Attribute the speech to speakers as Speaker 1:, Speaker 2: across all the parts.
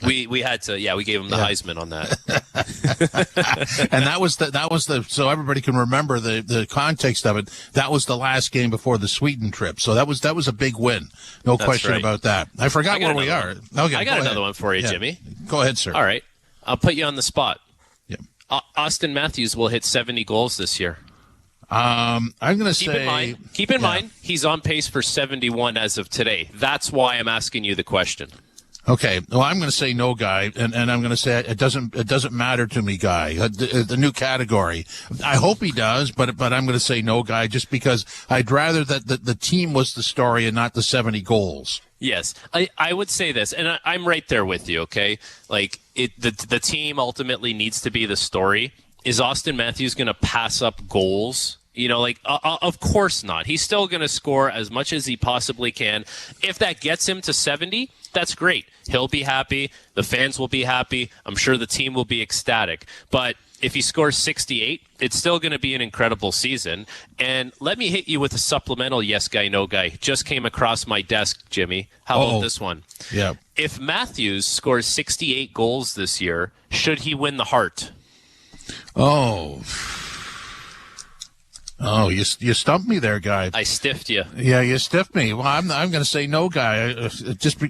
Speaker 1: We had to, we gave him the Heisman on that.
Speaker 2: And that was the so everybody can remember the context of it. That was the last game before the Sweden trip. So that was a big win. No question about that. I forgot where we are. Okay,
Speaker 1: I got another one for you, Jimmy.
Speaker 2: Go ahead, sir.
Speaker 1: All right. I'll put you on the spot.
Speaker 2: Yeah.
Speaker 1: Austin Matthews will hit 70 goals this year.
Speaker 2: I'm going to say...
Speaker 1: Keep in mind, he's on pace for 71 as of today. That's why I'm asking you the question.
Speaker 2: Okay. Well, I'm going to say no, Guy, and I'm going to say it doesn't matter to me, Guy. The new category. I hope he does, but I'm going to say no, Guy, just because I'd rather that the team was the story and not the 70 goals.
Speaker 1: Yes, I would say this, and I'm right there with you, okay? Like, the team ultimately needs to be the story. Is Austin Matthews going to pass up goals? You know, like, of course not. He's still going to score as much as he possibly can. If that gets him to 70, that's great. He'll be happy. The fans will be happy. I'm sure the team will be ecstatic. But if he scores 68, it's still going to be an incredible season. And let me hit you with a supplemental yes guy, no guy. Just came across my desk, Jimmy. How about this one?
Speaker 2: Yeah.
Speaker 1: If Matthews scores 68 goals this year, should he win the Hart?
Speaker 2: Oh, you stumped me there, Guy.
Speaker 1: I stiffed you.
Speaker 2: Yeah, you stiffed me. Well, I'm going to say no, Guy.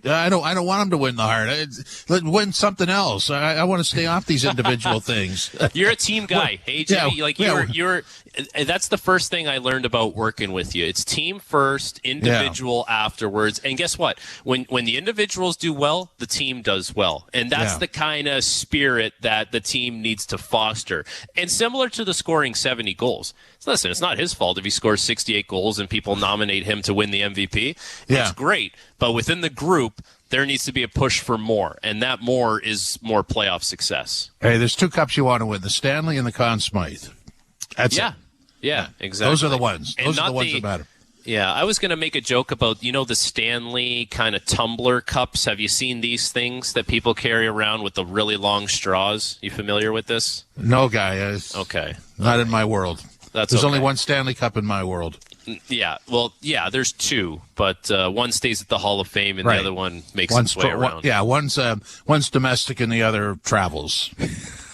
Speaker 2: I don't want him to win the Hart. Let win something else. I want to stay off these individual things.
Speaker 1: You're a team guy. Hey, Jimmy, you're that's the first thing I learned about working with you. It's team first, individual afterwards. And guess what? When the individuals do well, the team does well. And that's the kind of spirit that the team needs to foster. And similar to the scoring 70 goals. Listen, it's not his fault if he scores 68 goals and people nominate him to win the MVP. It's great. But within the group, there needs to be a push for more. And that more is more playoff success.
Speaker 2: Hey, there's two cups you want to win, the Stanley and the Conn Smythe. That's it.
Speaker 1: Yeah, exactly.
Speaker 2: Those are the ones. Those are the ones that matter.
Speaker 1: Yeah, I was going to make a joke about, the Stanley kind of tumbler cups. Have you seen these things that people carry around with the really long straws? You familiar with this?
Speaker 2: No, Guy.
Speaker 1: Okay.
Speaker 2: Not in my world.
Speaker 1: There's
Speaker 2: only one Stanley Cup in my world.
Speaker 1: Yeah, well, there's two, but one stays at the Hall of Fame and the other one makes its way around.
Speaker 2: One's domestic and the other travels.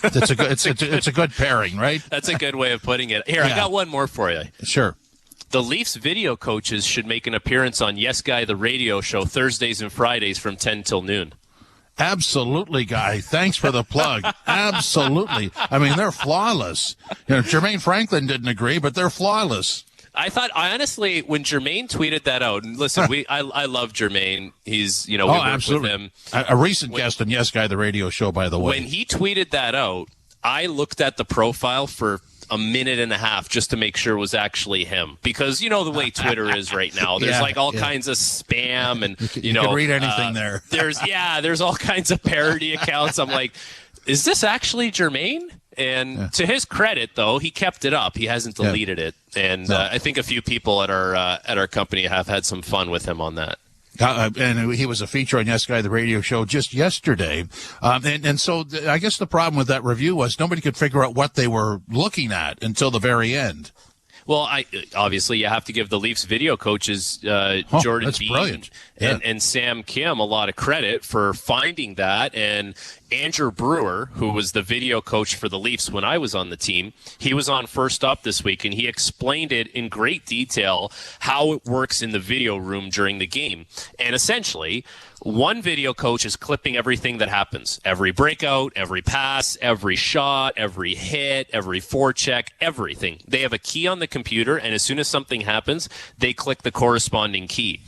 Speaker 2: It's a good pairing, right?
Speaker 1: That's a good way of putting it. Here, I got one more for you.
Speaker 2: Sure.
Speaker 1: The Leafs video coaches should make an appearance on Yes Guy, the radio show, Thursdays and Fridays from 10 till noon.
Speaker 2: Absolutely, Guy. Thanks for the plug. Absolutely. I mean, they're flawless. Jermaine Franklin didn't agree, but they're flawless.
Speaker 1: I thought, honestly, when Jermaine tweeted that out, and listen, I love Jermaine. He's, we worked with him.
Speaker 2: A recent guest on Yes Guy, the radio show, by the way.
Speaker 1: When he tweeted that out, I looked at the profile for a minute and a half just to make sure it was actually him, because the way Twitter is right now, there's all kinds of spam, and
Speaker 2: you can read anything there.
Speaker 1: There's all kinds of parody accounts. I'm like, is this actually Jermaine? And to his credit, though, he kept it up. He hasn't deleted it, and I think a few people at our company have had some fun with him on that.
Speaker 2: And he was a feature on Yes Guy, the radio show, just yesterday. And so I guess the problem with that review was nobody could figure out what they were looking at until the very end.
Speaker 1: Well, obviously you have to give the Leafs video coaches Jordan Bean and Sam Kim a lot of credit for finding that. And Andrew Brewer, who was the video coach for the Leafs when I was on the team, he was on First Up this week, and he explained it in great detail how it works in the video room during the game. And essentially, one video coach is clipping everything that happens. Every breakout, every pass, every shot, every hit, every forecheck, everything. They have a key on the computer, and as soon as something happens, they click the corresponding key.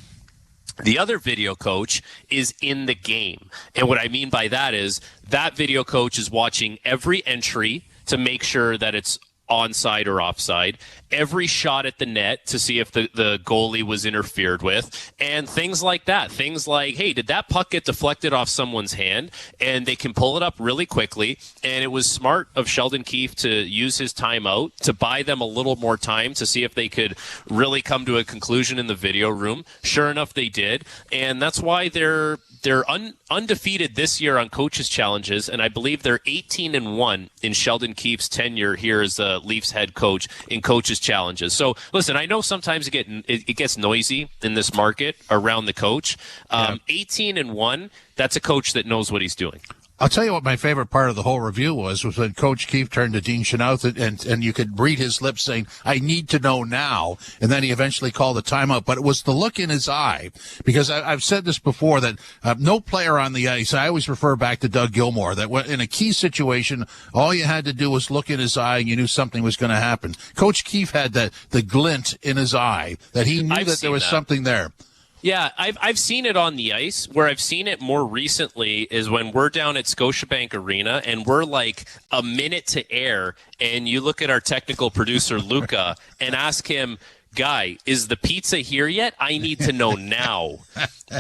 Speaker 1: The other video coach is in the game. And what I mean by that is that video coach is watching every entry to make sure that it's onside or offside, every shot at the net to see if the goalie was interfered with, and things like that. Things like, hey, did that puck get deflected off someone's hand? And they can pull it up really quickly. And it was smart of Sheldon Keefe to use his timeout to buy them a little more time to see if they could really come to a conclusion in the video room. Sure enough, they did. And that's why they're They're undefeated this year on coaches' challenges, and I believe they're 18-1 in Sheldon Keefe's tenure here as the Leafs head coach in coaches' challenges. So, listen, I know sometimes it gets noisy in this market around the coach. 18-1, that's a coach that knows what he's doing.
Speaker 2: I'll tell you what my favorite part of the whole review was when Coach Keefe turned to Dean Chenault and you could read his lips saying, I need to know now. And then he eventually called a timeout. But it was the look in his eye, because I've said this before, that no player on the ice, I always refer back to Doug Gilmour, that in a key situation, all you had to do was look in his eye and you knew something was going to happen. Coach Keefe had the glint in his eye, that he knew that there was something there.
Speaker 1: Yeah, I've seen it on the ice. Where I've seen it more recently is when we're down at Scotiabank Arena and we're like a minute to air, and you look at our technical producer, Luca, and ask him, Guy, is the pizza here yet? I need to know now.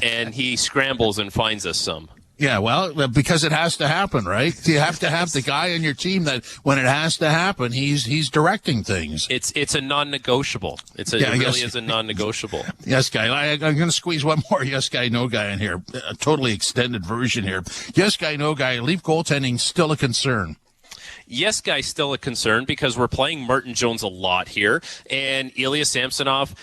Speaker 1: And he scrambles and finds us some.
Speaker 2: Yeah, well, because it has to happen, right? You have to have the guy on your team that when it has to happen, he's directing things.
Speaker 1: It's a non-negotiable. It really is a non-negotiable.
Speaker 2: Yes, Guy. I'm going to squeeze one more Yes Guy, No Guy in here. A totally extended version here. Yes Guy, No Guy. Leaf goaltending still a concern.
Speaker 1: Yes, Guy, still a concern because we're playing Martin Jones a lot here, and Ilya Samsonov,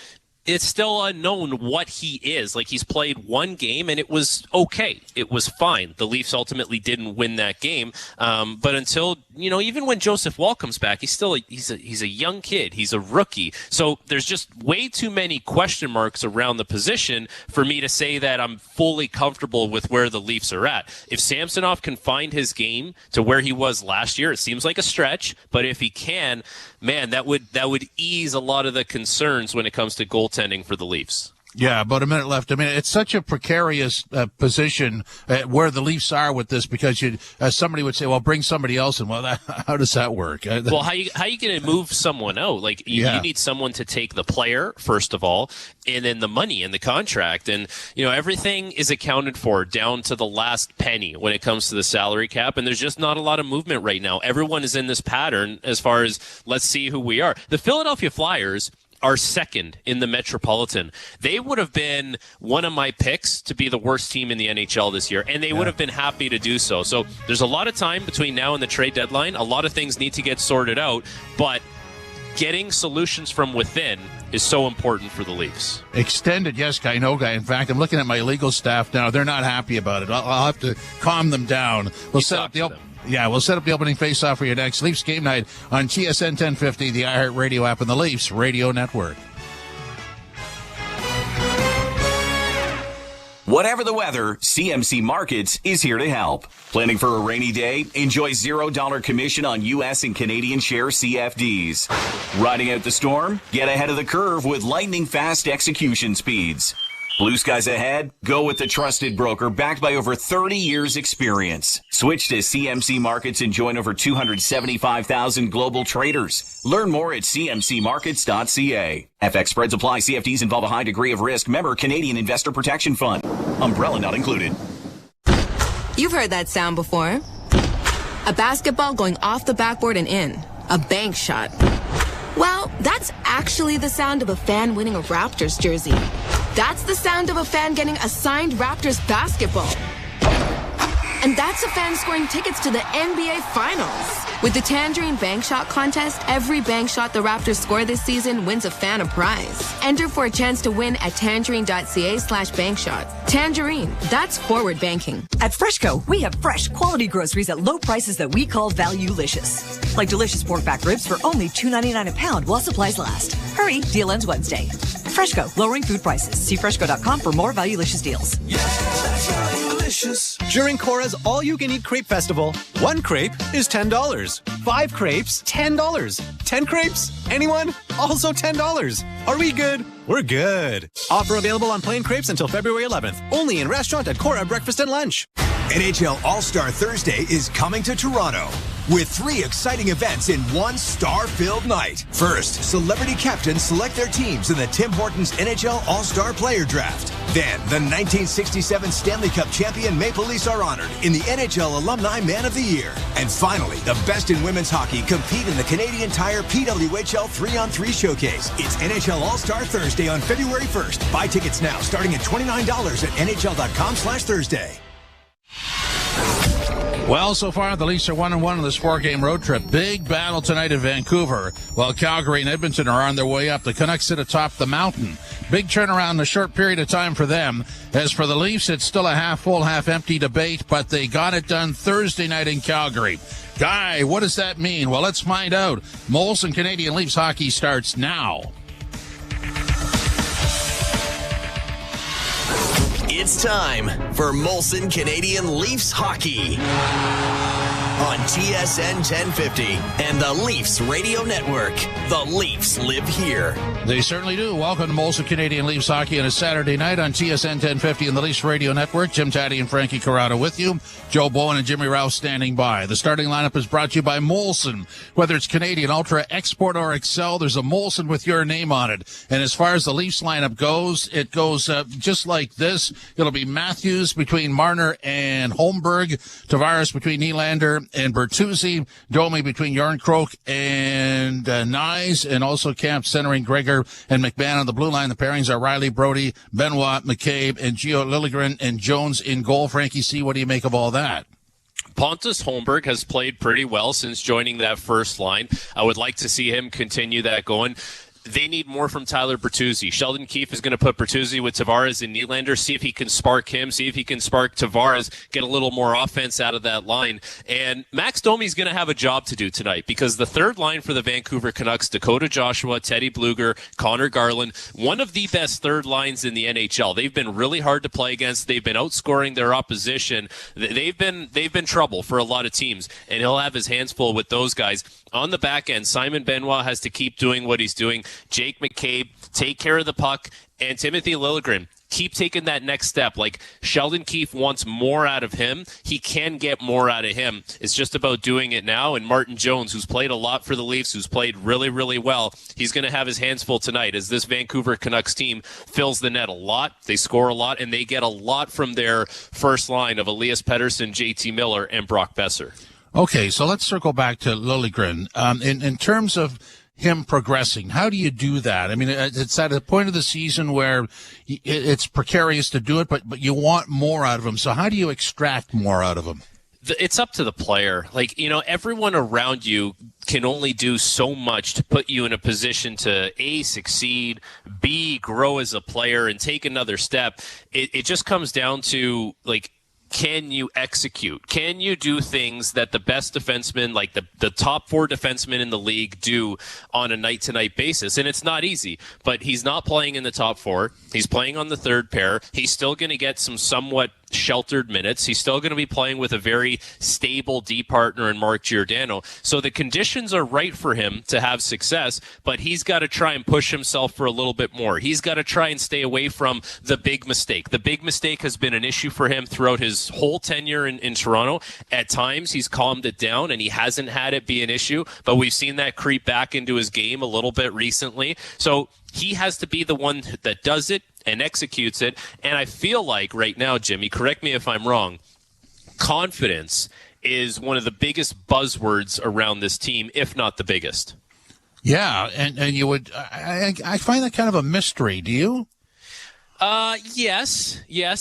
Speaker 1: it's still unknown what he is. Like, he's played one game and it was okay. It was fine. The Leafs ultimately didn't win that game. But until, even when Joseph Woll comes back, he's a young kid. He's a rookie. So there's just way too many question marks around the position for me to say that I'm fully comfortable with where the Leafs are at. If Samsonov can find his game to where he was last year, it seems like a stretch, but if he can, man, that would ease a lot of the concerns when it comes to goaltending for the Leafs.
Speaker 2: Yeah, about a minute left. I mean, it's such a precarious position where the Leafs are with this, because somebody would say, well, bring somebody else in. Well, how does that work?
Speaker 1: Well, how you going to move someone out? Like, you need someone to take the player, first of all, and then the money and the contract. And, everything is accounted for down to the last penny when it comes to the salary cap. And there's just not a lot of movement right now. Everyone is in this pattern as far as let's see who we are. The Philadelphia Flyers are second in the Metropolitan. They would have been one of my picks to be the worst team in the NHL this year, and they would have been happy to do so. So there's a lot of time between now and the trade deadline. A lot of things need to get sorted out, but getting solutions from within is so important for the Leafs.
Speaker 2: Extended Yes Guy, No Guy. In fact, I'm looking at my legal staff now. They're not happy about it. I'll have to calm them down. We'll set up the opening face-off for your next Leafs game night on TSN 1050, the iHeartRadio app, and the Leafs Radio Network.
Speaker 3: Whatever the weather, CMC Markets is here to help. Planning for a rainy day? Enjoy $0 commission on U.S. and Canadian share CFDs. Riding out the storm? Get ahead of the curve with lightning-fast execution speeds. Blue skies ahead? Go with the trusted broker backed by over 30 years experience. Switch to CMC Markets and join over 275,000 global traders. Learn more at cmcmarkets.ca. FX spreads apply. CFDs involve a high degree of risk. Member Canadian Investor Protection Fund. Umbrella not included.
Speaker 4: You've heard that sound before. A basketball going off the backboard and in. A bank shot. Well, that's actually the sound of a fan winning a Raptors jersey. That's the sound of a fan getting a signed Raptors basketball. And that's a fan scoring tickets to the NBA Finals. With the Tangerine Bank Shot contest, every bank shot the Raptors score this season wins a fan a prize. Enter for a chance to win at tangerine.ca/bankshot. Tangerine, that's forward banking.
Speaker 5: At Freshco, we have fresh, quality groceries at low prices that we call Value-licious. Like delicious pork back ribs for only $2.99 a pound while supplies last. Hurry, deal ends Wednesday. Freshco, lowering food prices. See freshco.com for more Value-licious deals.
Speaker 6: Yeah, that's Value-licious. During Cora's All-You-Can-Eat Crepe Festival, 1 crepe is $10. 5 crepes, $10. 10 crepes? Anyone? Also $10. Are we good? We're good. Offer available on plain crepes until February 11th. Only in restaurant at Cora Breakfast and Lunch.
Speaker 7: NHL All-Star Thursday is coming to Toronto with 3 exciting events in one star-filled night. First, celebrity captains select their teams in the Tim Hortons NHL All-Star Player Draft. Then, the 1967 Stanley Cup champion Maple Leafs are honored in the NHL Alumni Man of the Year. And finally, the best in women's hockey compete in the Canadian Tire PWHL 3-on-3 Showcase. It's NHL All-Star Thursday on February 1st. Buy tickets now starting at $29 at NHL.com/Thursday.
Speaker 2: Well, so far, the Leafs are 1-1 on this 4-game road trip. Big battle tonight in Vancouver, while Calgary and Edmonton are on their way up. The Canucks sit atop the mountain. Big turnaround in a short period of time for them. As for the Leafs, it's still a half-full, half-empty debate, but they got it done Thursday night in Calgary. Guy, what does that mean? Well, let's find out. Molson Canadian Leafs hockey starts now.
Speaker 8: It's time for Molson Canadian Leafs hockey on TSN 1050 and the Leafs Radio Network. The Leafs live here.
Speaker 2: They certainly do. Welcome to Molson Canadian Leafs hockey on a Saturday night on TSN 1050 and the Leafs Radio Network. Jim Taddy and Frankie Corrado with you. Joe Bowen and Jimmy Rouse standing by. The starting lineup is brought to you by Molson. Whether it's Canadian Ultra, Export, or Excel, there's a Molson with your name on it. And as far as the Leafs lineup goes, it goes just like this. It'll be Matthews between Marner and Holmberg, Tavares between Nylander and Bertuzzi, Domi between Järnkrok and Nyes, and also Camp centering Gregor and McMahon on the blue line. The pairings are Riley, Brody, Benoit, McCabe, and Gio Liljegren and Jones in goal. Frankie C., what do you make of all that?
Speaker 1: Pontus Holmberg has played pretty well since joining that first line. I would like to see him continue that going. They need more from Tyler Bertuzzi. Sheldon Keefe is going to put Bertuzzi with Tavares and Nylander, see if he can spark him, see if he can spark Tavares, get a little more offense out of that line. And Max Domi's going to have a job to do tonight because the third line for the Vancouver Canucks, Dakota Joshua, Teddy Bluger, Connor Garland, one of the best third lines in the NHL. They've been really hard to play against. They've been outscoring their opposition. They've been trouble for a lot of teams, and he'll have his hands full with those guys. On the back end, Simon Benoit has to keep doing what he's doing. Jake McCabe, take care of the puck. And Timothy Liljegren, keep taking that next step. Like Sheldon Keefe wants more out of him. He can get more out of him. It's just about doing it now. And Martin Jones, who's played a lot for the Leafs, who's played really, really well, he's going to have his hands full tonight as this Vancouver Canucks team fills the net a lot. They score a lot, and they get a lot from their first line of Elias Pettersson, JT Miller, and Brock Besser.
Speaker 2: Okay, so let's circle back to Liljegren. In terms of him progressing, how do you do that? I mean, it's at a point of the season where it's precarious to do it, but you want more out of him. So how do you extract more out of him?
Speaker 1: It's up to the player. Like, everyone around you can only do so much to put you in a position to A, succeed, B, grow as a player, and take another step. It just comes down to, like, can you execute? Can you do things that the best defensemen, like the top 4 defensemen in the league, do on a night-to-night basis? And it's not easy, but he's not playing in the top 4. He's playing on the third pair. He's still going to get some somewhat sheltered minutes. He's still going to be playing with a very stable D partner in Mark Giordano. So the conditions are right for him to have success, but he's got to try and push himself for a little bit more. He's got to try and stay away from the big mistake. The big mistake has been an issue for him throughout his whole tenure in Toronto. At times, he's calmed it down, and he hasn't had it be an issue, but we've seen that creep back into his game a little bit recently. So he has to be the one that does it and executes it. And I feel like right now, Jimmy, correct me if I'm wrong, confidence is one of the biggest buzzwords around this team, if not the biggest.
Speaker 2: Yeah, and you would I find that kind of a mystery. Do you?
Speaker 1: Yes.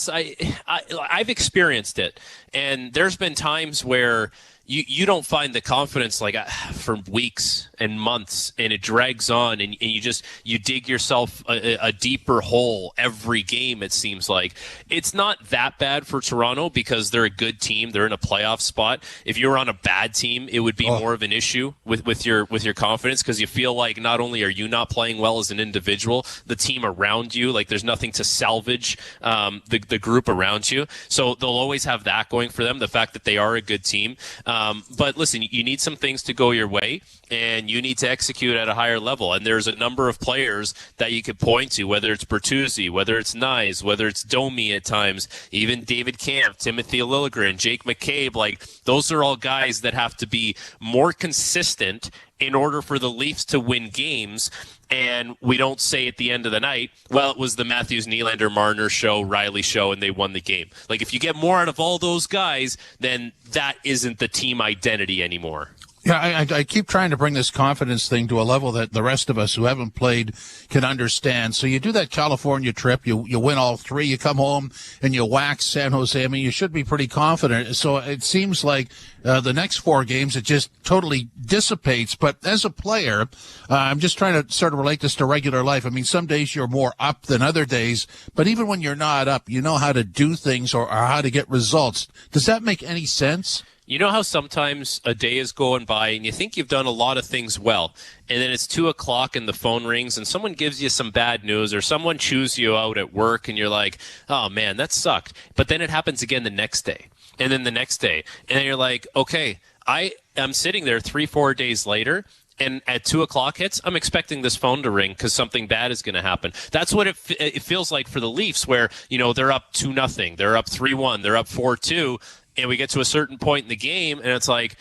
Speaker 1: I've experienced it, and there's been times where you don't find the confidence like for weeks and months, and it drags on, and you dig yourself a deeper hole every game. It seems like it's not that bad for Toronto because they're a good team. They're in a playoff spot. If you were on a bad team, it would be more of an issue with your confidence because you feel like not only are you not playing well as an individual, the team around you, like there's nothing to salvage the group around you. So they'll always have that going for them, the fact that they are a good team. But listen, you need some things to go your way, and you need to execute at a higher level. And there's a number of players that you could point to, whether it's Bertuzzi, whether it's Nyes, whether it's Domi at times, even David Kampf, Timothy Liljegren, Jake McCabe. Like, those are all guys that have to be more consistent in order for the Leafs to win games. And we don't say at the end of the night, well, it was the Matthews, Nylander, Marner show, Riley show, and they won the game. Like, if you get more out of all those guys, then that isn't the team identity anymore.
Speaker 2: Yeah, I keep trying to bring this confidence thing to a level that the rest of us who haven't played can understand. So you do that California trip, you win all three, you come home and you whack San Jose. I mean, you should be pretty confident. So it seems like the next four games, it just totally dissipates. But as a player, I'm just trying to sort of relate this to regular life. I mean, some days you're more up than other days, but even when you're not up, you know how to do things or how to get results. Does that make any sense?
Speaker 1: You know how sometimes a day is going by and you think you've done a lot of things well, and then it's 2:00 and the phone rings and someone gives you some bad news, or someone chews you out at work and you're like, oh man, that sucked. But then it happens again the next day, and then the next day, and then you're like, okay, I am sitting there 3-4 days later, and at 2:00 hits, I'm expecting this phone to ring because something bad is going to happen. That's what it feels like for the Leafs, where, you know, they're up 2-0, they're up 3-1, they're up 4-2. And we get to a certain point in the game, and it's like,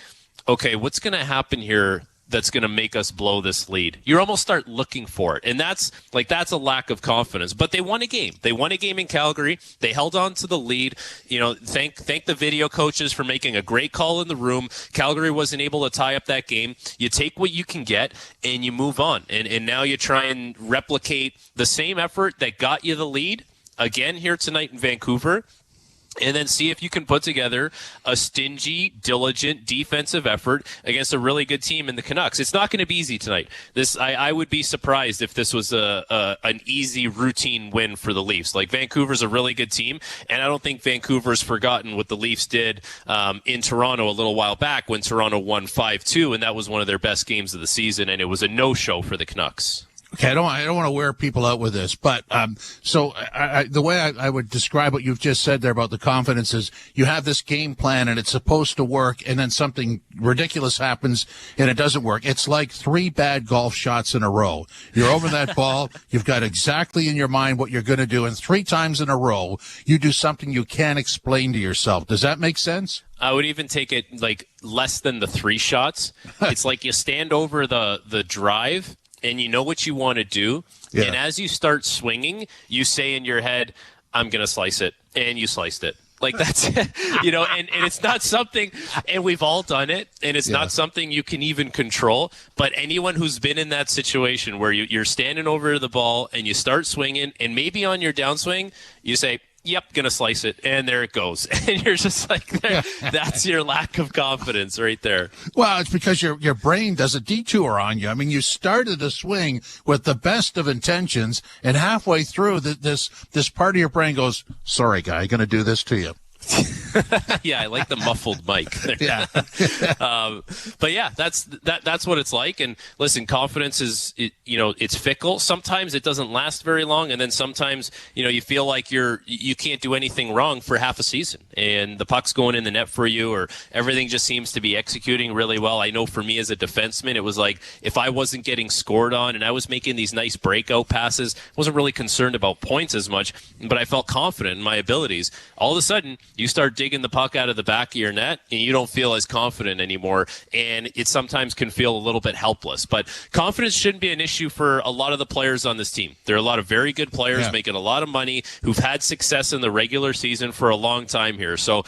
Speaker 1: okay, what's going to happen here that's going to make us blow this lead? You almost start looking for it, and that's a lack of confidence. But they won a game. They won a game in Calgary. They held on to the lead. You know, thank the video coaches for making a great call in the room. Calgary wasn't able to tie up that game. You take what you can get, and you move on. And now you try and replicate the same effort that got you the lead again here tonight in Vancouver. And then see if you can put together a stingy, diligent defensive effort against a really good team in the Canucks. It's not going to be easy tonight. I would be surprised if this was an easy routine win for the Leafs. Like, Vancouver's a really good team, and I don't think Vancouver's forgotten what the Leafs did in Toronto a little while back when Toronto won 5-2, and that was one of their best games of the season, and it was a no-show for the Canucks.
Speaker 2: Okay, I don't want to wear people out with this, but so the way I would describe what you've just said there about the confidence is you have this game plan and it's supposed to work, and then something ridiculous happens and it doesn't work. It's like 3 bad golf shots in a row. You're over that ball, you've got exactly in your mind what you're going to do, and 3 times in a row you do something you can't explain to yourself. Does that make sense?
Speaker 1: I would even take it like less than the 3 shots. It's like you stand over the drive, and you know what you want to do. Yeah. And as you start swinging, you say in your head, I'm going to slice it. And you sliced it. Like, that's, you know, and it's not something, and we've all done it, and it's not something you can even control. But anyone who's been in that situation where you're standing over the ball and you start swinging, and maybe on your downswing, you say, yep, gonna slice it, and there it goes. And you're just like, that's your lack of confidence right there.
Speaker 2: Well, it's because your brain does a detour on you. I mean, you started a swing with the best of intentions, and halfway through, this part of your brain goes, sorry, guy, gonna do this to you.
Speaker 1: Yeah, I like the muffled mic.
Speaker 2: Yeah.
Speaker 1: But yeah, that's what it's like. And listen, confidence is, it's fickle. Sometimes it doesn't last very long, and then sometimes, you feel like you can't do anything wrong for half a season, and the puck's going in the net for you, or everything just seems to be executing really well. I know for me as a defenseman, it was like if I wasn't getting scored on and I was making these nice breakout passes, I wasn't really concerned about points as much, but I felt confident in my abilities. All of a sudden, you start digging the puck out of the back of your net, and you don't feel as confident anymore, and it sometimes can feel a little bit helpless. But confidence shouldn't be an issue for a lot of the players on this team. There are a lot of very good players making a lot of money who've had success in the regular season for a long time here. So,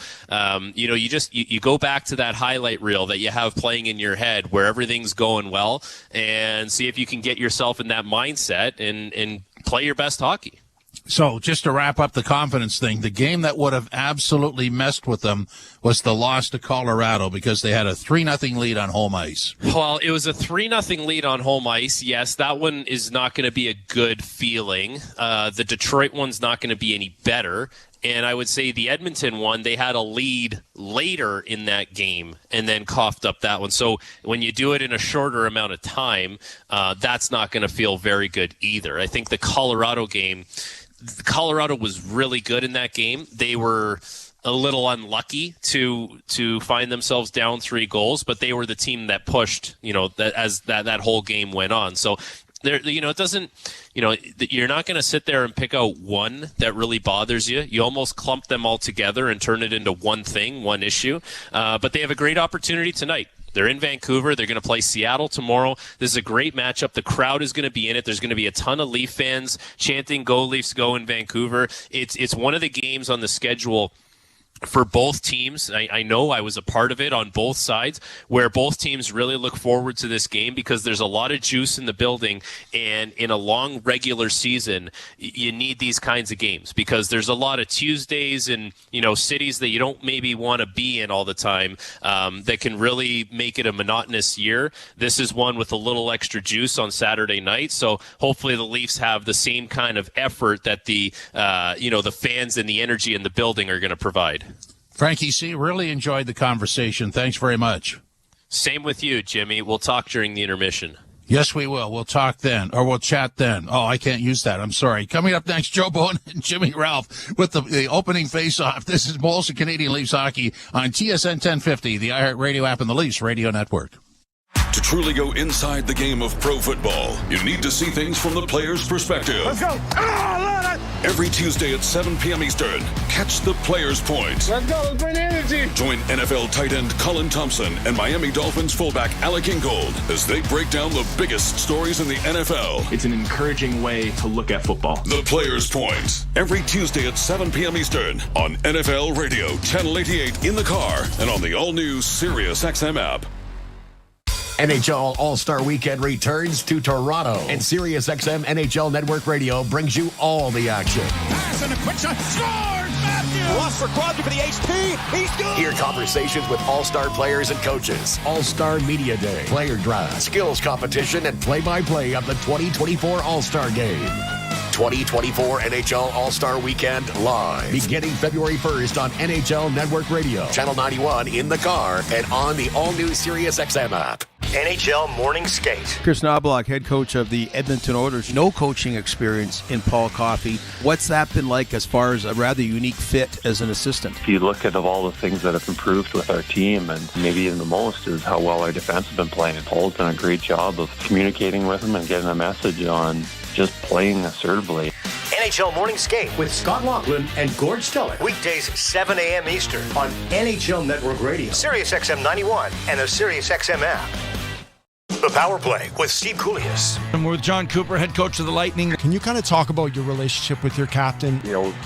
Speaker 1: you go back to that highlight reel that you have playing in your head where everything's going well, and see if you can get yourself in that mindset and play your best hockey.
Speaker 2: So just to wrap up the confidence thing, the game that would have absolutely messed with them was the loss to Colorado because they had a 3-0 lead on home ice.
Speaker 1: Well, it was a 3-0 lead on home ice. Yes, that one is not going to be a good feeling. The Detroit one's not going to be any better. And I would say the Edmonton one, they had a lead later in that game and then coughed up that one. So when you do it in a shorter amount of time, that's not going to feel very good either. I think the Colorado game, Colorado was really good in that game. They were a little unlucky to find themselves down 3 goals, but they were the team that pushed, that whole game went on. So there, it doesn't, you're not going to sit there and pick out one that really bothers you. You almost clump them all together and turn it into one thing, one issue. But they have a great opportunity tonight. They're in Vancouver. They're going to play Seattle tomorrow. This is a great matchup. The crowd is going to be in it. There's going to be a ton of Leaf fans chanting "Go Leafs, go" in Vancouver. It's one of the games on the schedule for both teams. I know I was a part of it on both sides, where both teams really look forward to this game because there's a lot of juice in the building, and in a long regular season, you need these kinds of games because there's a lot of Tuesdays in cities that you don't maybe want to be in all the time, that can really make it a monotonous year. This is one with a little extra juice on Saturday night, so hopefully the Leafs have the same kind of effort that the fans and the energy in the building are going to provide.
Speaker 2: Frankie C., really enjoyed the conversation. Thanks very much.
Speaker 1: Same with you, Jimmy. We'll talk during the intermission.
Speaker 2: Yes, we will. We'll talk then, or we'll chat then. Oh, I can't use that. I'm sorry. Coming up next, Joe Bowen and Jimmy Ralph with the opening face-off. This is Molson Canadian Leafs Hockey on TSN 1050, the iHeartRadio app, and the Leafs Radio Network.
Speaker 9: To truly go inside the game of pro football, you need to see things from the player's perspective.
Speaker 10: Let's go.
Speaker 9: Every Tuesday at 7 p.m. Eastern, catch the Player's Point.
Speaker 10: Let's go. Let's bring the energy.
Speaker 9: Join NFL tight end Colin Thompson and Miami Dolphins fullback Alec Ingold as they break down the biggest stories in the NFL.
Speaker 11: It's an encouraging way to look at football.
Speaker 9: The Player's Point. Every Tuesday at 7 p.m. Eastern on NFL Radio, Channel 88 in the car and on the all-new Sirius XM app.
Speaker 12: NHL All-Star Weekend returns to Toronto, and SiriusXM NHL Network Radio brings you all the action.
Speaker 10: Pass and a quick shot. Scores! Matthews! Lost for Crosby for the HP. He's good!
Speaker 12: Hear conversations with all-star players and coaches. All-Star Media Day, player draft, skills competition, and play-by-play of the 2024 All-Star Game. 2024 NHL All-Star Weekend live. Beginning February 1st on NHL Network Radio, Channel 91 in the car, and on the all-new SiriusXM app. NHL Morning Skate.
Speaker 13: Chris Knobloch, head coach of the Edmonton Oilers. No coaching experience in Paul Coffey. What's that been like as far as a rather unique fit as an assistant?
Speaker 14: If you look at all the things that have improved with our team, and maybe even the most is how well our defense has been playing. Paul's done a great job of communicating with them and getting a message on just playing assertively.
Speaker 12: NHL Morning Skate with Scott Laughlin and Gord Stellick. Weekdays 7 a.m. Eastern on NHL Network Radio, SiriusXM 91, and the SiriusXM app. The Power Play with Steve Koulias.
Speaker 15: I'm with John Cooper, head coach of the Lightning. Can you kind of talk about your relationship with your captain?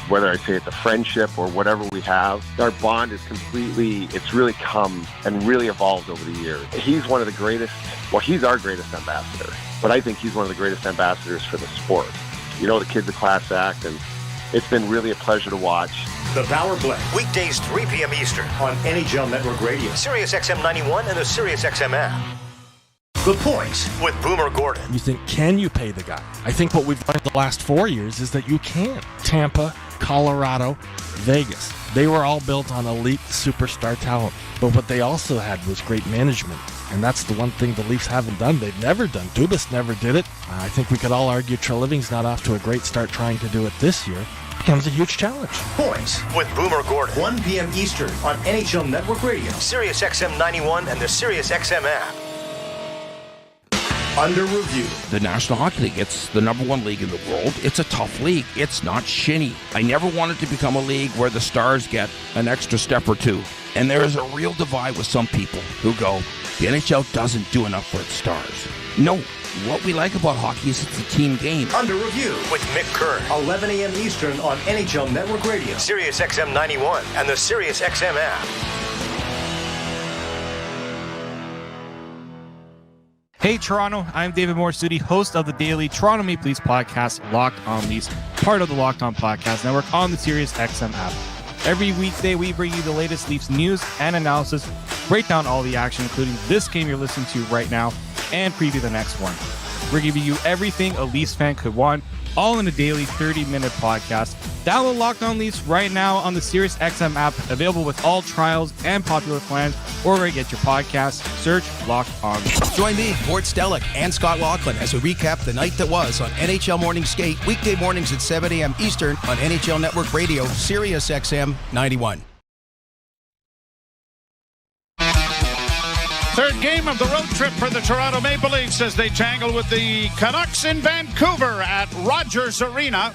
Speaker 16: Whether I say it's a friendship or whatever we have, our bond is it's really come and really evolved over the years. He's one of the greatest, he's our greatest ambassador, but I think he's one of the greatest ambassadors for the sport. The kid's a class act, and it's been really a pleasure to watch.
Speaker 12: The Power Play, weekdays 3 p.m. Eastern on NHL Network Radio, SiriusXM 91, and the SiriusXM app. The Point with Boomer Gordon.
Speaker 15: You think, can you pay the guy? I think what we've learned the last 4 years is that you can. Tampa, Colorado, Vegas. They were all built on elite superstar talent. But what they also had was great management. And that's the one thing the Leafs haven't done. They've never done. Dubas never did it. I think we could all argue Treliving's not off to a great start trying to do it this year. Becomes a huge challenge.
Speaker 12: Points with Boomer Gordon. 1 p.m. Eastern on NHL Network Radio, SiriusXM 91, and the SiriusXM app. Under review.
Speaker 17: The National Hockey League, it's the number one league in the world. It's a tough league. It's not shinny. I never wanted to become a league where the stars get an extra step or two. And there is a real divide with some people who go, the NHL doesn't do enough for its stars. No, what we like about hockey is it's a team game.
Speaker 12: Under review with Mick Kerr, 11 a.m. Eastern on NHL Network Radio, SiriusXM 91, and the SiriusXM app.
Speaker 18: Hey Toronto, I'm David Morsuti, host of the daily Toronto Maple Leafs podcast, Locked On Leafs, part of the Locked On Podcast Network on the SiriusXM app. Every weekday, we bring you the latest Leafs news and analysis, break down all the action, including this game you're listening to right now, and preview the next one. We're giving you everything a Leafs fan could want, all in a daily 30-minute podcast. Download Locked On Leafs right now on the SiriusXM app, available with all trials and popular plans, or where you get your podcasts. Search Locked On.
Speaker 19: Join me, Gord Stellick, and Scott Laughlin as we recap the night that was on NHL Morning Skate, weekday mornings at 7 a.m. Eastern on NHL Network Radio, SiriusXM 91.
Speaker 20: Third game of the road trip for the Toronto Maple Leafs as they tangle with the Canucks in Vancouver at Rogers Arena.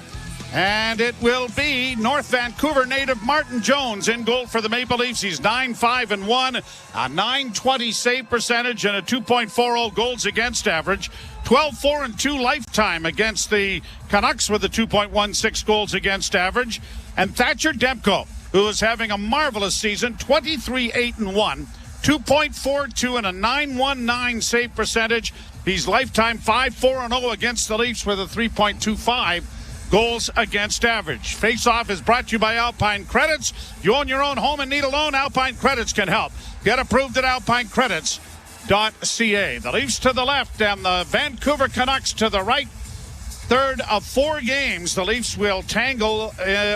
Speaker 20: And it will be North Vancouver native Martin Jones in goal for the Maple Leafs. He's 9-5-1, a .920 save percentage, and a 2.40 goals against average. 12-4-2 lifetime against the Canucks with a 2.16 goals against average. And Thatcher Demko, who is having a marvelous season, 23-8-1. 2.42 and a .919 save percentage. He's lifetime 5-4-0 against the Leafs with a 3.25 goals against average. Face-off is brought to you by Alpine Credits. You own your own home and need a loan? Alpine Credits can help. Get approved at alpinecredits.ca. The Leafs to the left and the Vancouver Canucks to the right. Third of 4 games, the Leafs will tangle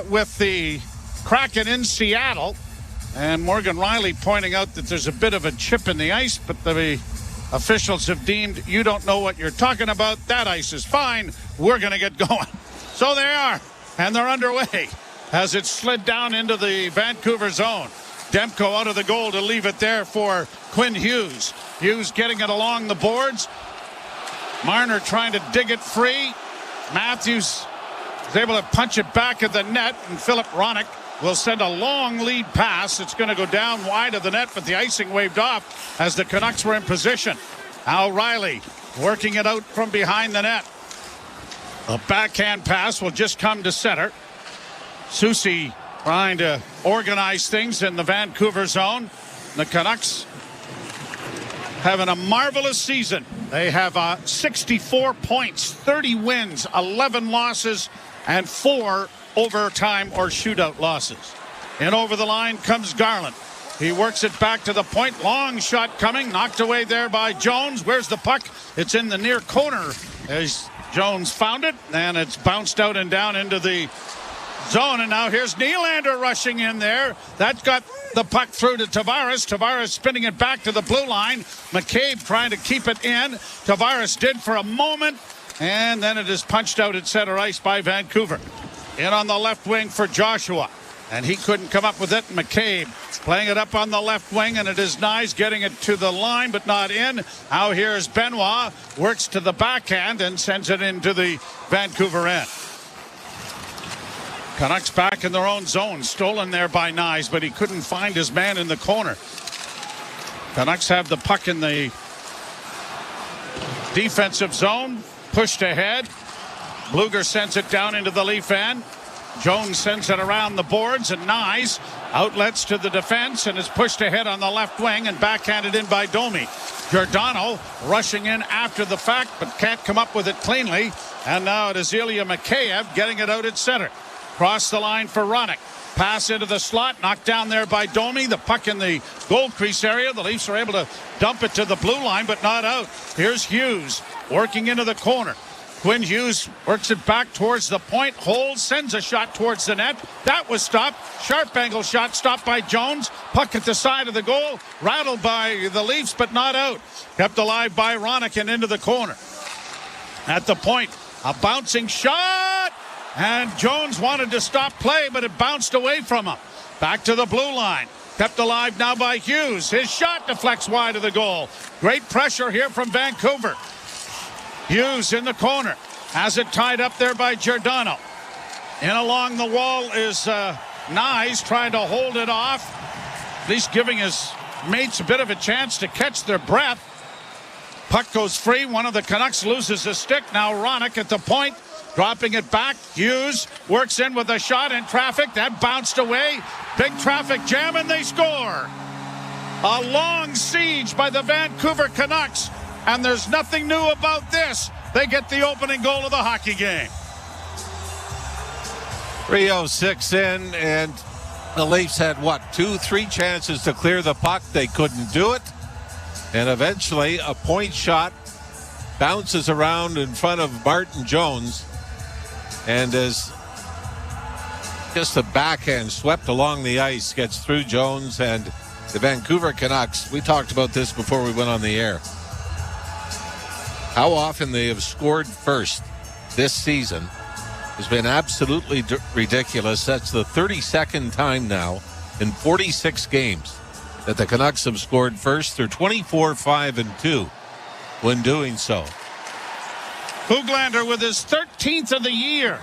Speaker 20: with the Kraken in Seattle. And Morgan Riley pointing out that there's a bit of a chip in the ice, but the officials have deemed you don't know what you're talking about. That ice is fine. We're going to get going. So they are, and they're underway as it slid down into the Vancouver zone. Demko out of the goal to leave it there for Quinn Hughes. Hughes getting it along the boards. Marner trying to dig it free. Matthews is able to punch it back at the net, and Philip Hronek will send a long lead pass. It's going to go down wide of the net, but the icing waved off as the Canucks were in position. Al Riley working it out from behind the net. A backhand pass will just come to center. Soucy trying to organize things in the Vancouver zone. The Canucks having a marvelous season. They have 64 points, 30 wins, 11 losses, and 4 overtime or shootout losses. And over the line comes Garland. He works it back to the point. Long shot coming. Knocked away there by Jones. Where's the puck? It's in the near corner as Jones found it. And it's bounced out and down into the zone. And now here's Nylander rushing in there. That got the puck through to Tavares. Tavares spinning it back to the blue line. McCabe trying to keep it in. Tavares did for a moment. And then it is punched out at center ice by Vancouver. In on the left wing for Joshua. And he couldn't come up with it. McCabe playing it up on the left wing, and it is Nyes getting it to the line, but not in. Now here's Benoit. Works to the backhand and sends it into the Vancouver end. Canucks back in their own zone. Stolen there by Nyes, but he couldn't find his man in the corner. Canucks have the puck in the defensive zone. Pushed ahead. Bluger sends it down into the Leaf end. Jones sends it around the boards, and Nyes outlets to the defense and is pushed ahead on the left wing and backhanded in by Domi. Giordano rushing in after the fact, but can't come up with it cleanly. And now it is Ilya Mikheyev getting it out at center. Cross the line for Hronek. Pass into the slot, knocked down there by Domi. The puck in the goal crease area. The Leafs are able to dump it to the blue line, but not out. Here's Hughes working into the corner. Quinn Hughes works it back towards the point, holds, sends a shot towards the net. That was stopped. Sharp angle shot stopped by Jones. Puck at the side of the goal, rattled by the Leafs, but not out. Kept alive by Hronek and into the corner. At the point, a bouncing shot, and Jones wanted to stop play, but it bounced away from him. Back to the blue line. Kept alive now by Hughes. His shot deflects wide of the goal. Great pressure here from Vancouver. Hughes in the corner. Has it tied up there by Giordano. In along the wall is Nyes trying to hold it off. At least giving his mates a bit of a chance to catch their breath. Puck goes free. One of the Canucks loses a stick. Now Hronek at the point. Dropping it back. Hughes works in with a shot in traffic. That bounced away. Big traffic jam, and they score. A long siege by the Vancouver Canucks. And there's nothing new about this. They get the opening goal of the hockey game.
Speaker 21: 3:06 in, and the Leafs had, 2-3 chances to clear the puck. They couldn't do it. And eventually, a point shot bounces around in front of Martin Jones. And as just a backhand swept along the ice, gets through Jones and the Vancouver Canucks. We talked about this before we went on the air. How often they have scored first this season has been absolutely ridiculous. That's the 32nd time now in 46 games that the Canucks have scored first. They're 24-5-2 when doing so.
Speaker 20: Höglander with his 13th of the year.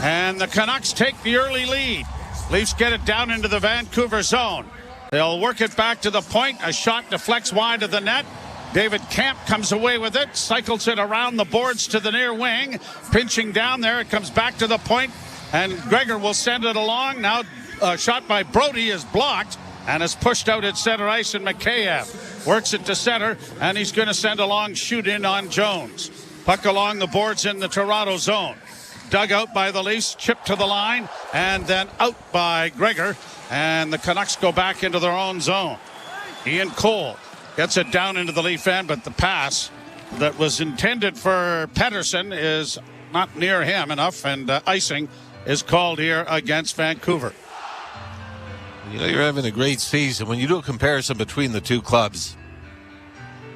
Speaker 20: And the Canucks take the early lead. Leafs get it down into the Vancouver zone. They'll work it back to the point. A shot deflects wide of the net. David Camp comes away with it, cycles it around the boards to the near wing, pinching down there. It comes back to the point, and Gregor will send it along. Now a shot by Brody is blocked and is pushed out at center ice, and Mikheyev works it to center, and he's going to send a long shoot in on Jones. Puck along the boards in the Toronto zone. Dug out by the Leafs, chipped to the line, and then out by Gregor, and the Canucks go back into their own zone. Ian Cole gets it down into the Leaf end, but the pass that was intended for Pettersson is not near him enough, and icing is called here against Vancouver.
Speaker 21: You know, you're having a great season. When you do a comparison between the two clubs,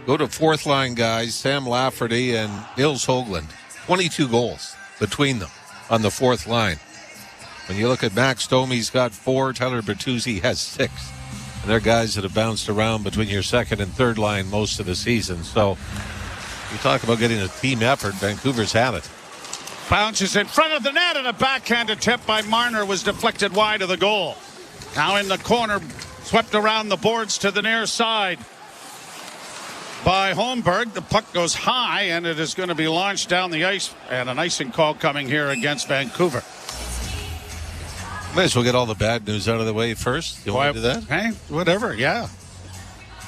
Speaker 21: go to fourth line guys, Sam Lafferty and Nils Höglander. 22 goals between them on the fourth line. When you look at Max Domi's got 4, Tyler Bertuzzi has 6. And they're guys that have bounced around between your second and third line most of the season. So you talk about getting a team effort, Vancouver's had it.
Speaker 20: Bounces in front of the net, and a backhanded tip by Marner was deflected wide of the goal. Now in the corner, swept around the boards to the near side by Holmberg. The puck goes high, and it is going to be launched down the ice, and an icing call coming here against Vancouver.
Speaker 21: Might as well get all the bad news out of the way first. You want to do that?
Speaker 20: Hey, whatever, yeah.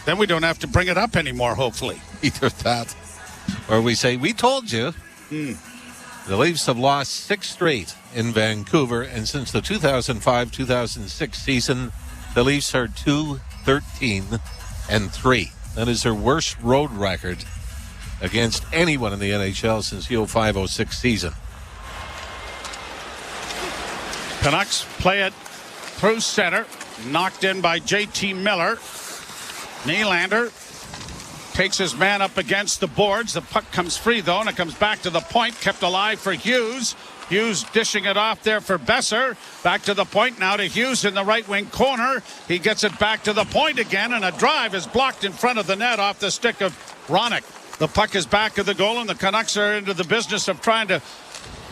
Speaker 20: Then we don't have to bring it up anymore, hopefully.
Speaker 21: Either that, or we say, we told you. The Leafs have lost 6 straight in Vancouver, and since the 2005-2006 season, the Leafs are 2-13-3. That is their worst road record against anyone in the NHL since the 05-06 season.
Speaker 20: Canucks play it through center. Knocked in by J.T. Miller. Nylander takes his man up against the boards. The puck comes free, though, and it comes back to the point. Kept alive for Hughes. Hughes dishing it off there for Besser. Back to the point now to Hughes in the right wing corner. He gets it back to the point again, and a drive is blocked in front of the net off the stick of Ronick. The puck is back of the goal, and the Canucks are into the business of trying to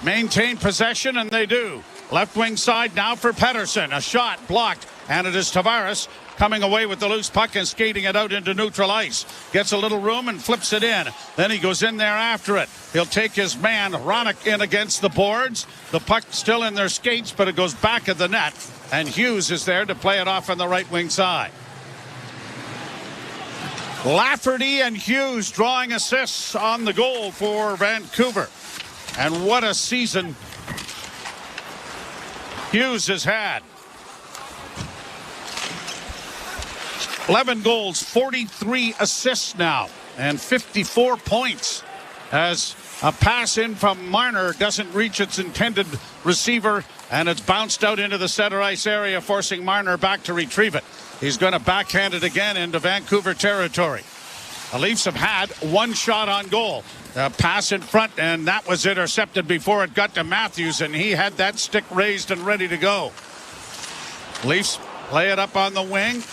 Speaker 20: maintain possession, and they do. Left wing side now for Pettersson. A shot blocked, and it is Tavares coming away with the loose puck and skating it out into neutral ice. Gets a little room and flips it in. Then he goes in there after it. He'll take his man, Ronick, in against the boards. The puck still in their skates, but it goes back of the net. And Hughes is there to play it off on the right wing side. Lafferty and Hughes drawing assists on the goal for Vancouver. And what a season Hughes has had. 11 goals, 43 assists now, and 54 points as a pass in from Marner doesn't reach its intended receiver, and it's bounced out into the center ice area, forcing Marner back to retrieve it. He's going to backhand it again into Vancouver territory. The Leafs have had one shot on goal. A pass in front, and that was intercepted before it got to Matthews, and he had that stick raised and ready to go. Leafs play it up on the wing.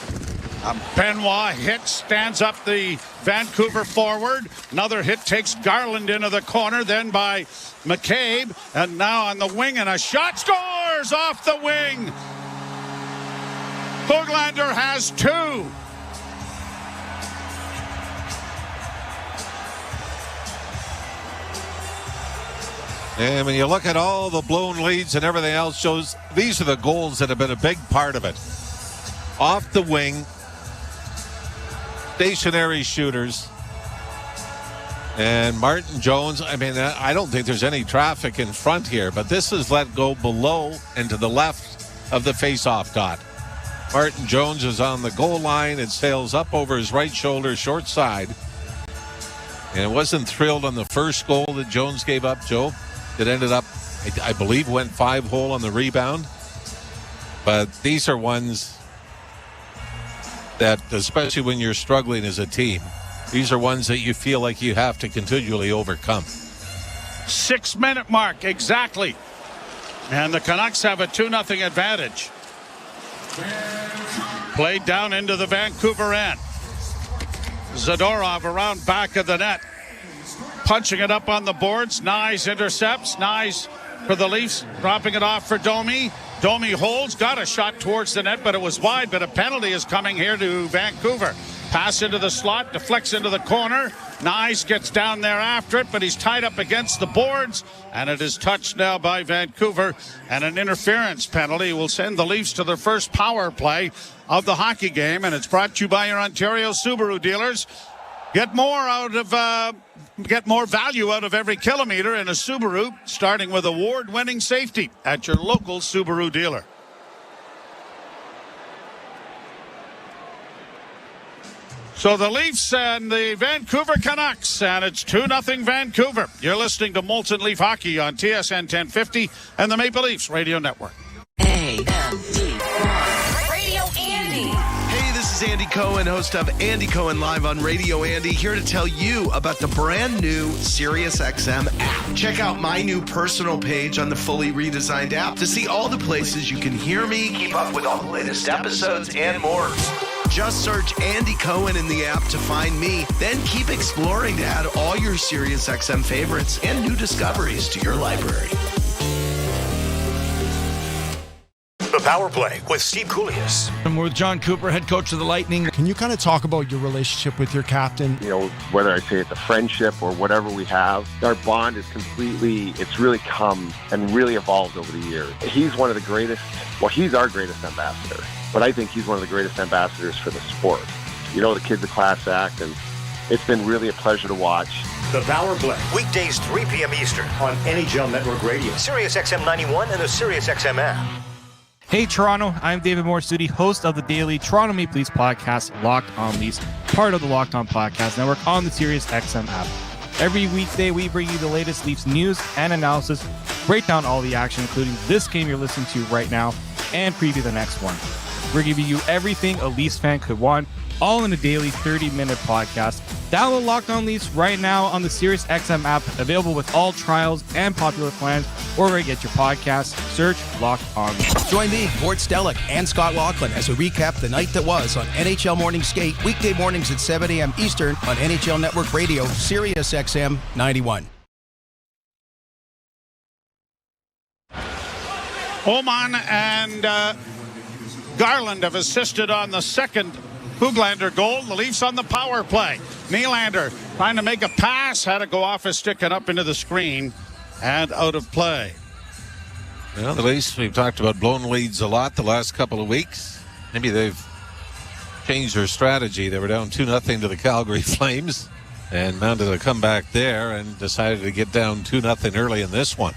Speaker 20: Benoit hit, stands up the Vancouver forward. Another hit takes Garland into the corner, then by McCabe, and now on the wing, and a shot scores off the wing. Höglander has 2.
Speaker 21: And when you look at all the blown leads and everything else, shows these are the goals that have been a big part of it. Off the wing, stationary shooters. And Martin Jones, I mean, I don't think there's any traffic in front here, but this is let go below and to the left of the face-off dot. Martin Jones is on the goal line. It sails up over his right shoulder, short side. And it wasn't thrilled on the first goal that Jones gave up, Joe. It ended up, I believe, went 5-hole on the rebound. But these are ones that, especially when you're struggling as a team, these are ones that you feel like you have to continually overcome.
Speaker 20: 6-minute mark, exactly. And the Canucks have a 2-0 advantage. Played down into the Vancouver end. Zadorov around back of the net. Punching it up on the boards. Nyes intercepts. Nyes for the Leafs. Dropping it off for Domi. Domi holds. Got a shot towards the net, but it was wide. But a penalty is coming here to Vancouver. Pass into the slot. Deflects into the corner. Nyes gets down there after it, but he's tied up against the boards. And it is touched now by Vancouver. And an interference penalty will send the Leafs to their first power play of the hockey game. And it's brought to you by your Ontario Subaru dealers. Get more value out of every kilometer in a Subaru, starting with award-winning safety at your local Subaru dealer. So the Leafs and the Vancouver Canucks, and it's 2-0 Vancouver. You're listening to Molson Leaf Hockey on TSN 1050 and the Maple Leafs Radio Network.
Speaker 3: Radio Andy. Hey, this is Andy Cohen, host of Andy Cohen Live on Radio Andy, here to tell you about the brand new SiriusXM app. Check out my new personal page on the fully redesigned app to see all the places you can hear me, keep up with all the latest episodes, and more. Just search Andy Cohen in the app to find me, then keep exploring to add all your SiriusXM favorites and new discoveries to your library.
Speaker 7: The Power Play with Steve Koulias.
Speaker 22: And we're with John Cooper, head coach of the Lightning. Can you kind of talk about your relationship with your captain?
Speaker 16: You know, whether I say it's a friendship or whatever we have, our bond is it's really come and really evolved over the years. He's one of the greatest, he's our greatest ambassador, but I think he's one of the greatest ambassadors for the sport. You know, the kid's a class act, and it's been really a pleasure to watch.
Speaker 7: The Power Play, weekdays 3 p.m. Eastern on NHL Network Radio, SiriusXM 91, and the SiriusXM app.
Speaker 18: Hey Toronto, I'm David Morsuti, host of the daily Toronto Maple Leafs podcast, Locked On Leafs, part of the Locked On Podcast Network on the SiriusXM app. Every weekday, we bring you the latest Leafs news and analysis, break down all the action, including this game you're listening to right now, and preview the next one. We're giving you everything a Leafs fan could want, all in a daily 30-minute podcast. Download Locked On Leafs right now on the SiriusXM app, available with all trials and popular plans, or where you get your podcasts. Search Locked On Leafs.
Speaker 19: Join me, Gord Stellick, and Scott Laughlin as we recap the night that was on NHL Morning Skate, weekday mornings at 7 a.m. Eastern on NHL Network Radio, SiriusXM 91.
Speaker 20: Oman and Garland have assisted on the second Höglander goal. The Leafs on the power play. Nylander trying to make a pass, had to go off his stick and up into the screen and out of play.
Speaker 21: Well, the Leafs, we've talked about blown leads a lot the last couple of weeks. Maybe they've changed their strategy. They were down 2-0 to the Calgary Flames and mounted a comeback there and decided to get down 2-0 early in this one.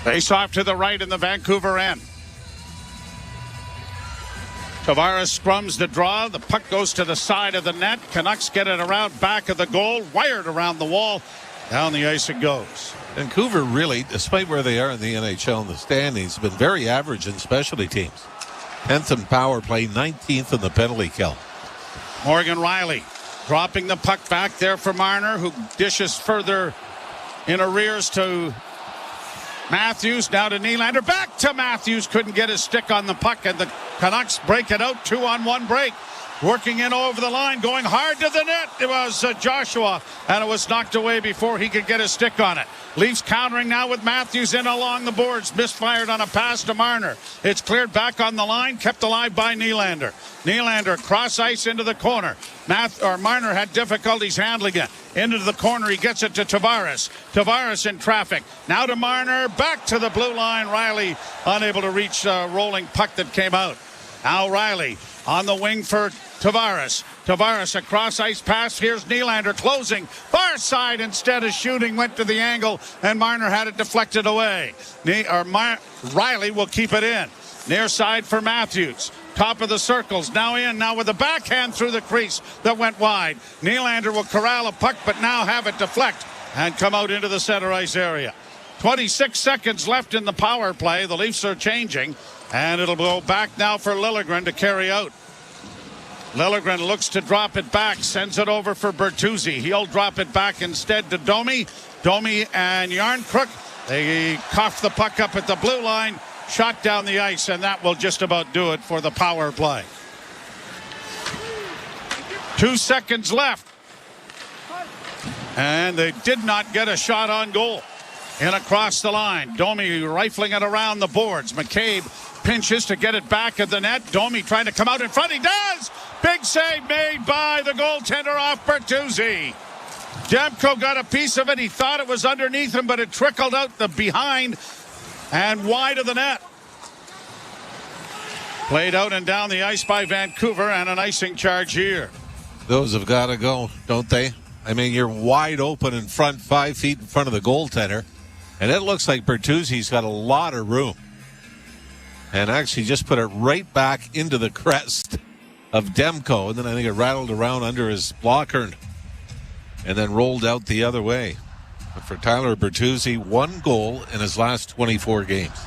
Speaker 20: Face off to the right in the Vancouver end. Tavares scrums the draw. The puck goes to the side of the net. Canucks get it around back of the goal. Wired around the wall. Down the ice it goes.
Speaker 21: Vancouver really, despite where they are in the NHL in the standings, have been very average in specialty teams. 10th in power play, 19th in the penalty kill.
Speaker 20: Morgan Rielly dropping the puck back there for Marner, who dishes further in arrears to Matthews. Now to Nylander. Back to Matthews. Couldn't get his stick on the puck, and the Canucks break it out. 2-on-1 break. Working in over the line, going hard to the net. It was Joshua, and it was knocked away before he could get his stick on it. Leafs countering now with Matthews in along the boards. Misfired on a pass to Marner. It's cleared back on the line, kept alive by Nylander. Nylander cross ice into the corner. Marner had difficulties handling it. Into the corner, he gets it to Tavares. Tavares in traffic. Now to Marner, back to the blue line. Rielly unable to reach a rolling puck that came out. Now Rielly on the wing for Tavares. Tavares, a cross-ice pass. Here's Nylander closing. Far side instead of shooting. Went to the angle, and Marner had it deflected away. Rielly will keep it in. Near side for Matthews. Top of the circles. Now in. Now with a backhand through the crease that went wide. Nylander will corral a puck, but now have it deflect and come out into the center ice area. 26 seconds left in the power play. The Leafs are changing, and it'll go back now for Liljegren to carry out. Liljegren looks to drop it back, sends it over for Bertuzzi. He'll drop it back instead to Domi. Domi and Yarncrook, they cough the puck up at the blue line. shot down the ice, and that will just about do it for the power play. 2 seconds left. And they did not get a shot on goal. In across the line. Domi rifling it around the boards. McCabe pinches to get it back at the net. Domi trying to come out in front. He does! Big save made by the goaltender off Bertuzzi. Demko got a piece of it. He thought it was underneath him, but it trickled out the behind and wide of the net. Played out and down the ice by Vancouver, and an icing charge here.
Speaker 21: Those have got to go, don't they? I mean, you're wide open in front, 5 feet in front of the goaltender. And it looks like Bertuzzi's got a lot of room. And actually just put it right back into the crest of Demko. And then I think it rattled around under his blocker and then rolled out the other way. But for Tyler Bertuzzi, 1 goal in his last 24 games.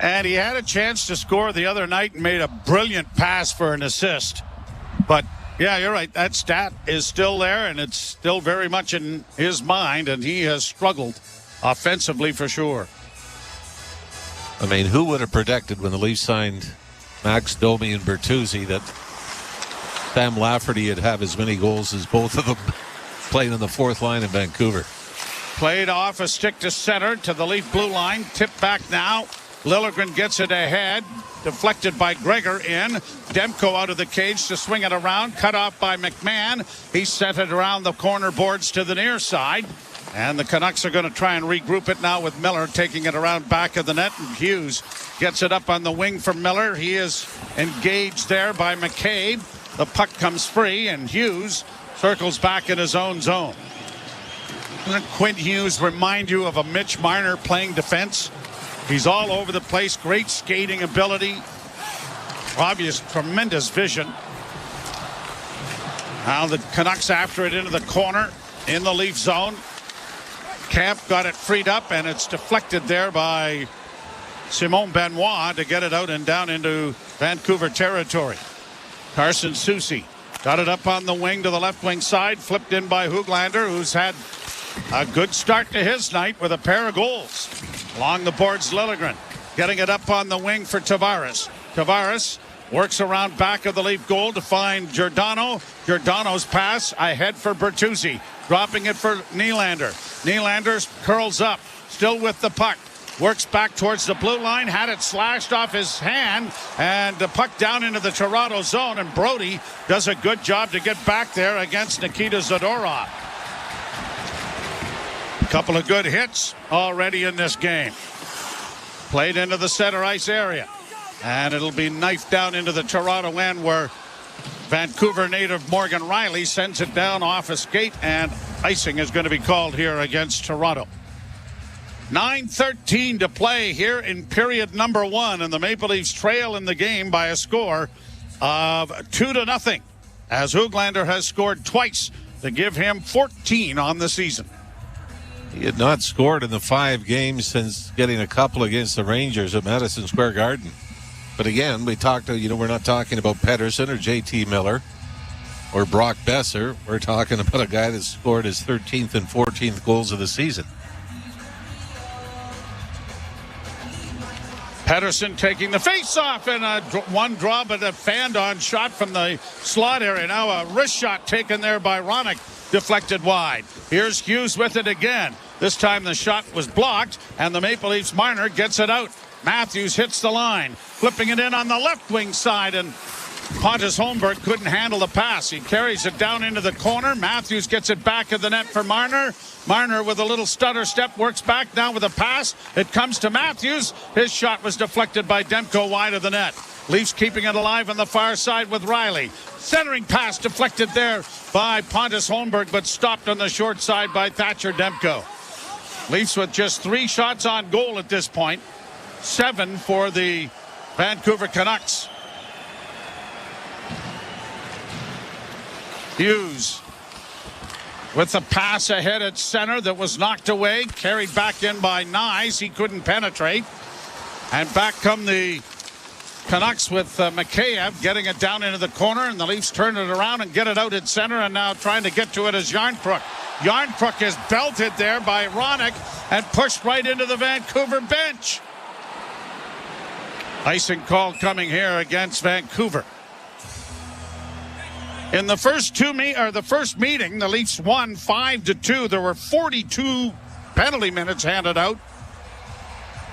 Speaker 20: And he had a chance to score the other night and made a brilliant pass for an assist. But, yeah, you're right. That stat is still there, and it's still very much in his mind, and he has struggled offensively for sure.
Speaker 21: I mean, who would have predicted when the Leafs signed Max Domi and Bertuzzi that Sam Lafferty would have as many goals as both of them playing on the 4th line in Vancouver?
Speaker 20: Played off a stick to center to the Leaf blue line. Tipped back now. Liljegren gets it ahead. Deflected by Gregor in. Demko out of the cage to swing it around. Cut off by McMahon. He sent it around the corner boards to the near side. And the Canucks are going to try and regroup it now with Miller taking it around back of the net. And Hughes gets it up on the wing for Miller. He is engaged there by McCabe. The puck comes free, and Hughes circles back in his own zone. Doesn't Quint Hughes remind you of a Mitch Marner playing defense? He's all over the place. Great skating ability. Obvious, tremendous vision. Now the Canucks after it into the corner in the Leaf zone. Camp got it freed up, and it's deflected there by Simon Benoit to get it out and down into Vancouver territory. Carson Soucy got it up on the wing to the left wing side, flipped in by Höglander, who's had a good start to his night with a pair of goals. Along the boards, Liljegren getting it up on the wing for Tavares. Tavares works around back of the Leaf goal to find Giordano. Giordano's pass ahead for Bertuzzi. Dropping it for Nylander. Nylander curls up, still with the puck. Works back towards the blue line, had it slashed off his hand, and the puck down into the Toronto zone, and Brody does a good job to get back there against Nikita Zadorov. A couple of good hits already in this game. Played into the center ice area, and it'll be knifed down into the Toronto end where Vancouver native Morgan Riley sends it down off a skate, and icing is going to be called here against Toronto. 9:13 to play here in period number 1, and the Maple Leafs trail in the game by a score of 2-0, as Höglander has scored twice to give him 14 on the season.
Speaker 21: He had not scored in the 5 games since getting a couple against the Rangers at Madison Square Garden. But again, we talked, we're not talking about Pettersson or JT Miller or Brock Besser. We're talking about a guy that scored his 13th and 14th goals of the season.
Speaker 20: Pettersson taking the face-off, and one draw, but a fanned-on shot from the slot area. Now a wrist shot taken there by Ronick, deflected wide. Here's Hughes with it again. This time the shot was blocked, and the Maple Leafs Marner gets it out. Matthews hits the line, flipping it in on the left wing side, and Pontus Holmberg couldn't handle the pass. He carries it down into the corner. Matthews gets it back of the net for Marner. Marner with a little stutter step works back now with a pass. It comes to Matthews. His shot was deflected by Demko wide of the net. Leafs keeping it alive on the far side with Riley. Centering pass deflected there by Pontus Holmberg, but stopped on the short side by Thatcher Demko. Leafs with just 3 shots on goal at this point. 7 for the Vancouver Canucks. Hughes with the pass ahead at center that was knocked away, carried back in by Nyes. He couldn't penetrate. And back come the Canucks with Mikheyev getting it down into the corner, and the Leafs turn it around and get it out at center, and now trying to get to it is Järnkrok. Järnkrok is belted there by Ronick and pushed right into the Vancouver bench. Icing call coming here against Vancouver. In the first meeting, the Leafs won 5-2. There were 42 penalty minutes handed out,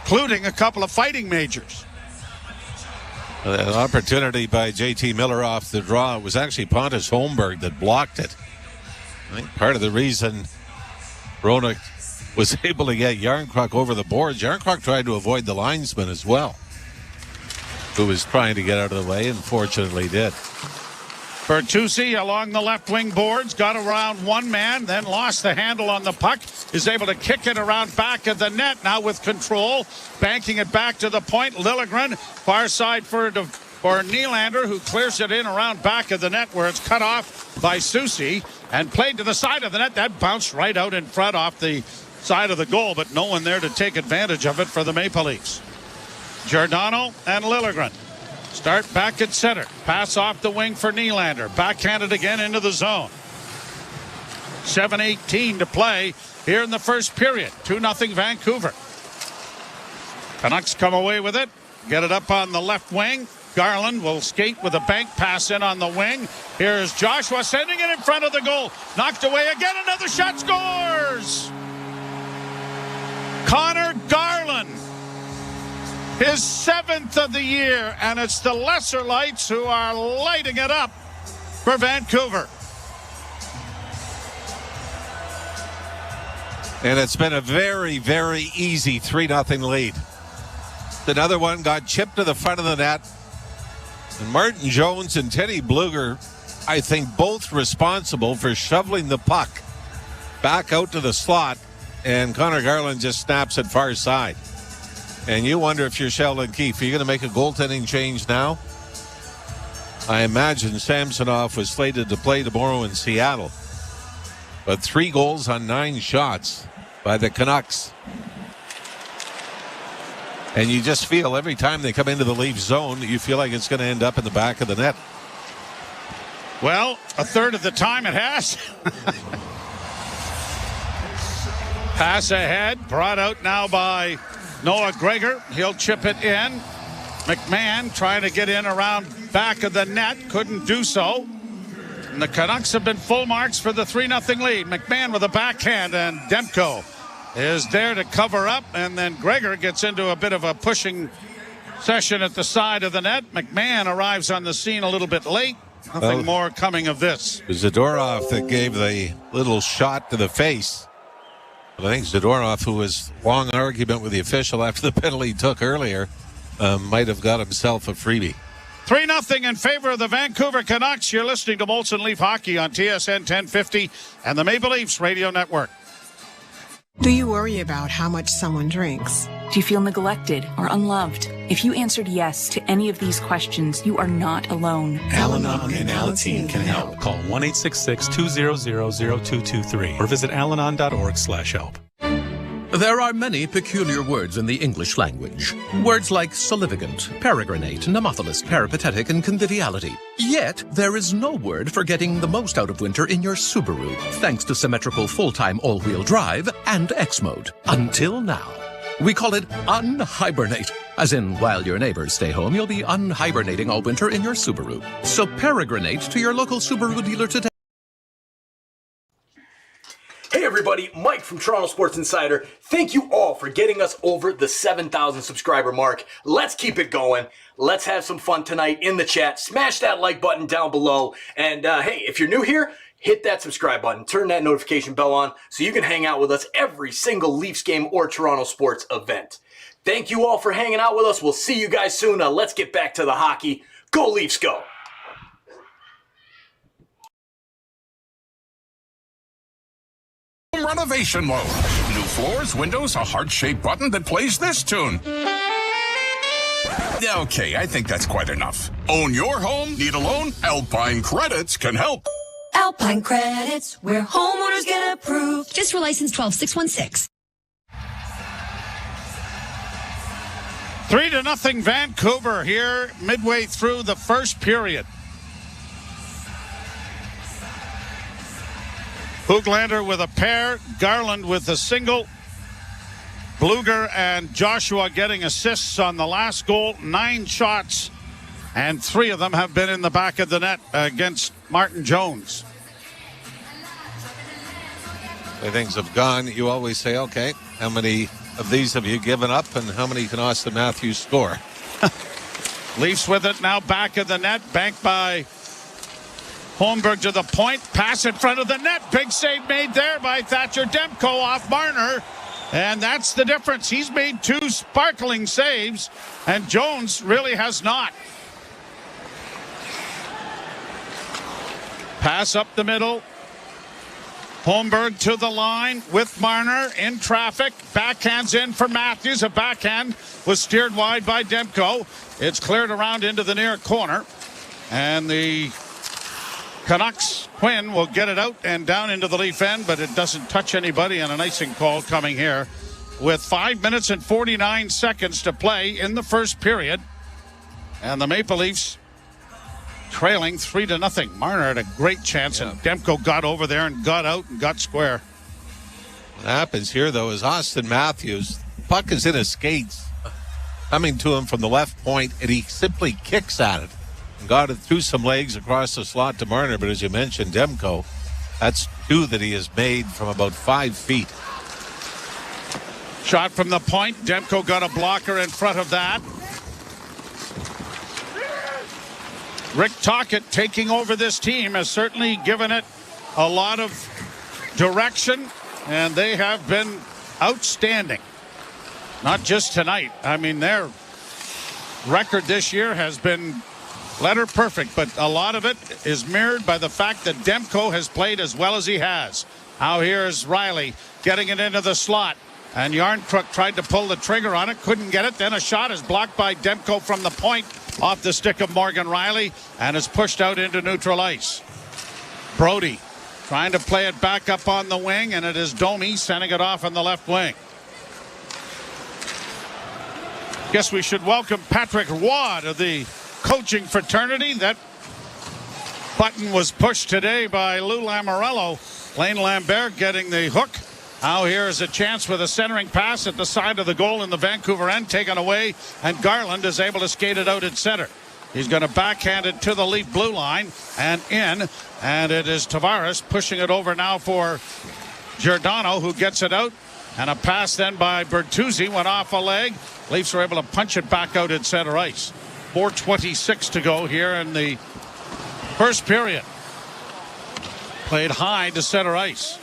Speaker 20: including a couple of fighting majors.
Speaker 21: An opportunity by J.T. Miller off the draw. It was actually Pontus Holmberg that blocked it. I think part of the reason Roenick was able to get Järnkrok over the boards, Järnkrok tried to avoid the linesman as well, who was trying to get out of the way and fortunately did.
Speaker 20: Bertuzzi along the left wing boards, got around one man, then lost the handle on the puck, is able to kick it around back of the net now with control, banking it back to the point. Liljegren, far side for Nylander, who clears it in around back of the net where it's cut off by Soucy and played to the side of the net. That bounced right out in front off the side of the goal, but no one there to take advantage of it for the Maple Leafs. Giordano and Liljegren start back at center. Pass off the wing for Nylander. Backhanded again into the zone. 7:18 to play here in the first period. 2-0 Vancouver. Canucks come away with it. Get it up on the left wing. Garland will skate with a bank pass in on the wing. Here's Joshua sending it in front of the goal. Knocked away again. Another shot, scores! Connor Garland. His 7th of the year, and it's the Lesser Lights who are lighting it up for Vancouver.
Speaker 21: And it's been a very, very easy 3-0 lead. Another one got chipped to the front of the net. And Martin Jones and Teddy Bluger, I think, both responsible for shoveling the puck back out to the slot. And Connor Garland just snaps it far side. And you wonder if you're Sheldon Keefe, are you going to make a goaltending change now? I imagine Samsonov was slated to play tomorrow in Seattle. But 3 goals on 9 shots by the Canucks. And you just feel every time they come into the Leafs zone, you feel like it's going to end up in the back of the net.
Speaker 20: Well, a third of the time it has. Pass ahead, brought out now by Noah Gregor. He'll chip it in. McMahon trying to get in around back of the net. Couldn't do so. And the Canucks have been full marks for the 3-0 lead. McMahon with a backhand, and Demko is there to cover up. And then Gregor gets into a bit of a pushing session at the side of the net. McMahon arrives on the scene a little bit late. Nothing more coming of this.
Speaker 21: It was Zadorov that gave the little shot to the face. But I think Zadorov, who was long argument with the official after the penalty he took earlier, might have got himself a freebie.
Speaker 20: 3-0 in favor of the Vancouver Canucks. You're listening to Molson Leaf Hockey on TSN 1050 and the Maple Leafs Radio Network.
Speaker 4: Do you worry about how much someone drinks?
Speaker 5: Do you feel neglected or unloved? If you answered yes to any of these questions, you are not alone.
Speaker 6: Al-Anon and Alateen can help. Call 1-866-200-0223 or visit alanon.org/help.
Speaker 23: There are many peculiar words in the English language. Words like solivigant, peregrinate, nemophilus, peripatetic, and conviviality. Yet, there is no word for getting the most out of winter in your Subaru, thanks to symmetrical full-time all-wheel drive and X-Mode. Until now. We call it unhibernate. As in, while your neighbors stay home, you'll be unhibernating all winter in your Subaru. So peregrinate to your local Subaru dealer today.
Speaker 24: Hey everybody, Mike from Toronto Sports Insider. Thank you all for getting us over the 7,000 subscriber mark. Let's keep it going. Let's have some fun tonight in the chat. Smash that like button down below. And hey, if you're new here, hit that subscribe button. Turn that notification bell on so you can hang out with us every single Leafs game or Toronto sports event. Thank you all for hanging out with us. We'll see you guys soon. Let's get back to the hockey. Go Leafs, go!
Speaker 25: Renovation mode. New floors, windows, a heart-shaped button that plays this tune. Okay, I think that's quite enough. Own your home? Need a loan? Alpine Credits can help.
Speaker 26: Alpine Credits, where homeowners get approved. Just for license 12616.
Speaker 20: 3-0 Vancouver here midway through the first period. Höglander with a pair, Garland with a single. Bluger and Joshua getting assists on the last goal. 9 shots, and 3 of them have been in the back of the net against Martin Jones.
Speaker 21: The things have gone. You always say, okay, how many of these have you given up, and how many can Austin Matthews score?
Speaker 20: Leafs with it now, back of the net, banked by Holmberg to the point, pass in front of the net, big save made there by Thatcher Demko off Marner, and that's the difference. He's made 2 sparkling saves, and Jones really has not. Pass up the middle, Holmberg to the line with Marner in traffic. Backhands in for Matthews. A backhand was steered wide by Demko. It's cleared around into the near corner. And the Canucks, Quinn, will get it out and down into the Leaf end, but it doesn't touch anybody, and an icing call coming here with 5 minutes and 49 seconds to play in the first period. And the Maple Leafs trailing 3-0. Marner had a great chance, and Demko got over there and got out and got square.
Speaker 21: What happens here, though, is Austin Matthews, puck is in his skates, coming to him from the left point, and he simply kicks at it and got it through some legs across the slot to Marner. But as you mentioned, Demko, that's 2 that he has made from about 5 feet.
Speaker 20: Shot from the point. Demko got a blocker in front of that. Rick Tocchet taking over this team has certainly given it a lot of direction, and they have been outstanding. Not just tonight. I mean, their record this year has been letter perfect, but a lot of it is mirrored by the fact that Demko has played as well as he has. Now here's Riley getting it into the slot, and Yarncrook tried to pull the trigger on it, couldn't get it. Then a shot is blocked by Demko from the point off the stick of Morgan Riley and is pushed out into neutral ice. Brody trying to play it back up on the wing, and it is Domi sending it off on the left wing. Guess we should welcome Patrick Roy to the coaching fraternity. That button was pushed today by Lou Lamoriello. Lane Lambert getting the hook. Now here is a chance with a centering pass at the side of the goal in the Vancouver end, taken away, and Garland is able to skate it out at center. He's going to backhand it to the Leaf blue line and in, and it is Tavares pushing it over now for Giordano, who gets it out, and a pass then by Bertuzzi went off a leg. Leafs were able to punch it back out at center ice. 4:26 to go here in the first period. Played high to center ice.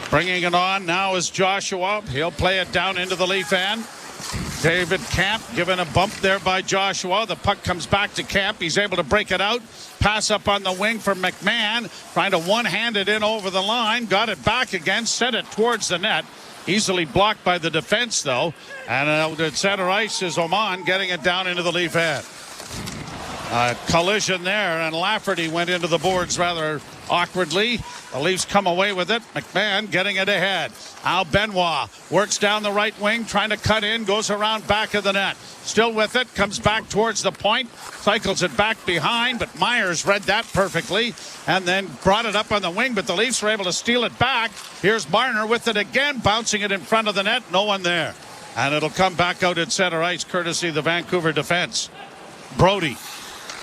Speaker 20: Bringing it on now is Joshua. He'll play it down into the Leaf end. David Camp given a bump there by Joshua. The puck comes back to Camp. He's able to break it out. Pass up on the wing for McMahon. Trying to one-hand it in over the line. Got it back again. Sent it towards the net. Easily blocked by the defense, though. And out at center ice is Oman getting it down into the Leaf end. Collision there, and Lafferty went into the boards rather awkwardly. The Leafs come away with it. McMahon getting it ahead. Al Benoit works down the right wing, trying to cut in, goes around back of the net. Still with it, comes back towards the point, cycles it back behind, but Myers read that perfectly and then brought it up on the wing, but the Leafs were able to steal it back. Here's Marner with it again, bouncing it in front of the net. No one there. And it'll come back out at center ice, courtesy of the Vancouver defense. Brody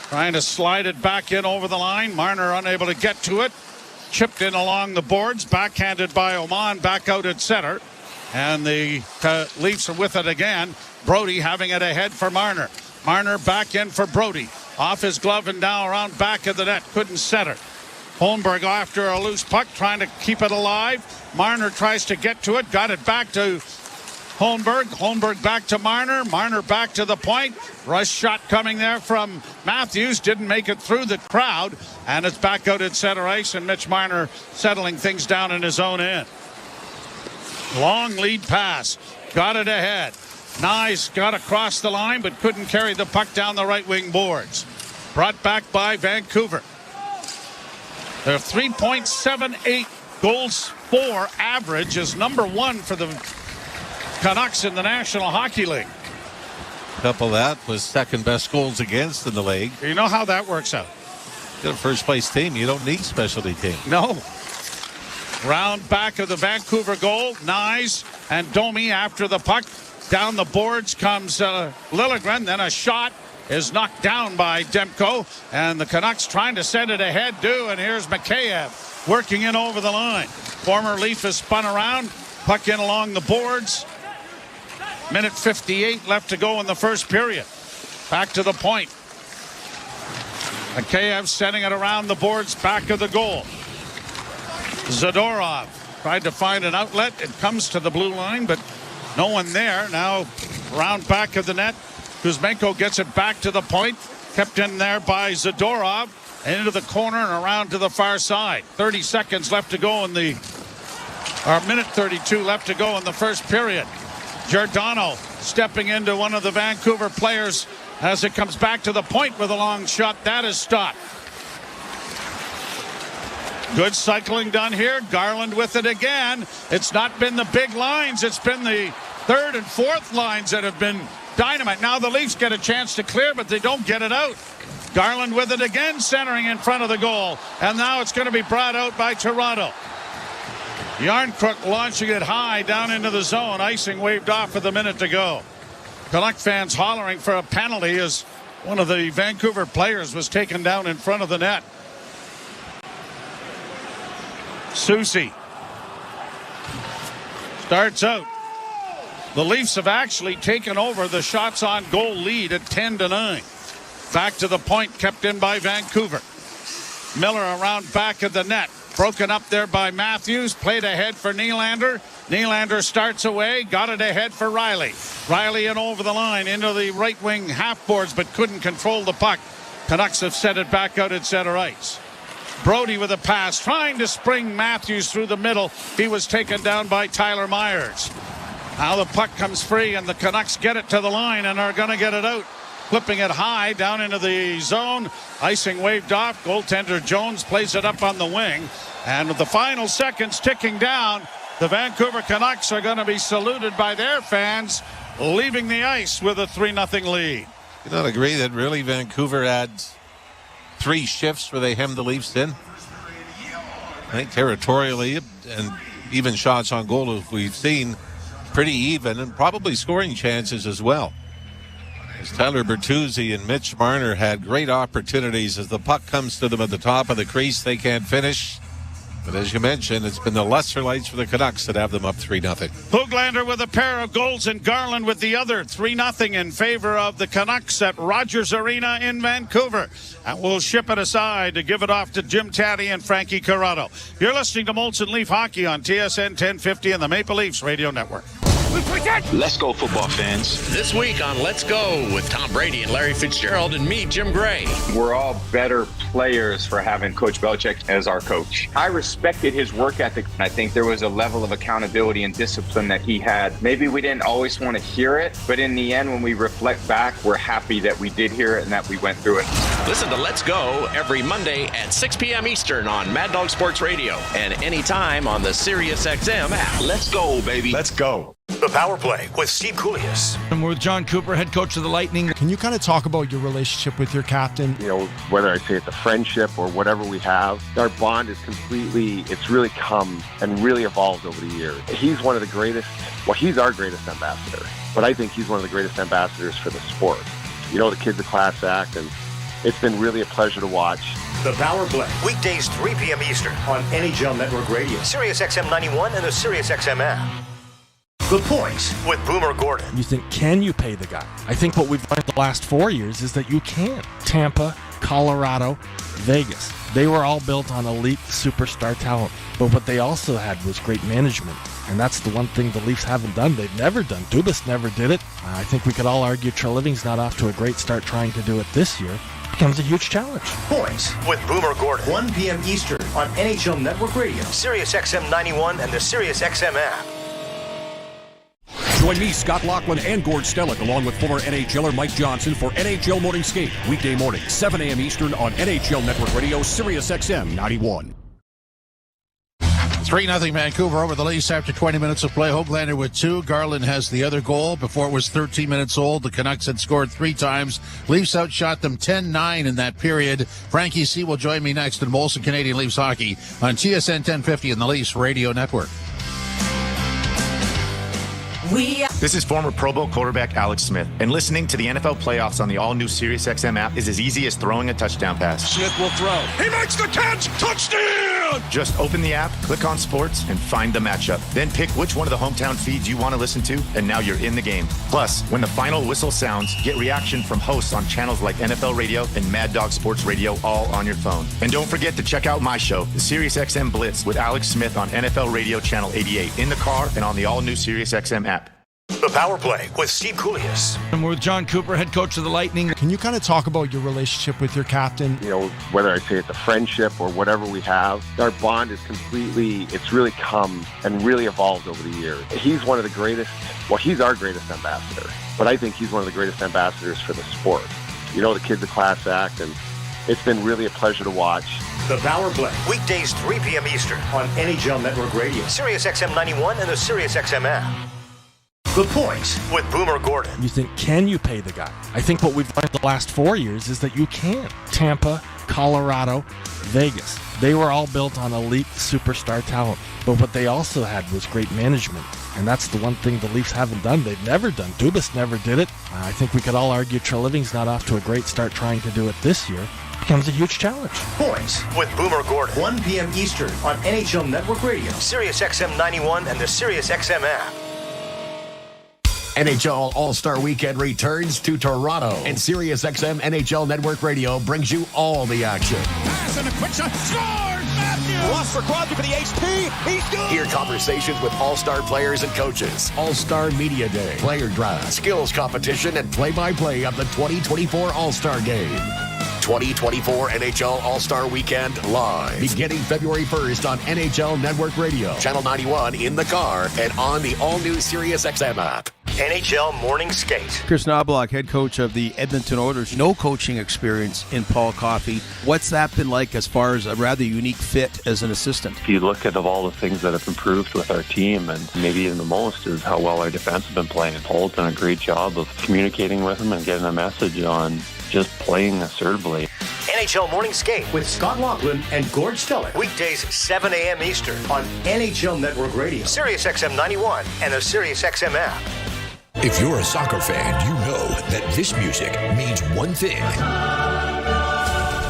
Speaker 20: trying to slide it back in over the line. Marner unable to get to it. Chipped in along the boards. Backhanded by Oman back out at center. And the Leafs are with it again. Brody having it ahead for Marner. Marner back in for Brody. Off his glove and now around back of the net. Couldn't center. Holmberg after a loose puck, trying to keep it alive. Marner tries to get to it. Got it back to Holmberg. Holmberg back to Marner. Marner back to the point. Rush shot coming there from Matthews. Didn't make it through the crowd. And it's back out at center ice. And Mitch Marner settling things down in his own end. Long lead pass. Got it ahead. Nyes got across the line but couldn't carry the puck down the right wing boards. Brought back by Vancouver. Their 3.78 goals for average is number one for the Canucks in the National Hockey League.
Speaker 21: Couple that was second best goals against in the league.
Speaker 20: You know how that works out.
Speaker 21: You're a first place team. You don't need specialty team.
Speaker 20: No. Round back of the Vancouver goal. Nyes and Domi after the puck. Down the boards comes Liljegren. Then a shot is knocked down by Demko. And the Canucks trying to send it ahead, and here's Mikheyev working in over the line. Former Leaf is spun around. Puck in along the boards. Minute 58 left to go in the first period. Back to the point. Mikheyev sending it around the boards, back of the goal. Zadorov tried to find an outlet. It comes to the blue line, but no one there. Now around back of the net. Kuzmenko gets it back to the point. Kept in there by Zadorov. Into the corner and around to the far side. 30 seconds left to go minute 32 left to go in the first period. Giordano stepping into one of the Vancouver players as it comes back to the point with a long shot. That is stopped. Good cycling done here. Garland with it again. It's not been the big lines. It's been the third and fourth lines that have been dynamite. Now the Leafs get a chance to clear, but they don't get it out. Garland with it again, centering in front of the goal. And now it's going to be brought out by Toronto. Yarncrook launching it high down into the zone. Icing waved off with a minute to go. Canuck fans hollering for a penalty as one of the Vancouver players was taken down in front of the net. Soucy starts out. The Leafs have actually taken over the shots on goal lead at 10-9. Back to the point, kept in by Vancouver. Miller around back of the net. Broken up there by Matthews. Played ahead for Nylander. Nylander starts away. Got it ahead for Riley. Riley in over the line into the right wing half boards, but couldn't control the puck. Canucks have set it back out at center ice. Brody with a pass, trying to spring Matthews through the middle. He was taken down by Tyler Myers. Now the puck comes free, and the Canucks get it to the line and are going to get it out. Flipping it high down into the zone. Icing waved off. Goaltender Jones plays it up on the wing. And with the final seconds ticking down, the Vancouver Canucks are going to be saluted by their fans, leaving the ice with a 3-0 lead.
Speaker 21: You don't agree that really Vancouver had 3 shifts where they hemmed the Leafs in? I think territorially and even shots on goal, as we've seen, pretty even, and probably scoring chances as well. As Tyler Bertuzzi and Mitch Marner had great opportunities. As the puck comes to them at the top of the crease, they can't finish. But as you mentioned, it's been the lesser lights for the Canucks that have them up 3-0.
Speaker 20: Höglander with a pair of goals and Garland with the other. 3-0 in favor of the Canucks at Rogers Arena in Vancouver. And we'll ship it aside to give it off to Jim Taddy and Frankie Corrado. You're listening to Molson Leaf Hockey on TSN 1050 and the Maple Leafs Radio Network.
Speaker 1: Let's go, football fans.
Speaker 12: This week on Let's Go with Tom Brady and Larry Fitzgerald and me, Jim Gray.
Speaker 1: We're all better players for having Coach Belichick as our coach. I respected his work ethic. I think there was a level of accountability and discipline that he had. Maybe we didn't always want to hear it, but in the end, when we reflect back, we're happy that we did hear it and that we went through it.
Speaker 12: Listen to Let's Go every Monday at 6 p.m. Eastern on Mad Dog Sports Radio and anytime on the SiriusXM app.
Speaker 1: Let's go, baby.
Speaker 7: Let's go. The Power Play with Steve Koulias.
Speaker 19: And we're with John Cooper, head coach of the Lightning.
Speaker 22: Can you kind of talk about your relationship with your captain?
Speaker 16: You know, whether I say it's a friendship or whatever we have, our bond is it's really come and really evolved over the years. He's one of the greatest, he's our greatest ambassador, but I think he's one of the greatest ambassadors for the sport. You know, the kid's a class act, and it's been really a pleasure to watch.
Speaker 7: The Power Play, weekdays 3 p.m. Eastern on NHL Network Radio, SiriusXM 91, and the SiriusXM app. The Point with Boomer Gordon.
Speaker 15: You think, can you pay the guy? I think what we've learned the last 4 years is that you can. Tampa, Colorado, Vegas. They were all built on elite superstar talent. But what they also had was great management. And that's the one thing the Leafs haven't done. They've never done. Dubas never did it. I think we could all argue Treliving's not off to a great start trying to do it this year. It becomes a huge challenge.
Speaker 7: Points with Boomer Gordon. 1 p.m. Eastern on NHL Network Radio, SiriusXM 91, and the SiriusXM app.
Speaker 2: Join me, Scott Laughlin, and Gord Stellick, along with former NHLer Mike Johnson for NHL Morning Skate. Weekday morning, 7 a.m. Eastern on NHL Network Radio, SiriusXM 91.
Speaker 20: 3-0 Vancouver over the Leafs after 20 minutes of play. Hoaglander with 2. Garland has the other goal. Before it was 13 minutes old, the Canucks had scored 3 times. Leafs outshot them 10-9 in that period. Frankie C. will join me next in Molson Canadian Leafs Hockey on TSN 1050 and the Leafs Radio Network.
Speaker 8: This is former Pro Bowl quarterback Alex Smith, and listening to the NFL playoffs on the all-new SiriusXM app is as easy as throwing a touchdown pass.
Speaker 12: Smith will throw. He makes the catch. Touchdown!
Speaker 8: Just open the app, click on sports, and find the matchup. Then pick which one of the hometown feeds you want to listen to, and now you're in the game. Plus, when the final whistle sounds, get reaction from hosts on channels like NFL Radio and Mad Dog Sports Radio all on your phone. And don't forget to check out my show, the SiriusXM Blitz with Alex Smith on NFL Radio Channel 88 in the car and on the all-new SiriusXM app.
Speaker 12: The Power Play with Steve Koulias.
Speaker 22: And we're with John Cooper, head coach of the Lightning. Can you kind of talk about your relationship with your captain?
Speaker 16: You know, whether I say it's a friendship or whatever we have, our bond is it's really come and really evolved over the years. He's one of the greatest, he's our greatest ambassador, but I think he's one of the greatest ambassadors for the sport. You know, the kid's a class act, and it's been really a pleasure to watch.
Speaker 12: The Power Play, weekdays 3 p.m. Eastern on NHL Network Radio, SiriusXM 91, and the SiriusXM app. The Point with Boomer Gordon.
Speaker 15: You think, can you pay the guy? I think what we've learned the last 4 years is that you can't. Tampa, Colorado, Vegas. They were all built on elite superstar talent. But what they also had was great management. And that's the one thing the Leafs haven't done. They've never done. Dubas never did it. I think we could all argue Treliving's not off to a great start trying to do it this year. It becomes a huge challenge.
Speaker 12: Points with Boomer Gordon. 1 p.m. Eastern on NHL Network Radio, SiriusXM 91, and the SiriusXM app. NHL All-Star Weekend returns to Toronto, and SiriusXM NHL Network Radio brings you all the action.
Speaker 9: Pass and a quick shot. Scores! Matthews! Lost for Crosby for the HP. He's good!
Speaker 12: Hear conversations with all-star players and coaches. All-Star Media Day, player draft, skills competition, and play-by-play of the 2024 All-Star Game. 2024 NHL All-Star Weekend live, beginning February 1st on NHL Network Radio, Channel 91 in the car, and on the all-new SiriusXM app. NHL Morning Skate.
Speaker 19: Chris Knobloch, head coach of the Edmonton Oilers. No coaching experience in Paul Coffey. What's that been like as far as a rather unique fit as an assistant?
Speaker 10: If you look at all the things that have improved with our team, and maybe even the most is how well our defense has been playing. Paul's done a great job of communicating with them and getting a message on just playing assertively.
Speaker 12: NHL Morning Skate with Scott Laughlin and Gord Stellick. Weekdays 7 a.m. Eastern on NHL Network Radio, SiriusXM 91, and the SiriusXM app.
Speaker 7: If you're a soccer fan, you know that this music means one thing.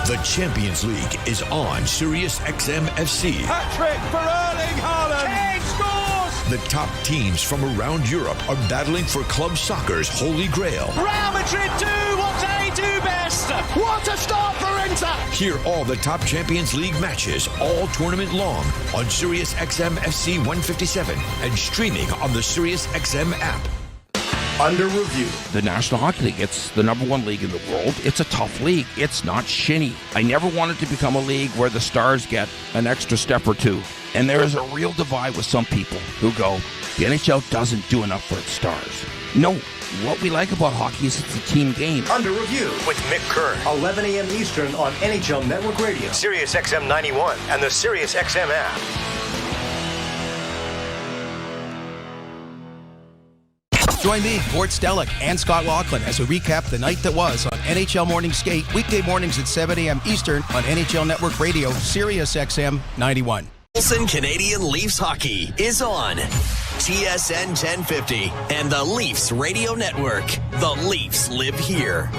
Speaker 7: The Champions League is on Sirius XM FC.
Speaker 9: Hat-trick for Erling Haaland. Kane scores!
Speaker 7: The top teams from around Europe are battling for club soccer's holy grail.
Speaker 9: Real Madrid do what they do best. What a start for Inter!
Speaker 7: Hear all the top Champions League matches all tournament long on Sirius XM FC 157 and streaming on the Sirius XM app.
Speaker 12: Under review.
Speaker 17: The National Hockey League, it's the number 1 league in the world. It's a tough league. It's not shinny. I never wanted to become a league where the stars get an extra step or two. And there is a real divide with some people who go, the NHL doesn't do enough for its stars. No, what we like about hockey is it's a team game.
Speaker 12: Under review with Mick Kern, 11 a.m. Eastern on NHL Network Radio, SiriusXM 91, and the SiriusXM app.
Speaker 19: Join me, Gord Stellick, and Scott Laughlin as we recap the night that was on NHL Morning Skate, weekday mornings at 7 a.m. Eastern on NHL Network Radio, SiriusXM 91.
Speaker 11: Molson Canadian Leafs Hockey is on TSN 1050 and the Leafs Radio Network. The Leafs live here.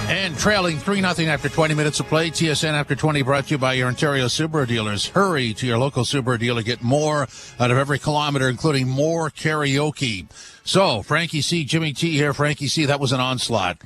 Speaker 20: And trailing 3-0 after 20 minutes of play. TSN After 20 brought to you by your Ontario Subaru dealers. Hurry to your local Subaru dealer. Get more out of every kilometer, including more karaoke. So, Frankie C, Jimmy T here. Frankie C, that was an onslaught.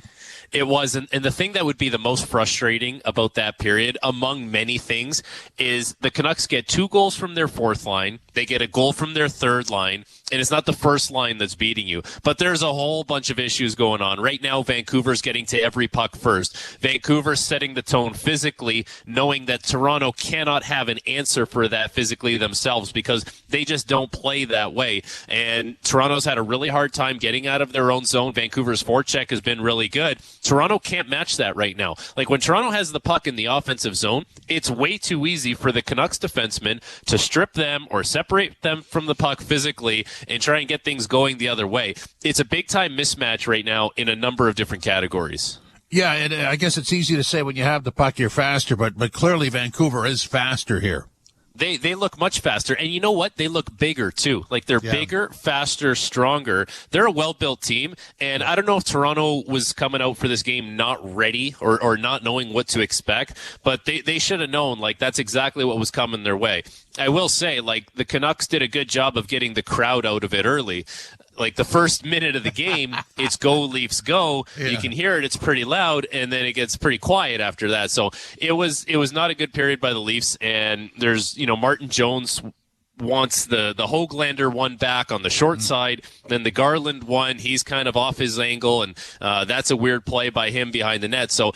Speaker 13: It was, and the thing that would be the most frustrating about that period, among many things, is the Canucks get 2 goals from their fourth line, they get a goal from their third line, and it's not the first line that's beating you. But there's a whole bunch of issues going on. Right now, Vancouver's getting to every puck first. Vancouver's setting the tone physically, knowing that Toronto cannot have an answer for that physically themselves because they just don't play that way. And Toronto's had a really hard time getting out of their own zone. Vancouver's forecheck has been really good. Toronto can't match that right now. Like when Toronto has the puck in the offensive zone, it's way too easy for the Canucks defensemen to strip them or separate them from the puck physically and try and get things going the other way. It's a big-time mismatch right now in a number of different categories.
Speaker 3: Yeah, and I guess it's easy to say when you have the puck you're faster, but clearly Vancouver is faster here.
Speaker 13: They look much faster, and you know what? They look bigger, too. Like, they're bigger, faster, stronger. They're a well-built team, and I don't know if Toronto was coming out for this game not ready or not knowing what to expect, but they should have known, like, that's exactly what was coming their way. I will say, like, the Canucks did a good job of getting the crowd out of it early. Like the first minute of the game, it's go Leafs go. Yeah. You can hear it; it's pretty loud, and then it gets pretty quiet after that. So it was not a good period by the Leafs. And there's Martin Jones wants the Höglander one back on the short side. Then the Garland one, he's kind of off his angle, and that's a weird play by him behind the net. So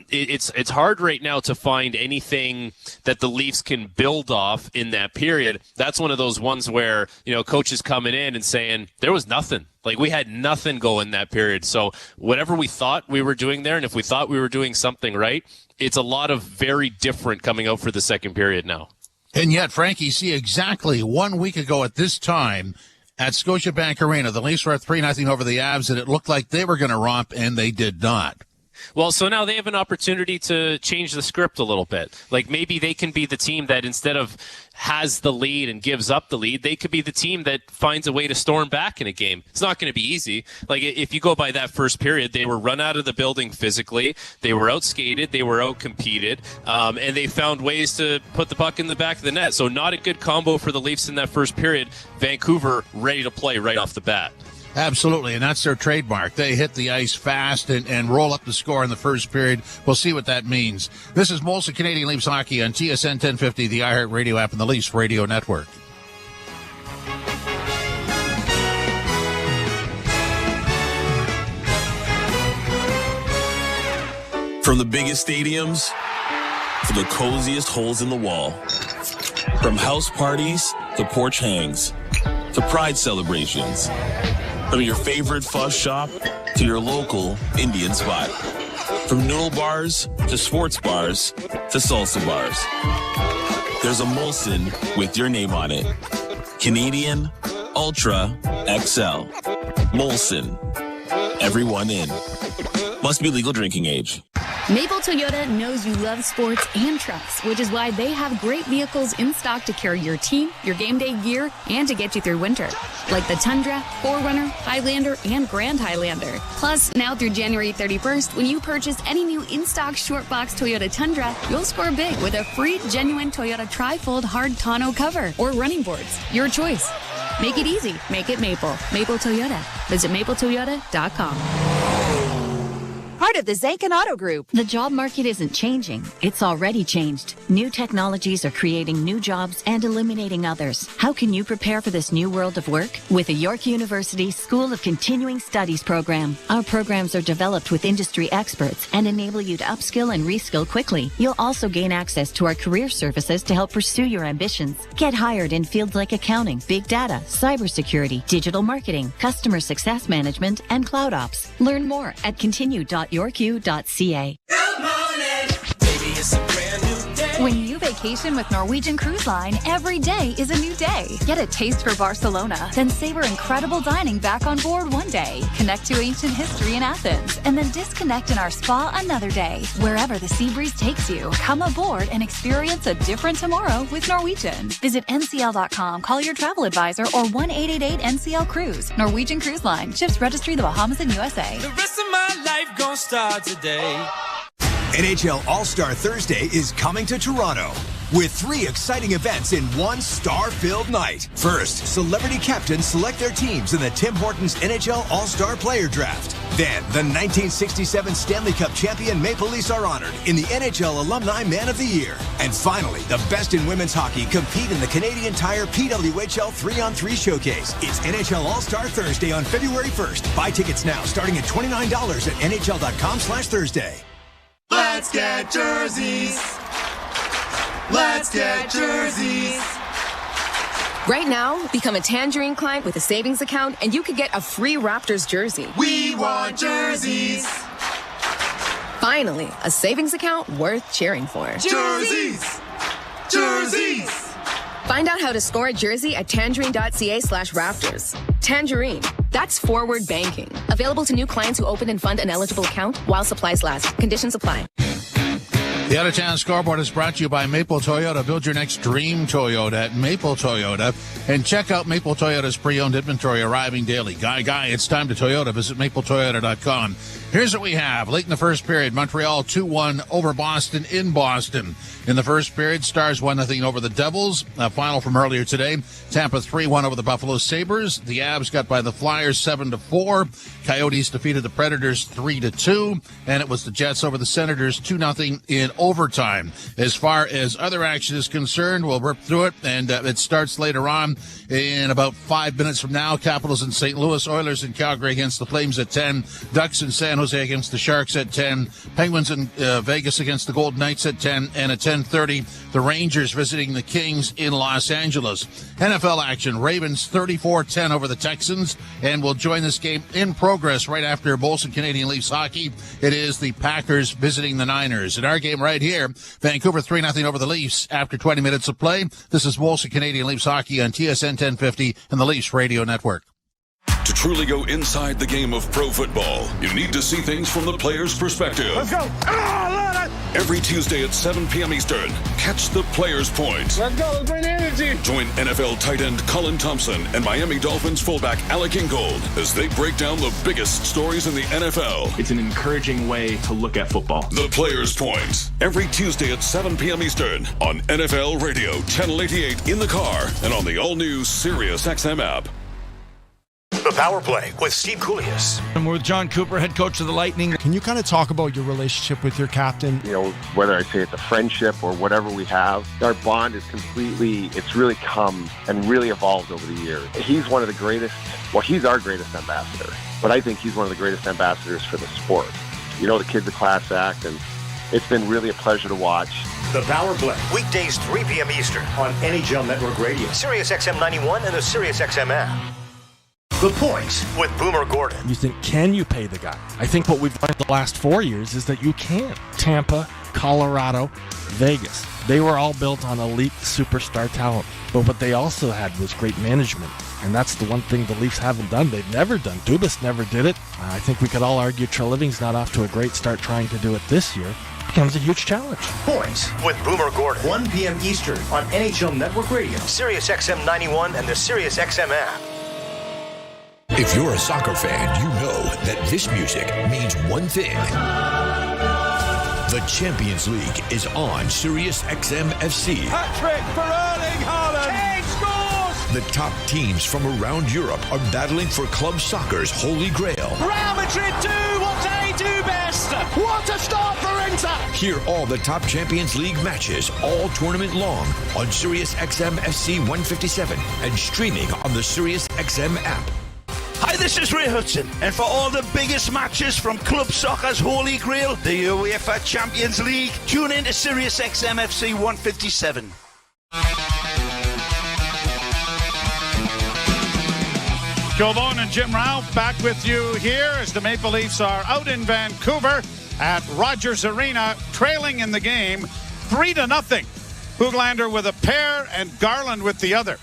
Speaker 13: it's hard right now to find anything that the Leafs can build off in that period. That's one of those ones where, coaches coming in and saying there was nothing. Like we had nothing going that period. So whatever we thought we were doing there, and if we thought we were doing something right, it's a lot of very different coming out for the second period now.
Speaker 3: And yet, Frankie, see exactly 1 week ago at this time at Scotiabank Arena, the Leafs were at 3-0 over the Avs, and it looked like they were going to romp, and they did not.
Speaker 13: Well, so now they have an opportunity to change the script a little bit. Like maybe they can be the team that instead of has the lead and gives up the lead, they could be the team that finds a way to storm back in a game. It's not going to be easy. Like if you go by that first period, they were run out of the building physically. They were outskated. They were outcompeted. And they found ways to put the puck in the back of the net. So not a good combo for the Leafs in that first period. Vancouver ready to play right off the bat.
Speaker 3: Absolutely, and that's their trademark. They hit the ice fast and roll up the score in the first period. We'll see what that means. This is Molson Canadian Leafs Hockey on TSN 1050, the iHeartRadio app, and the Leafs Radio Network.
Speaker 4: From the biggest stadiums to the coziest holes in the wall. From house parties to porch hangs to pride celebrations. From your favorite fuzz shop to your local Indian spot. From noodle bars to sports bars to salsa bars. There's a Molson with your name on it. Canadian Ultra XL. Molson. Everyone in. Must be legal drinking age.
Speaker 5: Maple Toyota knows you love sports and trucks, which is why they have great vehicles in stock to carry your team, your game day gear, and to get you through winter. Like the Tundra, 4Runner, Highlander, and Grand Highlander. Plus, now through January 31st, when you purchase any new in-stock short box Toyota Tundra, you'll score big with a free genuine Toyota Tri-Fold hard tonneau cover or running boards. Your choice. Make it easy. Make it Maple. Maple Toyota. Visit mapletoyota.com.
Speaker 6: Part of the Zankin Auto Group.
Speaker 26: The job market isn't changing. It's already changed. New technologies are creating new jobs and eliminating others. How can you prepare for this new world of work? With the York University School of Continuing Studies program. Our programs are developed with industry experts and enable you to upskill and reskill quickly. You'll also gain access to our career services to help pursue your ambitions. Get hired in fields like accounting, big data, cybersecurity, digital marketing, customer success management, and cloud ops. Learn more at continue.yorku.ca.
Speaker 6: When you vacation with Norwegian Cruise Line, every day is a new day. Get a taste for Barcelona, then savor incredible dining back on board one day. Connect to ancient history in Athens, and then disconnect in our spa another day. Wherever the sea breeze takes you, come aboard and experience a different tomorrow with Norwegian. Visit ncl.com, call your travel advisor, or 1-888-NCL-CRUISE. Norwegian Cruise Line. Ships registry the Bahamas and USA.
Speaker 14: The rest of my life gonna start today.
Speaker 7: NHL All-Star Thursday is coming to Toronto. with 3 exciting events in one star-filled night. First, celebrity captains select their teams in the Tim Hortons NHL All-Star Player Draft. Then, the 1967 Stanley Cup champion Maple Leafs are honored in the NHL Alumni Man of the Year. And finally, the best in women's hockey compete in the Canadian Tire PWHL 3-on-3 Showcase. It's NHL All-Star Thursday on February 1st. Buy tickets now starting at $29 at NHL.com/Thursday.
Speaker 9: Let's get jerseys. Let's get jerseys.
Speaker 14: Right now, become a Tangerine client with a savings account and you could get a free Raptors jersey.
Speaker 9: We want jerseys.
Speaker 14: Finally, a savings account worth cheering for.
Speaker 9: Jerseys. Jerseys.
Speaker 14: Find out how to score a jersey at tangerine.ca/Raptors. Tangerine. That's forward banking. Available to new clients who open and fund an eligible account while supplies last. Conditions apply.
Speaker 3: The Out of Town Scoreboard is brought to you by Maple Toyota. Build your next dream Toyota at Maple Toyota. And check out Maple Toyota's pre-owned inventory arriving daily. Guy, it's time to Toyota. Visit mapletoyota.com. Here's what we have. Late in the first period, Montreal 2-1 over Boston in Boston. In the first period, Stars 1-0 over the Devils. Final from earlier today, Tampa 3-1 over the Buffalo Sabres. The Avs got by the Flyers 7-4. Coyotes defeated the Predators 3-2. And it was the Jets over the Senators 2-0 in overtime. As far as other action is concerned, we'll rip through it, and it starts later on in about 5 minutes from now. Capitals in St. Louis, Oilers in Calgary against the Flames at 10, Ducks in San Jose against the Sharks at 10, Penguins in Vegas against the Golden Knights at 10, and at 10:30, the Rangers visiting the Kings in Los Angeles. NFL action, Ravens 34-10 over the Texans, and we'll join this game in progress right after Molson Canadian Leafs hockey. It is the Packers visiting the Niners. In our game right here, Vancouver 3-0 over the Leafs after 20 minutes of play. This is Molson Canadian Leafs hockey on TSN 1050 and the Leafs Radio Network.
Speaker 18: To truly go inside the game of pro football, you need to see things from the player's perspective.
Speaker 9: Let's go.
Speaker 18: Every Tuesday at 7 p.m. Eastern, catch the Player's Point.
Speaker 9: Let's go. Let's bring the energy.
Speaker 18: Join NFL tight end Colin Thompson and Miami Dolphins fullback Alec Ingold as they break down the biggest stories in the NFL.
Speaker 21: It's an encouraging way to look at football.
Speaker 18: The Player's Point. Every Tuesday at 7 p.m. Eastern on NFL Radio, Channel 88 in the car and on the all-new Sirius XM app.
Speaker 12: The Power Play with Steve Koulias.
Speaker 22: And we're with John Cooper, head coach of the Lightning. Can you kind of talk about your relationship with your captain?
Speaker 16: You know, whether I say it's a friendship or whatever we have, our bond is it's really come and really evolved over the years. He's one of the greatest, he's our greatest ambassador, but I think he's one of the greatest ambassadors for the sport. You know, the kid's a class act, and it's been really a pleasure to watch.
Speaker 12: The Power Play, weekdays 3 p.m. Eastern on NHL Network Radio, Sirius XM 91 and the Sirius XM app. The Point with Boomer Gordon.
Speaker 15: You think, can you pay the guy? I think what we've learned the last 4 years is that you can't. Tampa, Colorado, Vegas. They were all built on elite superstar talent. But what they also had was great management. And that's the one thing the Leafs haven't done. They've never done. Dubas never did it. I think we could all argue Treliving's not off to a great start trying to do it this year. It becomes a huge challenge.
Speaker 12: Points with Boomer Gordon. 1 p.m. Eastern on NHL Network Radio, Sirius XM 91 and the Sirius XM app.
Speaker 23: If you're a soccer fan, you know that this music means one thing. The Champions League is on Sirius XM FC.
Speaker 9: Hat-trick for Erling Haaland. He scores!
Speaker 23: The top teams from around Europe are battling for club soccer's holy grail.
Speaker 9: Real Madrid do what they do best. What a start for Inter!
Speaker 23: Hear all the top Champions League matches all tournament long on Sirius XM FC 157 and streaming on the Sirius XM app.
Speaker 24: Hi, this is Ray Hudson, and for all the biggest matches from club soccer's holy grail, the UEFA Champions League, tune in to Sirius XM FC 157.
Speaker 20: Joe Vaughn and Jim Ralph back with you here as the Maple Leafs are out in Vancouver at Rogers Arena, trailing in the game 3-0. Hooglander with a pair and Garland with the other.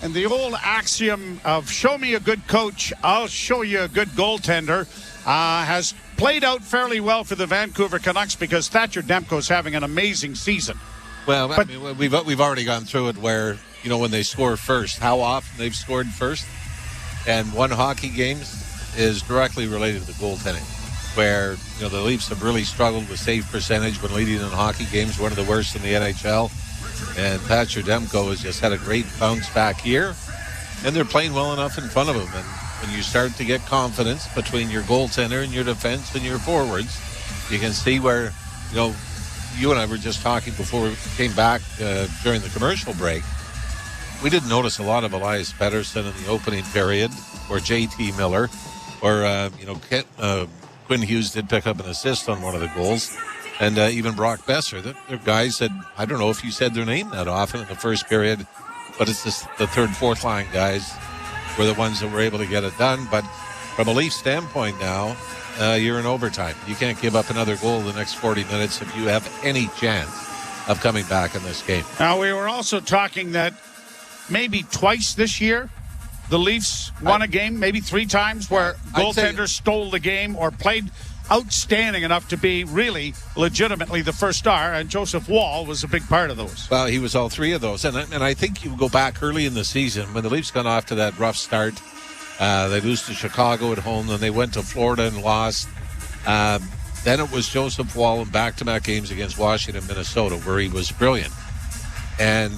Speaker 20: And the old axiom of show me a good coach, I'll show you a good goaltender has played out fairly well for the Vancouver Canucks because Thatcher Demko's having an amazing season.
Speaker 25: Well, but, I mean, we've already gone through it where, you know, when they score first, how often they've scored first. And one hockey games is directly related to goaltending, where, you know, the Leafs have really struggled with save percentage when leading in hockey games, one of the worst in the NHL. And Thatcher Demko has just had a great bounce back here. And they're playing well enough in front of him. And when you start to get confidence between your goaltender and your defense and your forwards, you can see where, you and I were just talking before we came back during the commercial break. We didn't notice a lot of Elias Pettersson in the opening period, or JT Miller, or, Quinn Hughes did pick up an assist on one of the goals. And even Brock Besser. They're guys that, I don't know if you said their name that often in the first period, but it's the third, fourth line guys were the ones that were able to get it done. But from a Leaf standpoint now, you're in overtime. You can't give up another goal in the next 40 minutes if you have any chance of coming back in this game.
Speaker 20: Now, we were also talking that maybe twice this year, the Leafs won a game, maybe 3 times, where goaltenders stole the game or played outstanding enough to be really legitimately the first star, and Joseph Wall was a big part of those.
Speaker 25: Well, he was all 3 of those. And I think you go back early in the season when the Leafs got off to that rough start. They lose to Chicago at home, then they went to Florida and lost. Then it was Joseph Wall in back-to-back games against Washington, Minnesota, where he was brilliant. And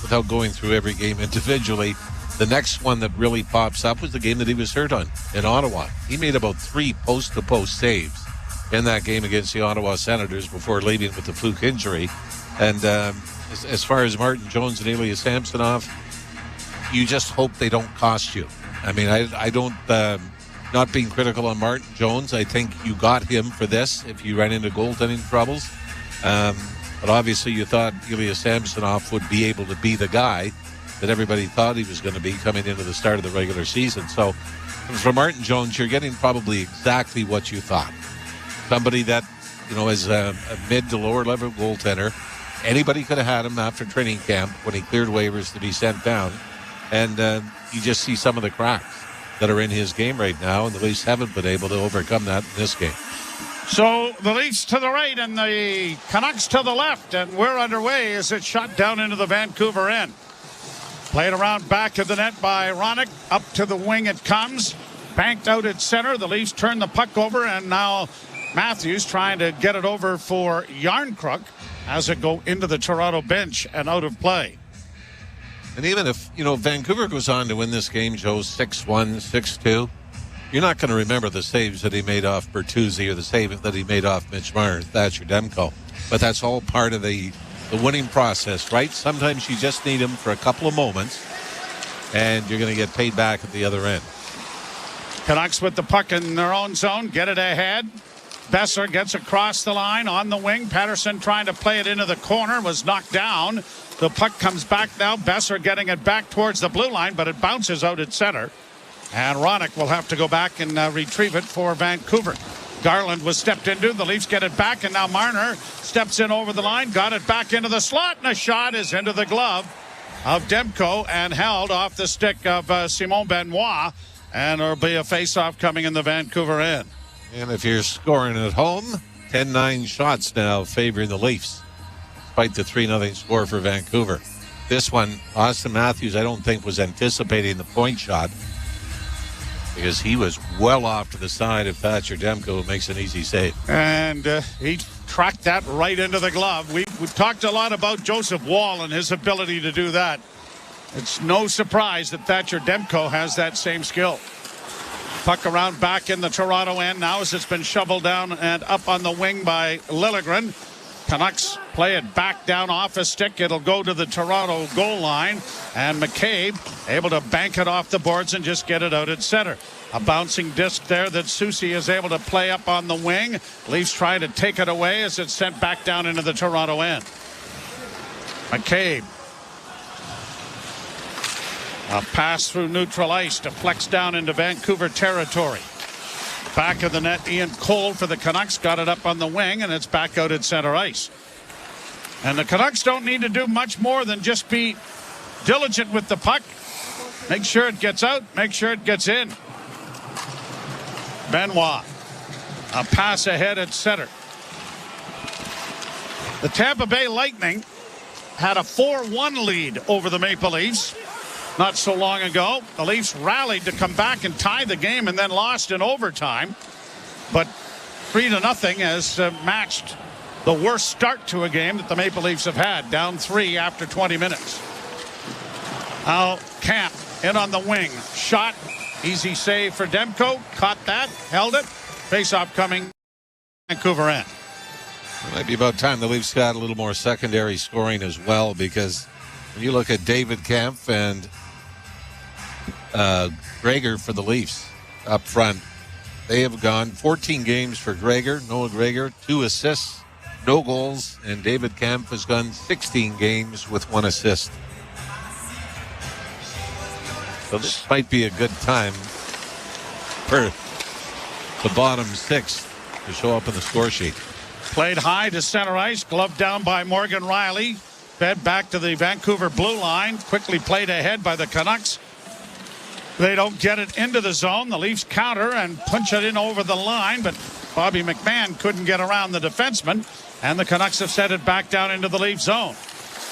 Speaker 25: without going through every game individually, the next one that really pops up was the game that he was hurt on in Ottawa. He made about 3 post-to-post saves in that game against the Ottawa Senators before leaving with the fluke injury. And as far as Martin Jones and Ilya Samsonov, you just hope they don't cost you. I mean, I don't, not being critical on Martin Jones, I think you got him for this if you ran into goaltending troubles. But obviously you thought Ilya Samsonov would be able to be the guy that everybody thought he was going to be coming into the start of the regular season. So for Martin Jones, you're getting probably exactly what you thought. Somebody that, is a mid to lower level goaltender. Anybody could have had him after training camp when he cleared waivers to be sent down. And you just see some of the cracks that are in his game right now, and the Leafs haven't been able to overcome that in this game.
Speaker 20: So the Leafs to the right and the Canucks to the left, and we're underway as it's shot down into the Vancouver end. Played around back of the net by Ronick. Up to the wing it comes. Banked out at center. The Leafs turn the puck over, and now Matthews trying to get it over for Yarncrook as it go into the Toronto bench and out of play.
Speaker 25: And even if, Vancouver goes on to win this game, Joe, 6-1, 6-2, you're not going to remember the saves that he made off Bertuzzi or the save that he made off Mitch Marner, Thatcher Demko. But that's all part of the winning process, right? Sometimes you just need him for a couple of moments, and you're going to get paid back at the other end.
Speaker 20: Canucks with the puck in their own zone, get it ahead. Besser gets across the line on the wing. Patterson trying to play it into the corner, was knocked down. The puck comes back now. Besser getting it back towards the blue line, but it bounces out at center. And Ronick will have to go back and retrieve it for Vancouver. Garland was stepped into. The Leafs get it back, and now Marner steps in over the line, got it back into the slot, and a shot is into the glove of Demko and held off the stick of Simon Benoit, and there'll be a face-off coming in the Vancouver end.
Speaker 25: And if you're scoring at home, 10-9 shots now favoring the Leafs, despite the 3-0 score for Vancouver. This one, Austin Matthews, I don't think was anticipating the point shot, because he was well off to the side of Thatcher Demko, who makes an easy save.
Speaker 20: And he tracked that right into the glove. We've talked a lot about Joseph Wall and his ability to do that. It's no surprise that Thatcher Demko has that same skill. Puck around back in the Toronto end now as it's been shoveled down and up on the wing by Liljegren. Canucks play it back down off a stick. It'll go to the Toronto goal line. And McCabe able to bank it off the boards and just get it out at center. A bouncing disc there that Soucy is able to play up on the wing. Leafs trying to take it away as it's sent back down into the Toronto end. McCabe. A pass through neutral ice deflects down into Vancouver territory. Back of the net, Ian Cole for the Canucks got it up on the wing, and it's back out at center ice. And the Canucks don't need to do much more than just be diligent with the puck. Make sure it gets out, make sure it gets in. Benoit. A pass ahead at center. The Tampa Bay Lightning had a 4-1 lead over the Maple Leafs not so long ago. The Leafs rallied to come back and tie the game and then lost in overtime. But 3-0 has matched the worst start to a game that the Maple Leafs have had. Down 3 after 20 minutes. Now Camp in on the wing. Shot. Easy save for Demko. Caught that. Held it. Face-off coming. Vancouver end.
Speaker 25: It might be about time the Leafs got a little more secondary scoring as well, because when you look at David Kampf and Gregor for the Leafs up front, they have gone 14 games for Gregor, Noah Gregor, 2 assists, no goals, and David Kampf has gone 16 games with 1 assist. So this might be a good time for the bottom 6 to show up in the score sheet.
Speaker 20: Played high to center ice, gloved down by Morgan Riley. Fed back to the Vancouver blue line. Quickly played ahead by the Canucks. They don't get it into the zone. The Leafs counter and punch it in over the line, but Bobby McMahon couldn't get around the defenseman, and the Canucks have set it back down into the Leaf zone.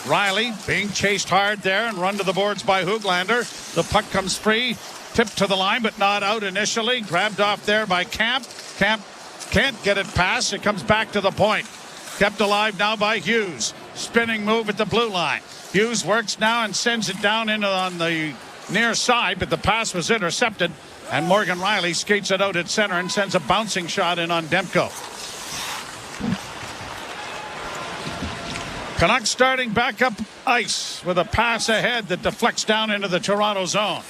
Speaker 20: Riley being chased hard there and run to the boards by Höglander. The puck comes free, tipped to the line, but not out initially. Grabbed off there by Camp. Camp can't get it past. It comes back to the point. Kept alive now by Hughes. Spinning move at the blue line. Hughes works now and sends it down into on the near side, but the pass was intercepted, and Morgan Riley skates it out at center and sends a bouncing shot in on Demko. Canucks starting back up ice with a pass ahead that deflects down into the Toronto zone.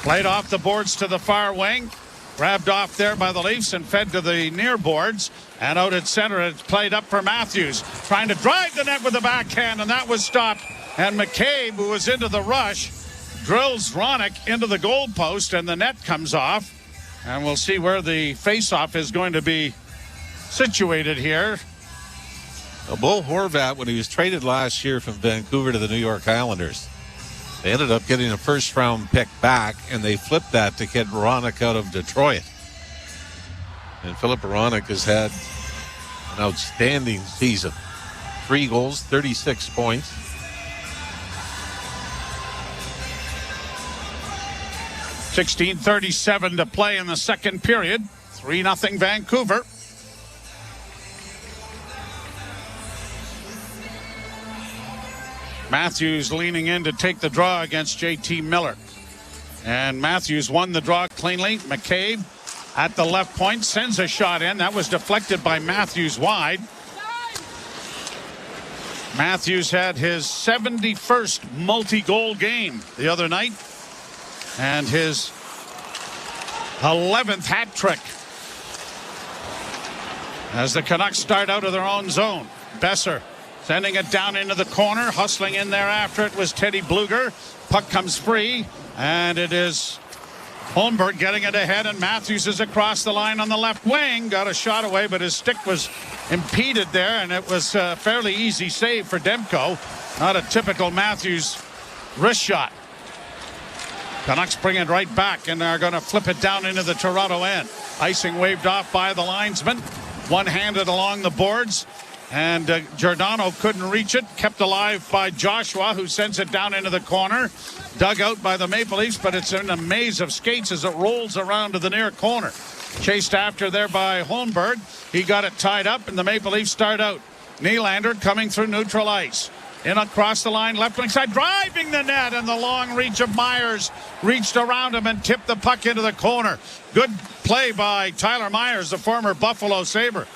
Speaker 20: Played off the boards to the far wing. Grabbed off there by the Leafs and fed to the near boards. And out at center, it's played up for Matthews. Trying to drive the net with the backhand, and that was stopped. And McCabe, who was into the rush, drills Ronick into the goalpost, and the net comes off. And we'll see where the faceoff is going to be situated here.
Speaker 25: Well, Bo Horvat, when he was traded last year from Vancouver to the New York Islanders, they ended up getting a first-round pick back, and they flipped that to get Ronick out of Detroit. And Philip Ronick has had an outstanding season. 3 goals, 36 points.
Speaker 20: .37 to play in the second period. 3-0 Vancouver. Matthews leaning in to take the draw against JT Miller. And Matthews won the draw cleanly. McCabe at the left point sends a shot in. That was deflected by Matthews wide. Matthews had his 71st multi-goal game the other night, and his 11th hat trick as the Canucks start out of their own zone. Besser sending it down into the corner. Hustling in there after it was Teddy Bluger. Puck comes free, and it is Holmberg getting it ahead, and Matthews is across the line on the left wing. Got a shot away, but his stick was impeded there, and it was a fairly easy save for Demko. Not a typical Matthews wrist shot. Canucks bring it right back, and are going to flip it down into the Toronto end. Icing waved off by the linesman. One-handed along the boards. And Giordano couldn't reach it. Kept alive by Joshua, who sends it down into the corner. Dug out by the Maple Leafs, but it's in a maze of skates as it rolls around to the near corner. Chased after there by Holmberg. He got it tied up, and the Maple Leafs start out. Nylander coming through neutral ice. In across the line, left wing side, driving the net, and the long reach of Myers reached around him and tipped the puck into the corner. Good play by Tyler Myers, the former Buffalo Sabre.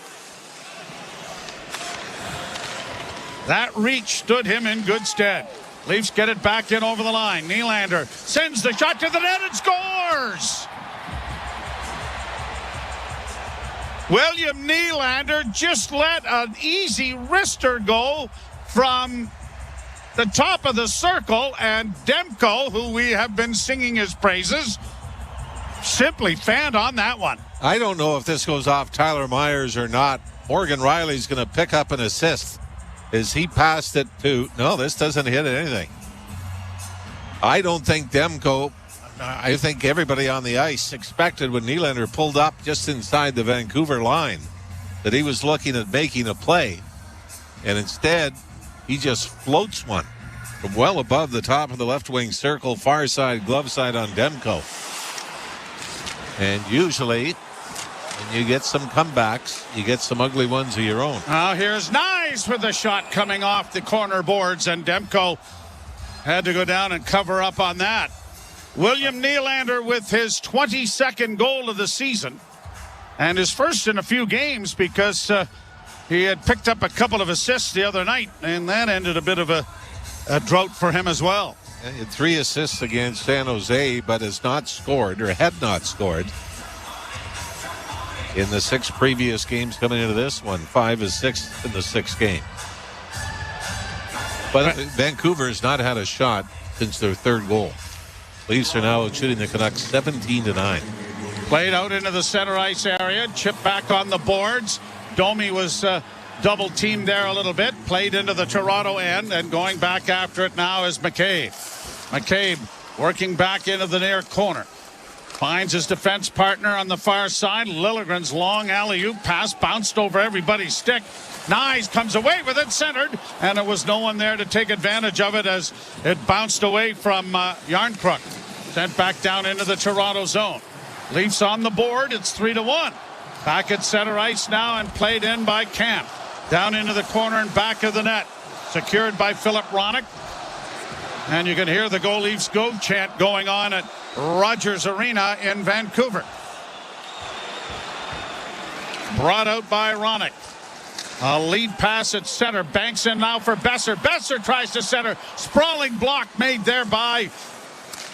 Speaker 20: That reach stood him in good stead. Leafs get it back in over the line. Nylander sends the shot to the net and scores! William Nylander just let an easy wrister go from the top of the circle, and Demko, who we have been singing his praises, simply fanned on that one.
Speaker 25: I don't know if this goes off Tyler Myers or not. Morgan Riley's going to pick up an assist as he passed it to... No, this doesn't hit anything. I don't think Demko... I think everybody on the ice expected when Nylander pulled up just inside the Vancouver line that he was looking at making a play. And instead, he just floats one from well above the top of the left wing circle, far side, glove side on Demko. And usually and you get some comebacks. You get some ugly ones of your own.
Speaker 20: Now here's Nyes with the shot coming off the corner boards, and Demko had to go down and cover up on that. William Nylander with his 22nd goal of the season, and his first in a few games because he had picked up a couple of assists the other night, and that ended a bit of a drought for him as well.
Speaker 25: He had 3 assists against San Jose, but has not scored, or had not scored, in the 6 previous games coming into this one. 5 assists in the 6th game. But Vancouver has not had a shot since their 3rd goal. Leafs are now shooting the Canucks 17-9.
Speaker 20: Played out into the center ice area. Chip back on the boards. Domi was double teamed there a little bit. Played into the Toronto end, and going back after it now is McCabe. McCabe working back into the near corner. Finds his defense partner on the far side. Liljegren's long alley-oop pass bounced over everybody's stick. Nyes comes away with it, centered, and there was no one there to take advantage of it as it bounced away from Yarncrook. Sent back down into the Toronto zone. Leafs on the board. It's 3-1. Back at center ice now and played in by Camp. Down into the corner and back of the net. Secured by Philip Ronick. And you can hear the Go Leafs Go chant going on at Rogers Arena in Vancouver. Brought out by Ronick. A lead pass at center. Banks in now for Besser. Besser tries to center. Sprawling block made there by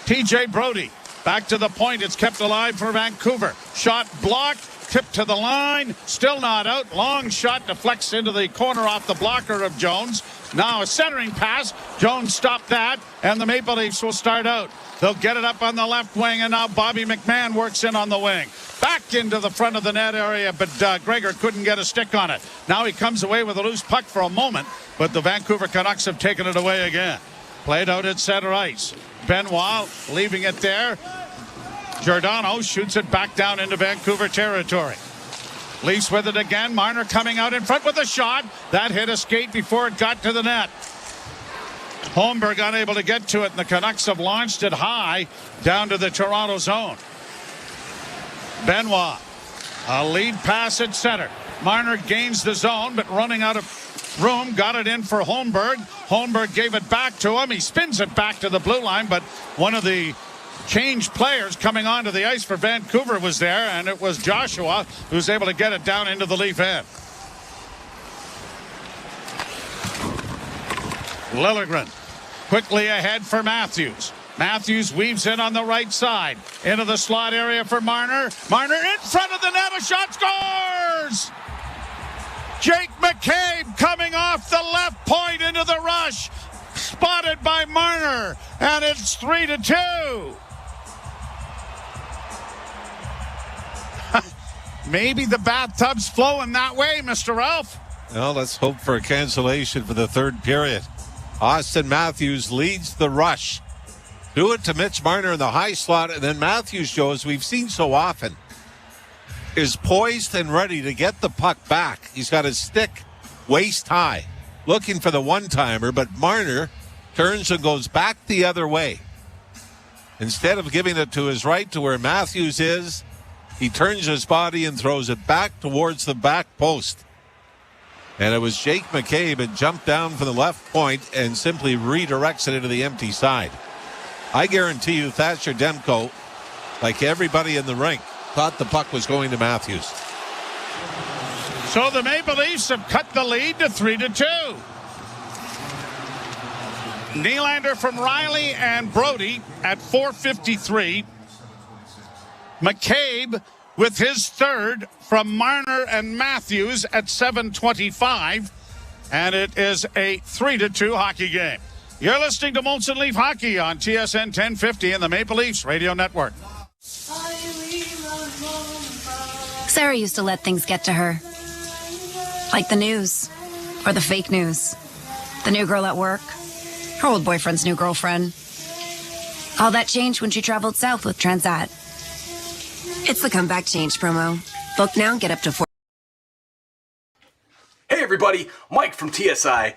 Speaker 20: T.J. Brody. Back to the point. It's kept alive for Vancouver. Shot blocked. Tipped to the line. Still not out. Long shot deflects into the corner off the blocker of Jones. Now a centering pass. Jones stopped that. And the Maple Leafs will start out. They'll get it up on the left wing. And now Bobby McMahon works in on the wing. Back into the front of the net area. But Gregor couldn't get a stick on it. Now he comes away with a loose puck for a moment. But the Vancouver Canucks have taken it away again. Played out at center ice. Benoit leaving it there. Giordano shoots it back down into Vancouver territory. Leafs with it again. Marner coming out in front with a shot. That hit a skate before it got to the net. Holmberg unable to get to it, and the Canucks have launched it high down to the Toronto zone. Benoit. A lead pass at center. Marner gains the zone, but running out of room. Got it in for Holmberg. Holmberg gave it back to him. He spins it back to the blue line, but one of the change players coming onto the ice for Vancouver was there, and it was Joshua who's able to get it down into the Leaf end. Liljegren quickly ahead for Matthews. Matthews weaves in on the right side into the slot area for Marner. Marner in front of the net. A shot, scores! Jake McCabe coming off the left point into the rush. Spotted by Marner, and it's 3-2. Maybe the bathtub's flowing that way, Mr. Ralph.
Speaker 25: Well, let's hope for a cancellation for the 3rd period. Austin Matthews leads the rush. Do it to Mitch Marner in the high slot, and then Matthews shows we've seen so often is poised and ready to get the puck back. He's got his stick waist high, looking for the one-timer, but Marner turns and goes back the other way. Instead of giving it to his right to where Matthews is, he turns his body and throws it back towards the back post. And it was Jake McCabe that jumped down from the left point and simply redirects it into the empty side. I guarantee you Thatcher Demko, like everybody in the rink, thought the puck was going to Matthews.
Speaker 20: So the Maple Leafs have cut the lead to 3-2. Nylander from Riley and Brody at 4:53. McCabe with his 3rd from Marner and Matthews at 7:25. And it is a 3-2 hockey game. You're listening to Molson Leaf Hockey on TSN 1050 and the Maple Leafs Radio Network.
Speaker 1: Sarah used to let things get to her. Like the news. Or the fake news. The new girl at work. Her old boyfriend's new girlfriend. All that changed when she traveled south with Transat. It's the Comeback Change promo. Book now and get up to 4.
Speaker 2: Hey everybody, Mike from TSI.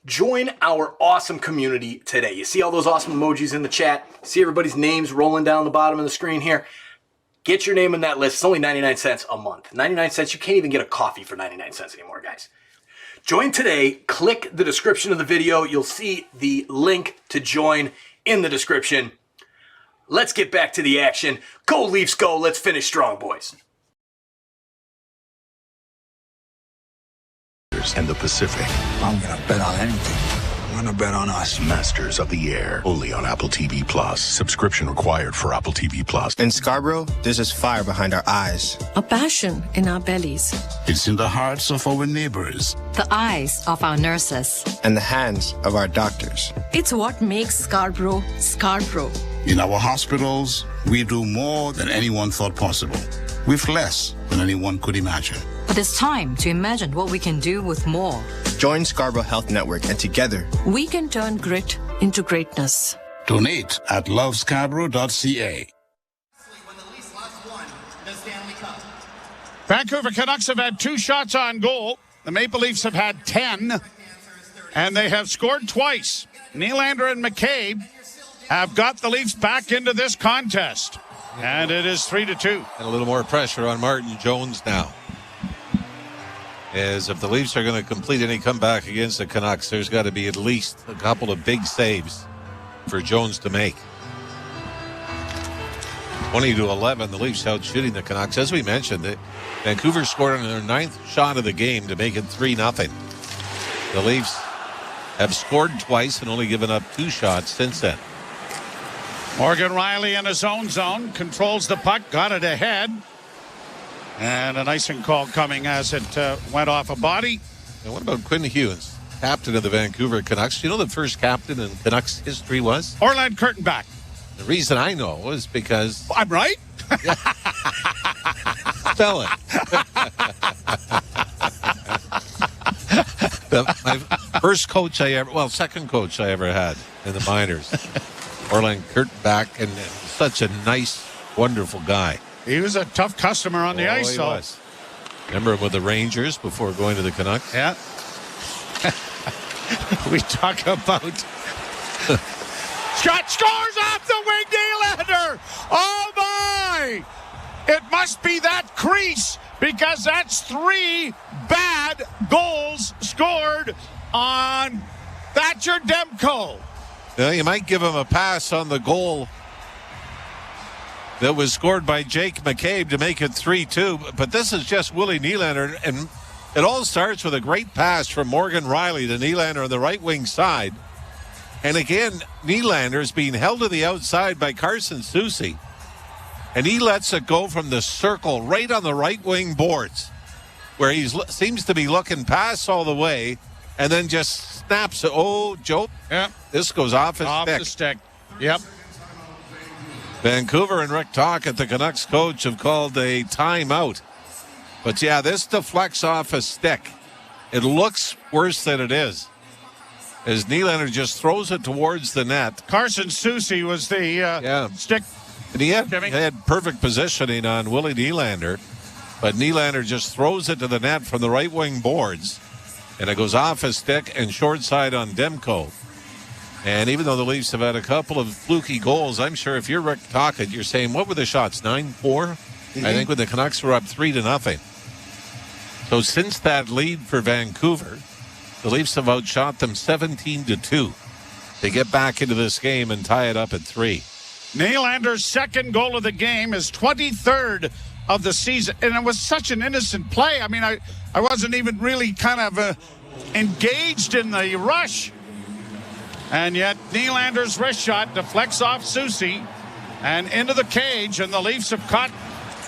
Speaker 2: Join our awesome community today. You see all those awesome emojis in the chat? See everybody's names rolling down the bottom of the screen here? Get your name in that list. It's only 99 cents a month. 99 cents. You can't even get a coffee for 99 cents anymore, guys. Join today. Click the description of the video. You'll see the link to join in the description. Let's get back to the action. Go Leafs, go. Let's finish strong, boys.
Speaker 8: And the Pacific.
Speaker 10: I'm going to bet on anything. I'm going to bet on us.
Speaker 8: Masters of the Air. Only on Apple TV Plus. Subscription required for Apple TV Plus.
Speaker 11: In Scarborough, there's this fire behind our eyes.
Speaker 13: A passion in our bellies.
Speaker 10: It's in the hearts of our neighbors.
Speaker 17: The eyes of our nurses.
Speaker 11: And the hands of our doctors.
Speaker 13: It's what makes Scarborough, Scarborough.
Speaker 10: In our hospitals, we do more than anyone thought possible. With less than anyone could imagine.
Speaker 17: But it's time to imagine what we can do with more.
Speaker 11: Join Scarborough Health Network, and together
Speaker 13: we can turn grit into greatness.
Speaker 10: Donate at lovescarborough.ca.
Speaker 20: Vancouver Canucks have had 2 shots on goal. The Maple Leafs have had 10, and they have scored twice. Nylander and McCabe have got the Leafs back into this contest, and it is 3-2.
Speaker 25: And a little more pressure on Martin Jones now. As if the Leafs are going to complete any comeback against the Canucks, there's got to be at least a couple of big saves for Jones to make. 20-11, the Leafs out shooting the Canucks. As we mentioned, Vancouver scored on their 9th shot of the game to make it 3-0. The Leafs have scored twice and only given up 2 shots since then.
Speaker 20: Morgan Rielly in his own zone, controls the puck, got it ahead. And an icing call coming as it went off a body.
Speaker 25: And what about Quinn Hughes, captain of the Vancouver Canucks? Do you know the first captain in Canucks history was?
Speaker 20: Orland Kurtenbach.
Speaker 25: The reason I know is because...
Speaker 20: I'm right?
Speaker 25: Spell it. My first coach second coach I ever had in the minors. Orland Kurtenbach, and such a nice, wonderful guy.
Speaker 20: He was a tough customer on the ice, though.
Speaker 25: Was. Remember him with the Rangers before going to the Canucks?
Speaker 20: Yeah. We talk about... Shot scores off the wing, Nylander! Oh, my! It must be that crease, because that's 3 bad goals scored on Thatcher Demko.
Speaker 25: Well, you might give him a pass on the goal that was scored by Jake McCabe to make it 3-2. But this is just Willie Nylander, and it all starts with a great pass from Morgan Rielly to Nylander on the right wing side. And again, Nylander is being held to the outside by Carson Soucy, and he lets it go from the circle right on the right wing boards, where he seems to be looking past all the way, and then just snaps it. Oh, Joe,
Speaker 20: yeah,
Speaker 25: this goes off his stick.
Speaker 20: The stick. Yep.
Speaker 25: Vancouver and Rick Tocchet, the Canucks coach, have called a timeout. But yeah, this deflects off a stick. It looks worse than it is, as Nylander just throws it towards the net.
Speaker 20: Carson Soucy was the stick.
Speaker 25: And he had perfect positioning on Willie Nylander, but Nylander just throws it to the net from the right wing boards, and it goes off his stick and short side on Demko. And even though the Leafs have had a couple of fluky goals, I'm sure if you're Rick Tocchet, you're saying, what were the shots, 9-4? Mm-hmm. I think when the Canucks were up 3-0. So since that lead for Vancouver, the Leafs have outshot them 17-2. They get back into this game and tie it up at 3.
Speaker 20: Nylander's second goal of the game is 23rd of the season. And it was such an innocent play. I mean, I wasn't even really kind of engaged in the rush. And yet Nylander's wrist shot deflects off Soucy and into the cage. And the Leafs have caught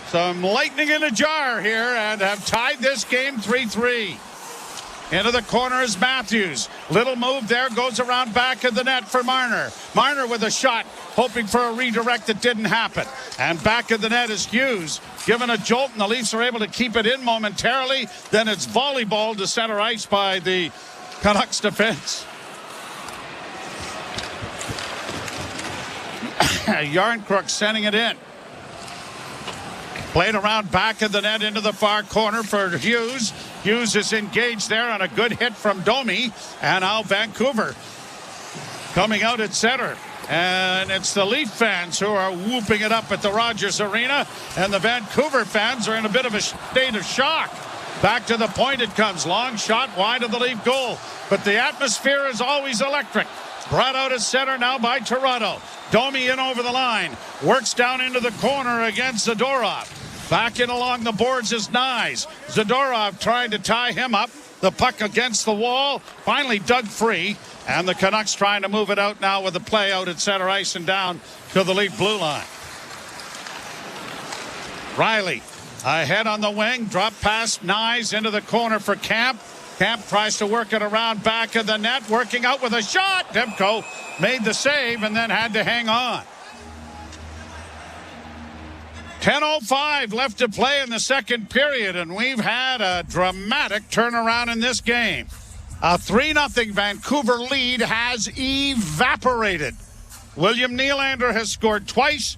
Speaker 20: some lightning in a jar here and have tied this game 3-3. Into the corner is Matthews. Little move there, goes around back of the net for Marner. Marner with a shot, hoping for a redirect that didn't happen. And back of the net is Hughes, given a jolt, and the Leafs are able to keep it in momentarily. Then it's volleyball to center ice by the Canucks defense. Yarncrook sending it in. Played around back of the net into the far corner for Hughes. Hughes is engaged there on a good hit from Domi. And now Vancouver coming out at center. And it's the Leaf fans who are whooping it up at the Rogers Arena. And the Vancouver fans are in a bit of a state of shock. Back to the point it comes. Long shot wide of the Leaf goal. But the atmosphere is always electric. Brought out at center now by Toronto. Domi in over the line. Works down into the corner against Zadorov. Back in along the boards is Nyes. Zadorov trying to tie him up. The puck against the wall. Finally dug free. And the Canucks trying to move it out now with the play out at center ice and down to the Leaf blue line. Riley ahead on the wing. Drop pass Nyes into the corner for Camp. Camp tries to work it around back of the net. Working out with a shot. Demko made the save and then had to hang on. 10:05 left to play in the second period, and we've had a dramatic turnaround in this game. A 3-0 Vancouver lead has evaporated. William Nylander has scored twice,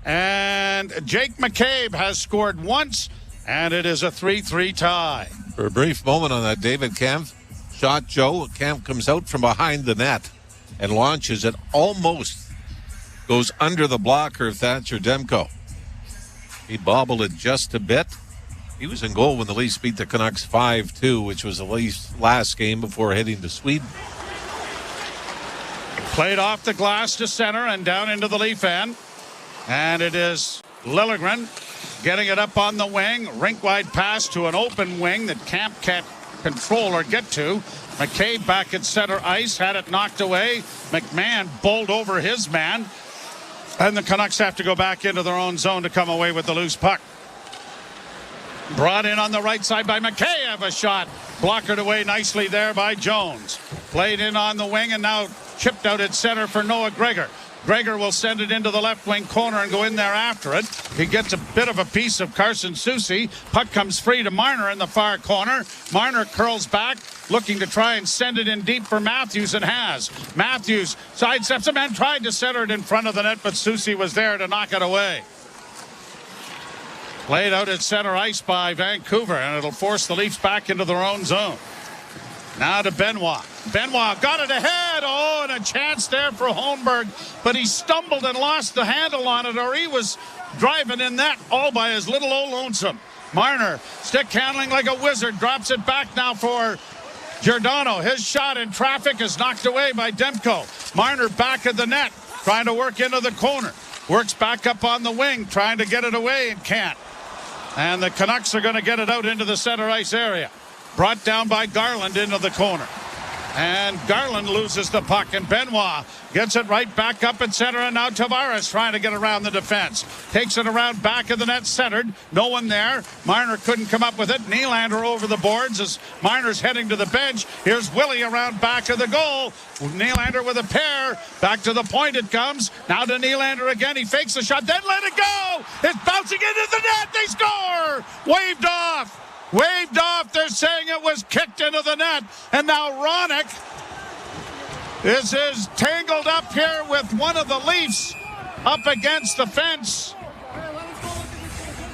Speaker 20: and Jake McCabe has scored once, and it is a 3-3 tie.
Speaker 25: For a brief moment on that David Kampf shot, Joe, Kampf comes out from behind the net and launches it, almost goes under the blocker of Thatcher Demko. He bobbled it just a bit. He was in goal when the Leafs beat the Canucks 5-2, which was the Leafs' last game before heading to Sweden.
Speaker 20: Played off the glass to center and down into the Leaf end. And it is Liljegren getting it up on the wing. Rink-wide pass to an open wing that Camp can't control or get to. McCabe back at center ice, had it knocked away. McMahon bowled over his man. And the Canucks have to go back into their own zone to come away with the loose puck. Brought in on the right side by McCabe. A shot blockered away nicely there by Jones. Played in on the wing and now chipped out at center for Noah Gregor. Gregor will send it into the left wing corner and go in there after it. He gets a bit of a piece of Carson Soucy. Puck comes free to Marner in the far corner. Marner curls back, looking to try and send it in deep for Matthews, and has. Matthews sidesteps him and tried to center it in front of the net, but Soucy was there to knock it away. Played out at center ice by Vancouver, and it'll force the Leafs back into their own zone. Now to Benoit. Benoit got it ahead. Oh, and a chance there for Holmberg, but he stumbled and lost the handle on it, or he was driving in that all by his little old lonesome. Marner, stick handling like a wizard, drops it back now for Giordano. His shot in traffic is knocked away by Demko. Marner back at the net, trying to work into the corner. Works back up on the wing, trying to get it away and can't. And the Canucks are going to get it out into the center ice area. Brought down by Garland into the corner. And Garland loses the puck, and Benoit gets it right back up at center, and now Tavares trying to get around the defense. Takes it around back of the net, centered. No one there. Marner couldn't come up with it. Nylander over the boards as Marner's heading to the bench. Here's Willie around back of the goal. Nylander with a pair. Back to the point it comes. Now to Nylander again. He fakes the shot, then let it go. It's bouncing into the net. They score. Waved off. Waved off. They're saying it was kicked into the net. And now Ronick is tangled up here with one of the Leafs up against the fence.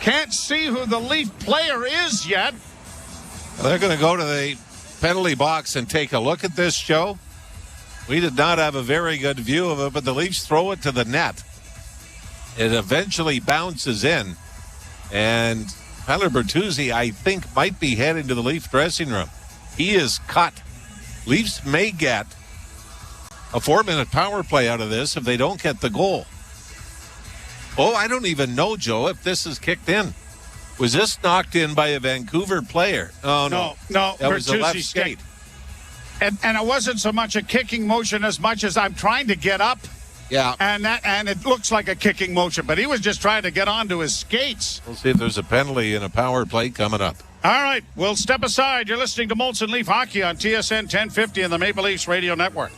Speaker 20: Can't see who the Leaf player is yet.
Speaker 25: They're going to go to the penalty box and take a look at this, Joe. We did not have a very good view of it, but the Leafs throw it to the net. It eventually bounces in, and Tyler Bertuzzi, I think, might be heading to the Leaf dressing room. He is cut. Leafs may get a 4-minute power play out of this if they don't get the goal. Oh, I don't even know, Joe, if this is kicked in. Was this knocked in by a Vancouver player? Oh, no.
Speaker 20: No,
Speaker 25: that was a left
Speaker 20: Bertuzzi's
Speaker 25: skate.
Speaker 20: And it wasn't so much a kicking motion as much as I'm trying to get up.
Speaker 25: Yeah.
Speaker 20: And it looks like a kicking motion, but he was just trying to get onto his skates.
Speaker 25: We'll see if there's a penalty and a power play coming up.
Speaker 20: All right, we'll step aside. You're listening to Molson Leaf Hockey on TSN 1050 and the Maple Leafs Radio Network.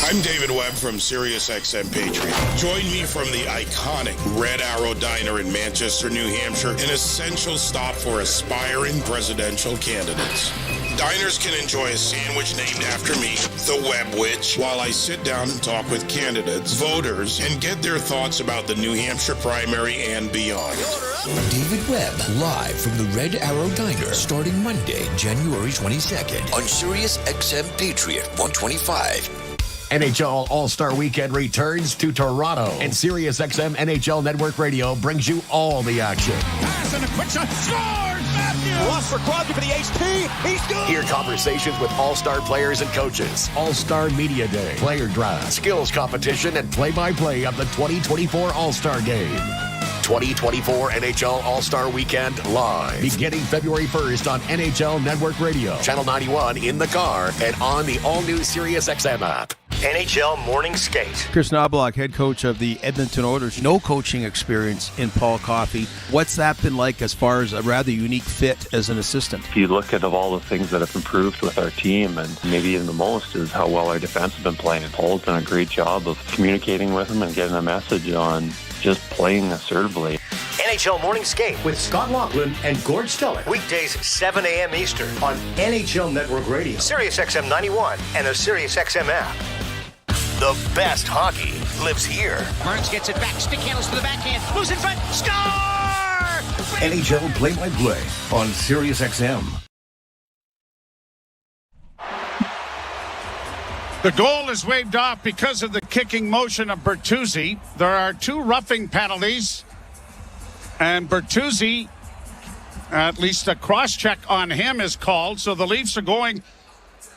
Speaker 4: I'm David Webb from SiriusXM Patriot. Join me from the iconic Red Arrow Diner in Manchester, New Hampshire, an essential stop for aspiring presidential candidates. Diners can enjoy a sandwich named after me, the Webb Witch, while I sit down and talk with candidates, voters, and get their thoughts about the New Hampshire primary and beyond.
Speaker 23: David Webb, live from the Red Arrow Diner, starting Monday, January 22nd on SiriusXM Patriot 125.
Speaker 12: NHL All-Star Weekend returns to Toronto, and SiriusXM NHL Network Radio brings you all the action.
Speaker 9: Pass and a quick shot. Scores! Matthews! Lost for Crosby for the HP. He's good!
Speaker 12: Hear conversations with all-star players and coaches. All-Star Media Day, player draft, skills competition, and play-by-play of the 2024 All-Star Game. 2024 NHL All-Star Weekend live, beginning February 1st on NHL Network Radio, Channel 91 in the car, and on the all-new SiriusXM app.
Speaker 5: NHL Morning Skate.
Speaker 6: Chris Knobloch, head coach of the Edmonton Oilers. No coaching experience in Paul Coffey. What's that been like as far as a rather unique fit as an assistant?
Speaker 7: If you look at all the things that have improved with our team, and maybe even the most is how well our defense has been playing. Paul's done a great job of communicating with them and getting a message on just playing assertively.
Speaker 5: NHL Morning Skate with Scott Laughlin and Gord Stellick. Weekdays 7 a.m. Eastern on NHL Network Radio, SiriusXM 91, and the SiriusXM app. The best hockey lives here.
Speaker 9: Burns gets it back. Stick handles to the backhand. Moves in front. Score!
Speaker 5: NHL play-by-play on SiriusXM.
Speaker 20: The goal is waved off because of the kicking motion of Bertuzzi. There are 2 roughing penalties, and Bertuzzi, at least a cross-check on him is called, so the Leafs are going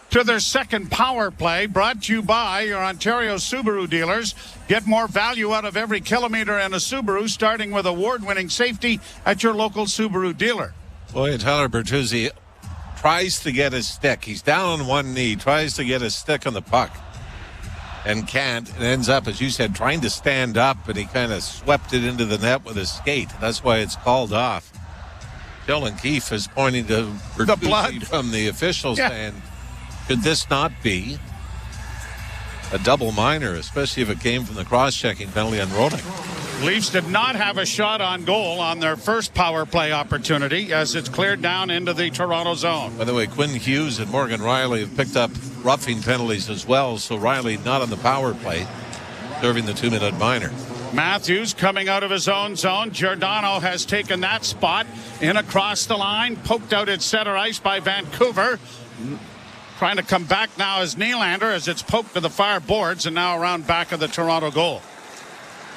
Speaker 20: to their second power play, brought to you by your Ontario Subaru dealers. Get more value out of every kilometer in a Subaru, starting with award-winning safety at your local Subaru dealer.
Speaker 25: Boy, Tyler Bertuzzi tries to get his stick. He's down on one knee, tries to get his stick on the puck, and can't. It ends up, as you said, trying to stand up, and he kind of swept it into the net with his skate. That's why it's called off. Dylan Keefe is pointing to Bertuzzi from the officials, saying, could this not be a double minor, especially if it came from the cross-checking penalty on Roenick?
Speaker 20: Leafs did not have a shot on goal on their first power play opportunity as it's cleared down into the Toronto zone.
Speaker 25: By the way, Quinn Hughes and Morgan Riley have picked up roughing penalties as well, so Riley not on the power play, serving the 2-minute minor.
Speaker 20: Matthews coming out of his own zone. Giordano has taken that spot in across the line, poked out at center ice by Vancouver. Trying to come back now is Nylander as it's poked to the far boards and now around back of the Toronto goal.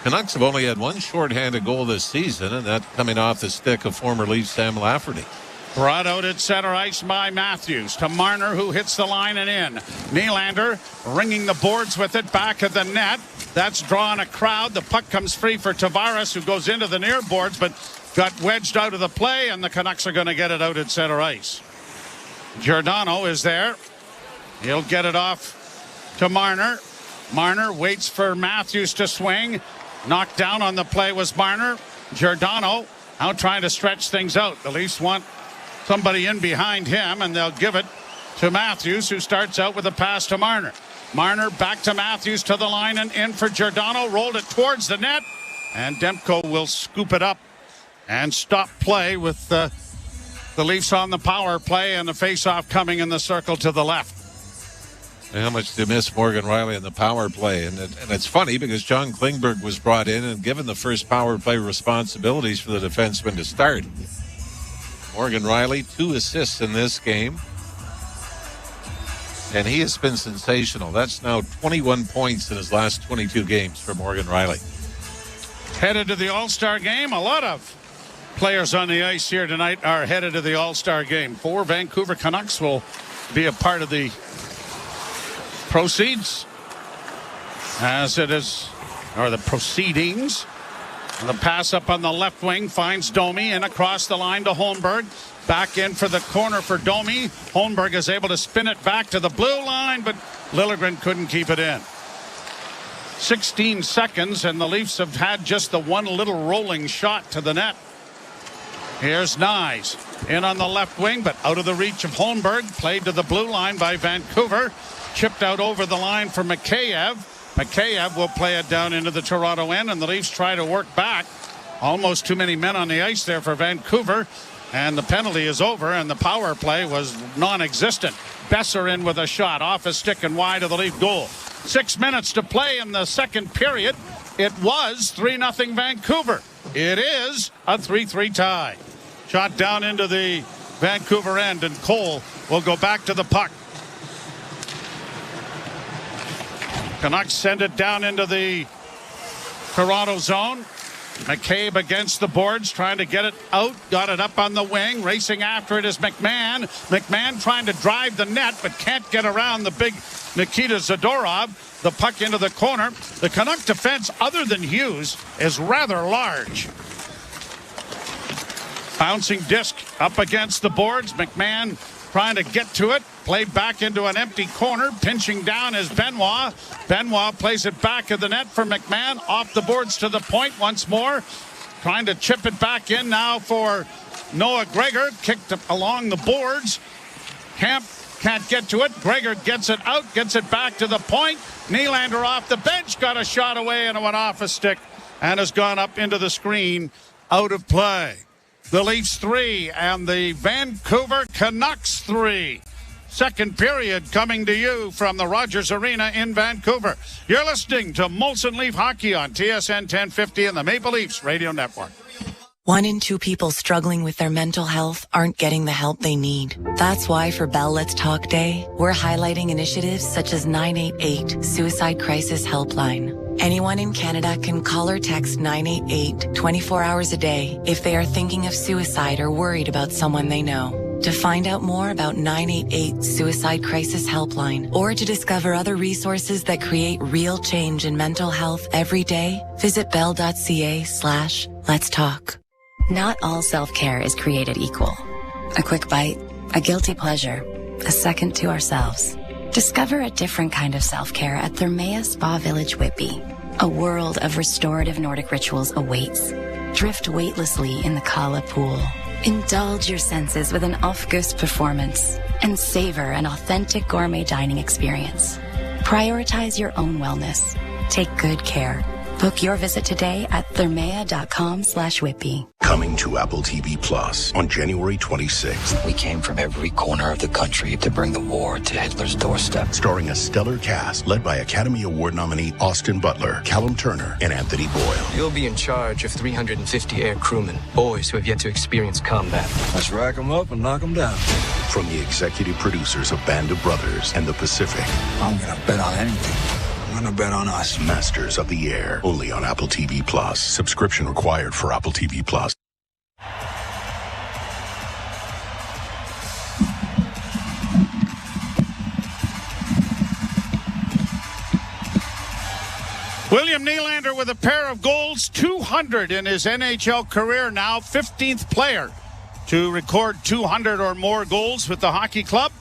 Speaker 25: Canucks have only had one shorthanded goal this season, and that's coming off the stick of former Leaf Sam Lafferty.
Speaker 20: Brought out at center ice by Matthews to Marner, who hits the line and in. Nylander ringing the boards with it back of the net. That's drawing a crowd. The puck comes free for Tavares, who goes into the near boards, but got wedged out of the play, and the Canucks are going to get it out at center ice. Giordano is there. He'll get it off to Marner. Marner waits for Matthews to swing. Knocked down on the play was Marner. Giordano out trying to stretch things out. The Leafs want somebody in behind him, and they'll give it to Matthews, who starts out with a pass to Marner. Marner back to Matthews to the line and in for Giordano. Rolled it towards the net, and Demko will scoop it up and stop play with the Leafs on the power play and the face-off coming in the circle to the left.
Speaker 25: How much do you miss Morgan Riley in the power play? And it's funny because John Klingberg was brought in and given the first power play responsibilities for the defenseman to start. Morgan Riley, 2 assists in this game. And he has been sensational. That's now 21 points in his last 22 games for Morgan Riley.
Speaker 20: Headed to the All-Star game. A lot of players on the ice here tonight are headed to the All-Star game. 4 Vancouver Canucks will be a part of the proceeds, as it is, or the proceedings. And the pass up on the left wing finds Domi and across the line to Holmberg. Back in for the corner for Domi. Holmberg is able to spin it back to the blue line, but Liljegren couldn't keep it in. 16 seconds, and the Leafs have had just the one little rolling shot to the net. Here's Nyes in on the left wing, but out of the reach of Holmberg. Played to the blue line by Vancouver. Chipped out over the line for Mikheyev. Mikheyev will play it down into the Toronto end, and the Leafs try to work back. Almost too many men on the ice there for Vancouver, and the penalty is over, and the power play was non-existent. Besser in with a shot off a stick and wide of the Leaf goal. 6 minutes to play in the second period. It was 3-0 Vancouver. It is a 3-3 tie. Shot down into the Vancouver end, and Cole will go back to the puck. Canucks send it down into the Toronto zone. McCabe against the boards, trying to get it out. Got it up on the wing. Racing after it is McMahon. McMahon trying to drive the net, but can't get around the big Nikita Zadorov. The puck into the corner. The Canuck defense, other than Hughes, is rather large. Bouncing disc up against the boards. McMahon trying to get to it. Played back into an empty corner. Pinching down is Benoit. Benoit plays it back in the net for McMahon. Off the boards to the point once more. Trying to chip it back in now for Noah Gregor. Kicked along the boards. Camp can't get to it. Gregor gets it out. Gets it back to the point. Nylander off the bench. Got a shot away and it went off a stick. And has gone up into the screen. Out of play. The Leafs 3 and the Vancouver Canucks 3. Second period coming to you from the Rogers Arena in Vancouver. You're listening to Molson Leaf Hockey on TSN 1050 and the Maple Leafs Radio Network.
Speaker 3: 1 in 2 people struggling with their mental health aren't getting the help they need. That's why for Bell Let's Talk Day, we're highlighting initiatives such as 988 Suicide Crisis Helpline. Anyone in Canada can call or text 988 24 hours a day if they are thinking of suicide or worried about someone they know. To find out more about 988 Suicide Crisis Helpline or to discover other resources that create real change in mental health every day, visit bell.ca/let's talk.
Speaker 1: Not all self-care is created equal. A quick bite, a guilty pleasure, a second to ourselves. Discover a different kind of self-care at Thermea Spa Village Whitby. A world of restorative Nordic rituals awaits. Drift weightlessly in the Kala pool. Indulge your senses with an Aufguss performance and savor an authentic gourmet dining experience. Prioritize your own wellness. Take good care. Book your visit today at thermea.com/Whitby.
Speaker 8: Coming to Apple TV Plus on January 26th.
Speaker 14: We came from every corner of the country to bring the war to Hitler's doorstep.
Speaker 8: Starring a stellar cast led by Academy Award nominee Austin Butler, Callum Turner, and Anthony Boyle.
Speaker 14: You'll be in charge of 350 air crewmen, boys who have yet to experience combat.
Speaker 18: Let's rack them up and knock them down.
Speaker 8: From the executive producers of Band of Brothers and The Pacific.
Speaker 18: I'm going to bet on anything. I'm going to bet on us.
Speaker 8: Masters of the Air. Only on Apple TV Plus. Subscription required for Apple TV Plus.
Speaker 20: William Nylander with a pair of goals, 200 in his NHL career now, 15th player to record 200 or more goals with the hockey club.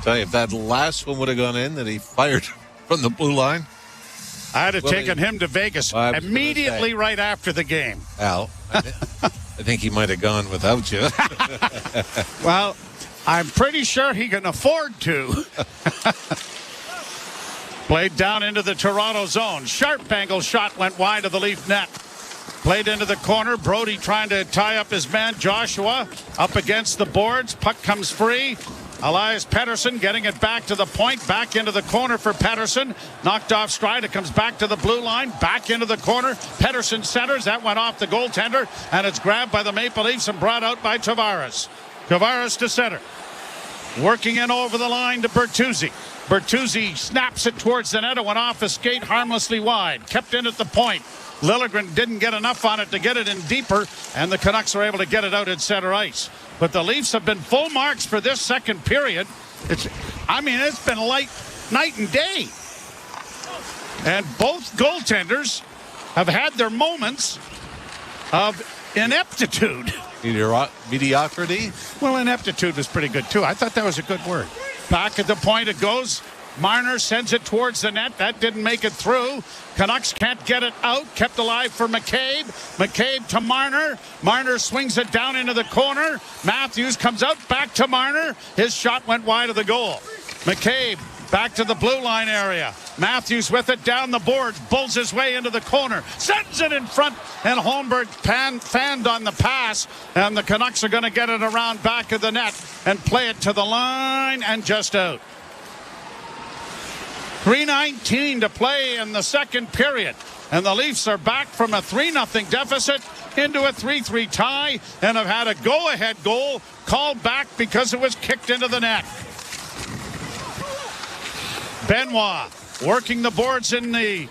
Speaker 25: Tell you, if that last one would have gone in that he fired from the blue line,
Speaker 20: I'd have taken him to Vegas immediately right after the game.
Speaker 25: Al, I think he might have gone without you.
Speaker 20: Well, I'm pretty sure he can afford to. Played down into the Toronto zone. Sharp angle shot went wide of the Leaf net. Played into the corner. Brody trying to tie up his man. Joshua up against the boards. Puck comes free. Elias Pettersson getting it back to the point, back into the corner for Pettersson. Knocked off stride. It comes back to the blue line, back into the corner. Pettersson centers. That went off the goaltender, and it's grabbed by the Maple Leafs and brought out by Tavares. Tavares to center. Working in over the line to Bertuzzi. Bertuzzi snaps it towards the net. It went off a skate harmlessly wide. Kept in at the point. Liljegren didn't get enough on it to get it in deeper, and the Canucks are able to get it out at center ice. But the Leafs have been full marks for this second period. It's been like night and day. And both goaltenders have had their moments of ineptitude.
Speaker 25: Mediocrity?
Speaker 20: Well, ineptitude was pretty good, too. I thought that was a good word. Back at the point it goes. Marner sends it towards the net. That didn't make it through. Canucks can't get it out. Kept alive for McCabe. McCabe to Marner. Marner swings it down into the corner. Matthews comes out back to Marner. His shot went wide of the goal. McCabe back to the blue line area. Matthews with it down the boards. Bulls his way into the corner. Sends it in front. And Holmberg fanned on the pass. And the Canucks are going to get it around back of the net and play it to the line and just out. 3:19 to play in the second period. And the Leafs are back from a 3-0 deficit into a 3-3 tie and have had a go-ahead goal called back because it was kicked into the net. Benoit working the boards in the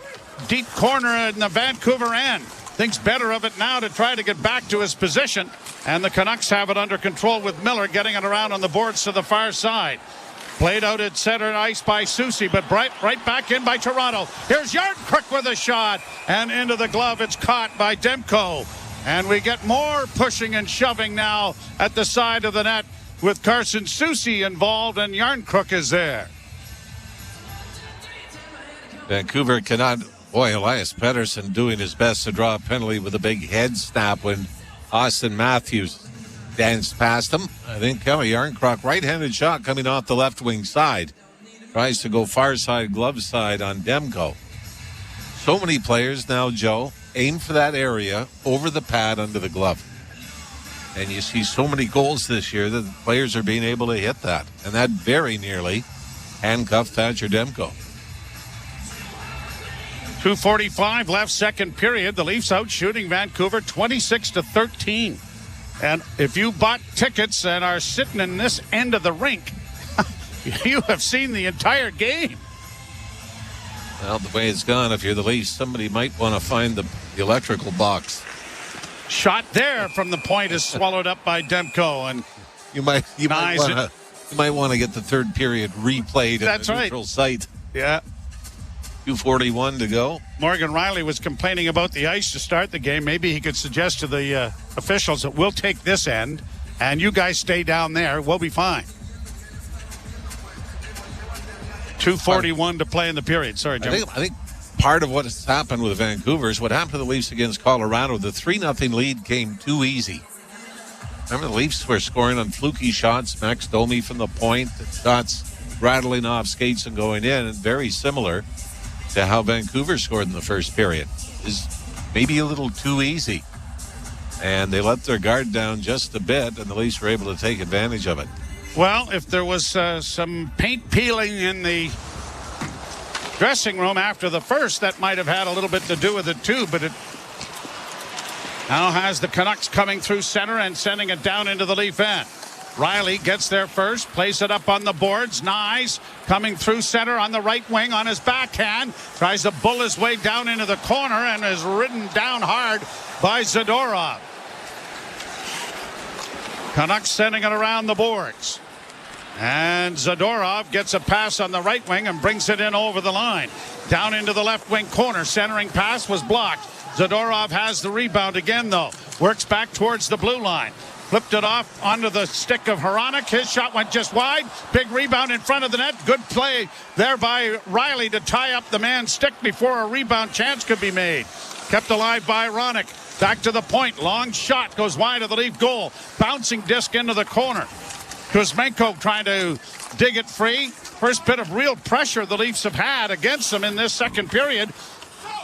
Speaker 20: deep corner in the Vancouver end. Thinks better of it now to try to get back to his position. And the Canucks have it under control with Miller getting it around on the boards to the far side. Played out at center ice by Soucy, but right back in by Toronto. Here's Yarncrook with a shot. And into the glove. It's caught by Demko. And we get more pushing and shoving now at the side of the net with Carson Soucy involved, and Yarncrook is there.
Speaker 25: Vancouver cannot. Boy, Elias Pettersson doing his best to draw a penalty with a big head snap when Austin Matthews danced past him. I think Kelly Yarncroc, right-handed shot coming off the left wing side. Tries to go far side, glove side on Demko. So many players now, Joe, aim for that area over the pad under the glove. And you see so many goals this year that the players are being able to hit that. And that very nearly handcuffed Thatcher Demko.
Speaker 20: 2:45 left, second period. The Leafs out shooting Vancouver 26-13. And if you bought tickets and are sitting in this end of the rink, you have seen the entire game.
Speaker 25: Well, the way it's gone, if you're the Leafs, somebody might want to find the electrical box.
Speaker 20: Shot there from the point is swallowed up by Demko, and
Speaker 25: you might want to get the third period replayed at the neutral site.
Speaker 20: Yeah.
Speaker 25: 2:41 to go.
Speaker 20: Morgan Rielly was complaining about the ice to start the game. Maybe he could suggest to the officials that we'll take this end and you guys stay down there. We'll be fine. 2:41 to play in the period. Sorry, Jim.
Speaker 25: I think part of what has happened with Vancouver is what happened to the Leafs against Colorado. The 3-0 lead came too easy. Remember, the Leafs were scoring on fluky shots. Max Domi from the point. Shots rattling off skates and going in. And very similar to how Vancouver scored in the first period. Is maybe a little too easy. And they let their guard down just a bit, and the Leafs were able to take advantage of it.
Speaker 20: Well, if there was some paint peeling in the dressing room after the first, that might have had a little bit to do with it too, but it now has the Canucks coming through center and sending it down into the Leaf end. Rielly gets there first, plays it up on the boards. Nyes coming through center on the right wing on his backhand. Tries to bull his way down into the corner and is ridden down hard by Zadorov. Canucks sending it around the boards. And Zadorov gets a pass on the right wing and brings it in over the line. Down into the left wing corner. Centering pass was blocked. Zadorov has the rebound again, though. Works back towards the blue line. Flipped it off onto the stick of Hronek. His shot went just wide. Big rebound in front of the net. Good play there by Rielly to tie up the man's stick before a rebound chance could be made. Kept alive by Hronek. Back to the point. Long shot goes wide of the Leaf goal. Bouncing disc into the corner. Kuzmenko trying to dig it free. First bit of real pressure the Leafs have had against them in this second period.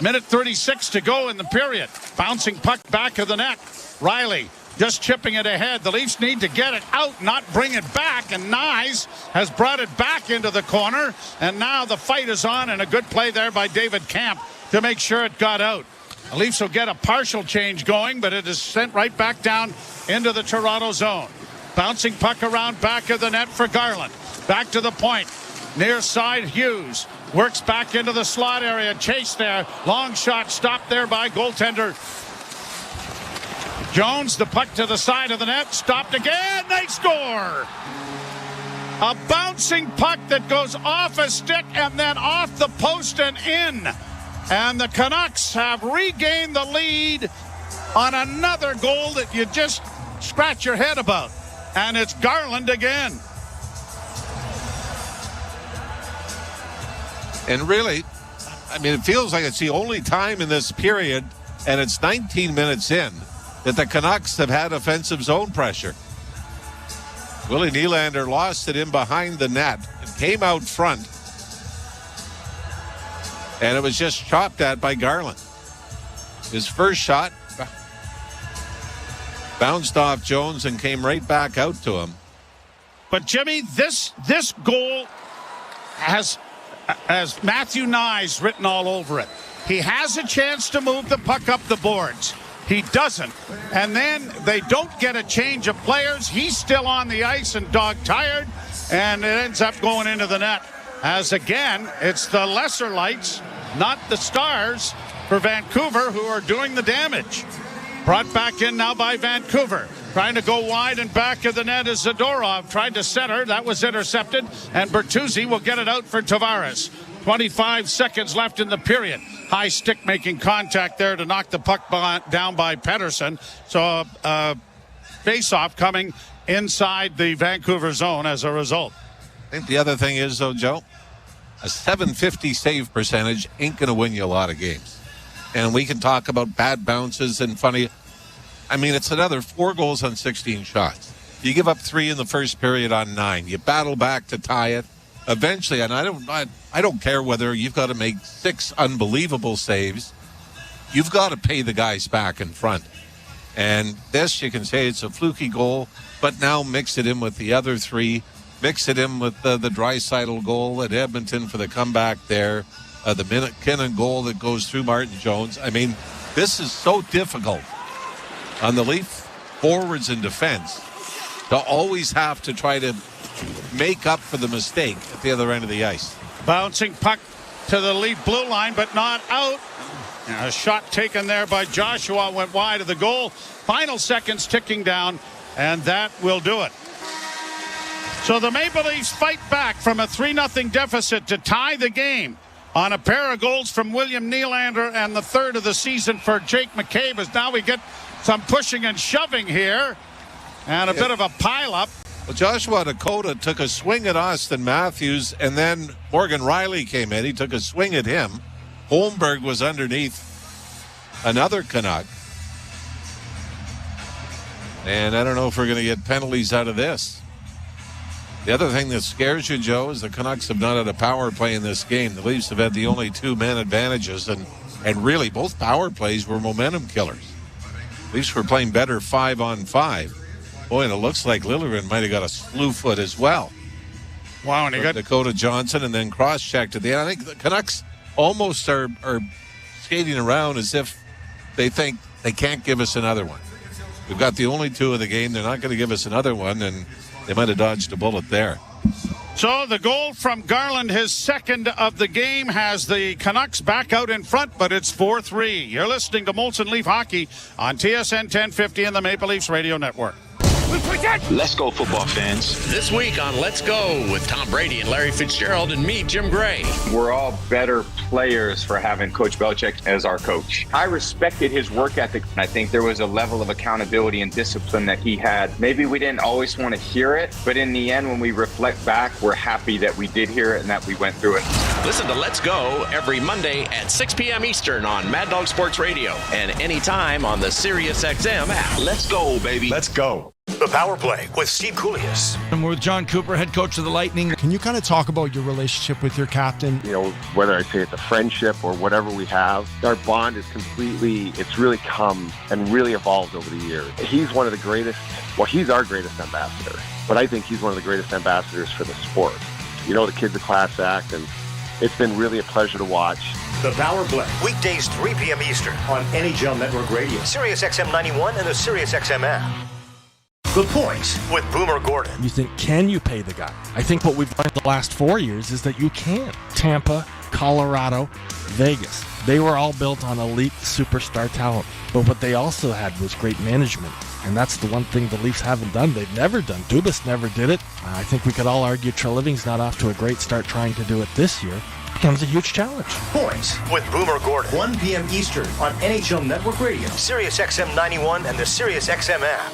Speaker 20: Minute 36 to go in the period. Bouncing puck back of the net. Rielly just chipping it ahead. The Leafs need to get it out, not bring it back. And Nyes has brought it back into the corner. And now the fight is on, and a good play there by David Camp to make sure it got out. The Leafs will get a partial change going, but it is sent right back down into the Toronto zone. Bouncing puck around back of the net for Garland. Back to the point. Near side, Hughes. Works back into the slot area. Chase there. Long shot stopped there by goaltender Jones. The puck to the side of the net. Stopped again. They score. A bouncing puck that goes off a stick and then off the post and in. And the Canucks have regained the lead on another goal that you just scratch your head about. And it's Garland again.
Speaker 25: And really, I mean, it feels like it's the only time in this period, and it's 19 minutes in, that the Canucks have had offensive zone pressure. Willie Nylander lost it in behind the net and came out front. And it was just chopped at by Garland. His first shot bounced off Jones and came right back out to him.
Speaker 20: But Jimmy, this goal has Matthew Nyes written all over it. He has a chance to move the puck up the boards. He doesn't. And then they don't get a change of players. He's still on the ice and dog tired. And it ends up going into the net. as again, it's the lesser lights, not the stars, for Vancouver who are doing the damage. Brought back in now by Vancouver. Trying to go wide and back of the net is Zadorov. Tried to center. That was intercepted. And Bertuzzi will get it out for Tavares. 25 seconds left in the period. High stick making contact there to knock the puck down by Pettersson. So face-off coming inside the Vancouver zone as a result.
Speaker 25: I think the other thing is, though, Joe, a .750 save percentage ain't going to win you a lot of games. And we can talk about bad bounces and funny. I mean, it's another 4 goals on 16 shots. You give up 3 in the first period on 9. You battle back to tie it. Eventually, and I don't care whether you've got to make 6 unbelievable saves. You've got to pay the guys back in front. And this, you can say it's a fluky goal, but now mix it in with the other 3. Mix it in with the Draisaitl goal at Edmonton for the comeback there. The McKinnon goal that goes through Martin Jones. I mean, this is so difficult on the Leaf forwards and defense to always have to try to make up for the mistake at the other end of the ice.
Speaker 20: Bouncing puck to the Leaf blue line, but not out. A shot taken there by Joshua, went wide of the goal. Final seconds ticking down, and that will do it. So the Maple Leafs fight back from a 3-0 deficit to tie the game on a pair of goals from William Nylander and the third of the season for Jake McCabe, as now we get some pushing and shoving here and a bit of a pileup.
Speaker 25: Well, Joshua Dakota took a swing at Austin Matthews, and then Morgan Riley came in. He took a swing at him. Holmberg was underneath another Canuck. And I don't know if we're going to get penalties out of this. The other thing that scares you, Joe, is the Canucks have not had a power play in this game. The Leafs have had the only 2-man advantages, and really both power plays were momentum killers. Leafs were playing better 5-on-5. Boy, and it looks like Lilligren might have got a slew foot as well.
Speaker 20: Wow, and he got
Speaker 25: Dakota Johnson and then cross-checked at the end. I think the Canucks almost are skating around as if they think they can't give us another one. We've got the only 2 of the game. They're not going to give us another one, and they might have dodged a bullet there.
Speaker 20: So the goal from Garland, his second of the game, has the Canucks back out in front, but it's 4-3. You're listening to Molson Leaf Hockey on TSN 1050 and the Maple Leafs Radio Network.
Speaker 15: Let's go, football fans.
Speaker 16: This week on Let's Go with Tom Brady and Larry Fitzgerald and me, Jim Gray.
Speaker 19: We're all better players for having Coach Belichick as our coach. I respected his work ethic. I think there was a level of accountability and discipline that he had. Maybe we didn't always want to hear it, but in the end, when we reflect back, we're happy that we did hear it and that we went through it.
Speaker 16: Listen to Let's Go every Monday at 6 p.m. Eastern on Mad Dog Sports Radio and anytime on the SiriusXM app.
Speaker 15: Let's go, baby.
Speaker 5: Let's go. The Power Play with Steve Koulias.
Speaker 21: And we're with John Cooper, head coach of the Lightning. Can you kind of talk about your relationship with your captain?
Speaker 22: You know, whether I say it's a friendship or whatever we have, our bond is it's really come and really evolved over the years. He's one of the greatest, he's our greatest ambassador, but I think he's one of the greatest ambassadors for the sport. You know, the kid's a class act, and it's been really a pleasure to watch.
Speaker 5: The Power Play, weekdays 3 p.m. Eastern on NHL Network Radio, SiriusXM 91 and the SiriusXM app. The Point with Boomer Gordon.
Speaker 26: You think, can you pay the guy? I think what we've learned the last 4 years is that you can. Tampa, Colorado, Vegas. They were all built on elite superstar talent. But what they also had was great management. And that's the one thing the Leafs haven't done. They've never done. Dubas never did it. I think we could all argue Treliving's not off to a great start trying to do it this year. It becomes a huge challenge.
Speaker 5: Points with Boomer Gordon. 1 p.m. Eastern on NHL Network Radio, SiriusXM 91 and the SiriusXM app.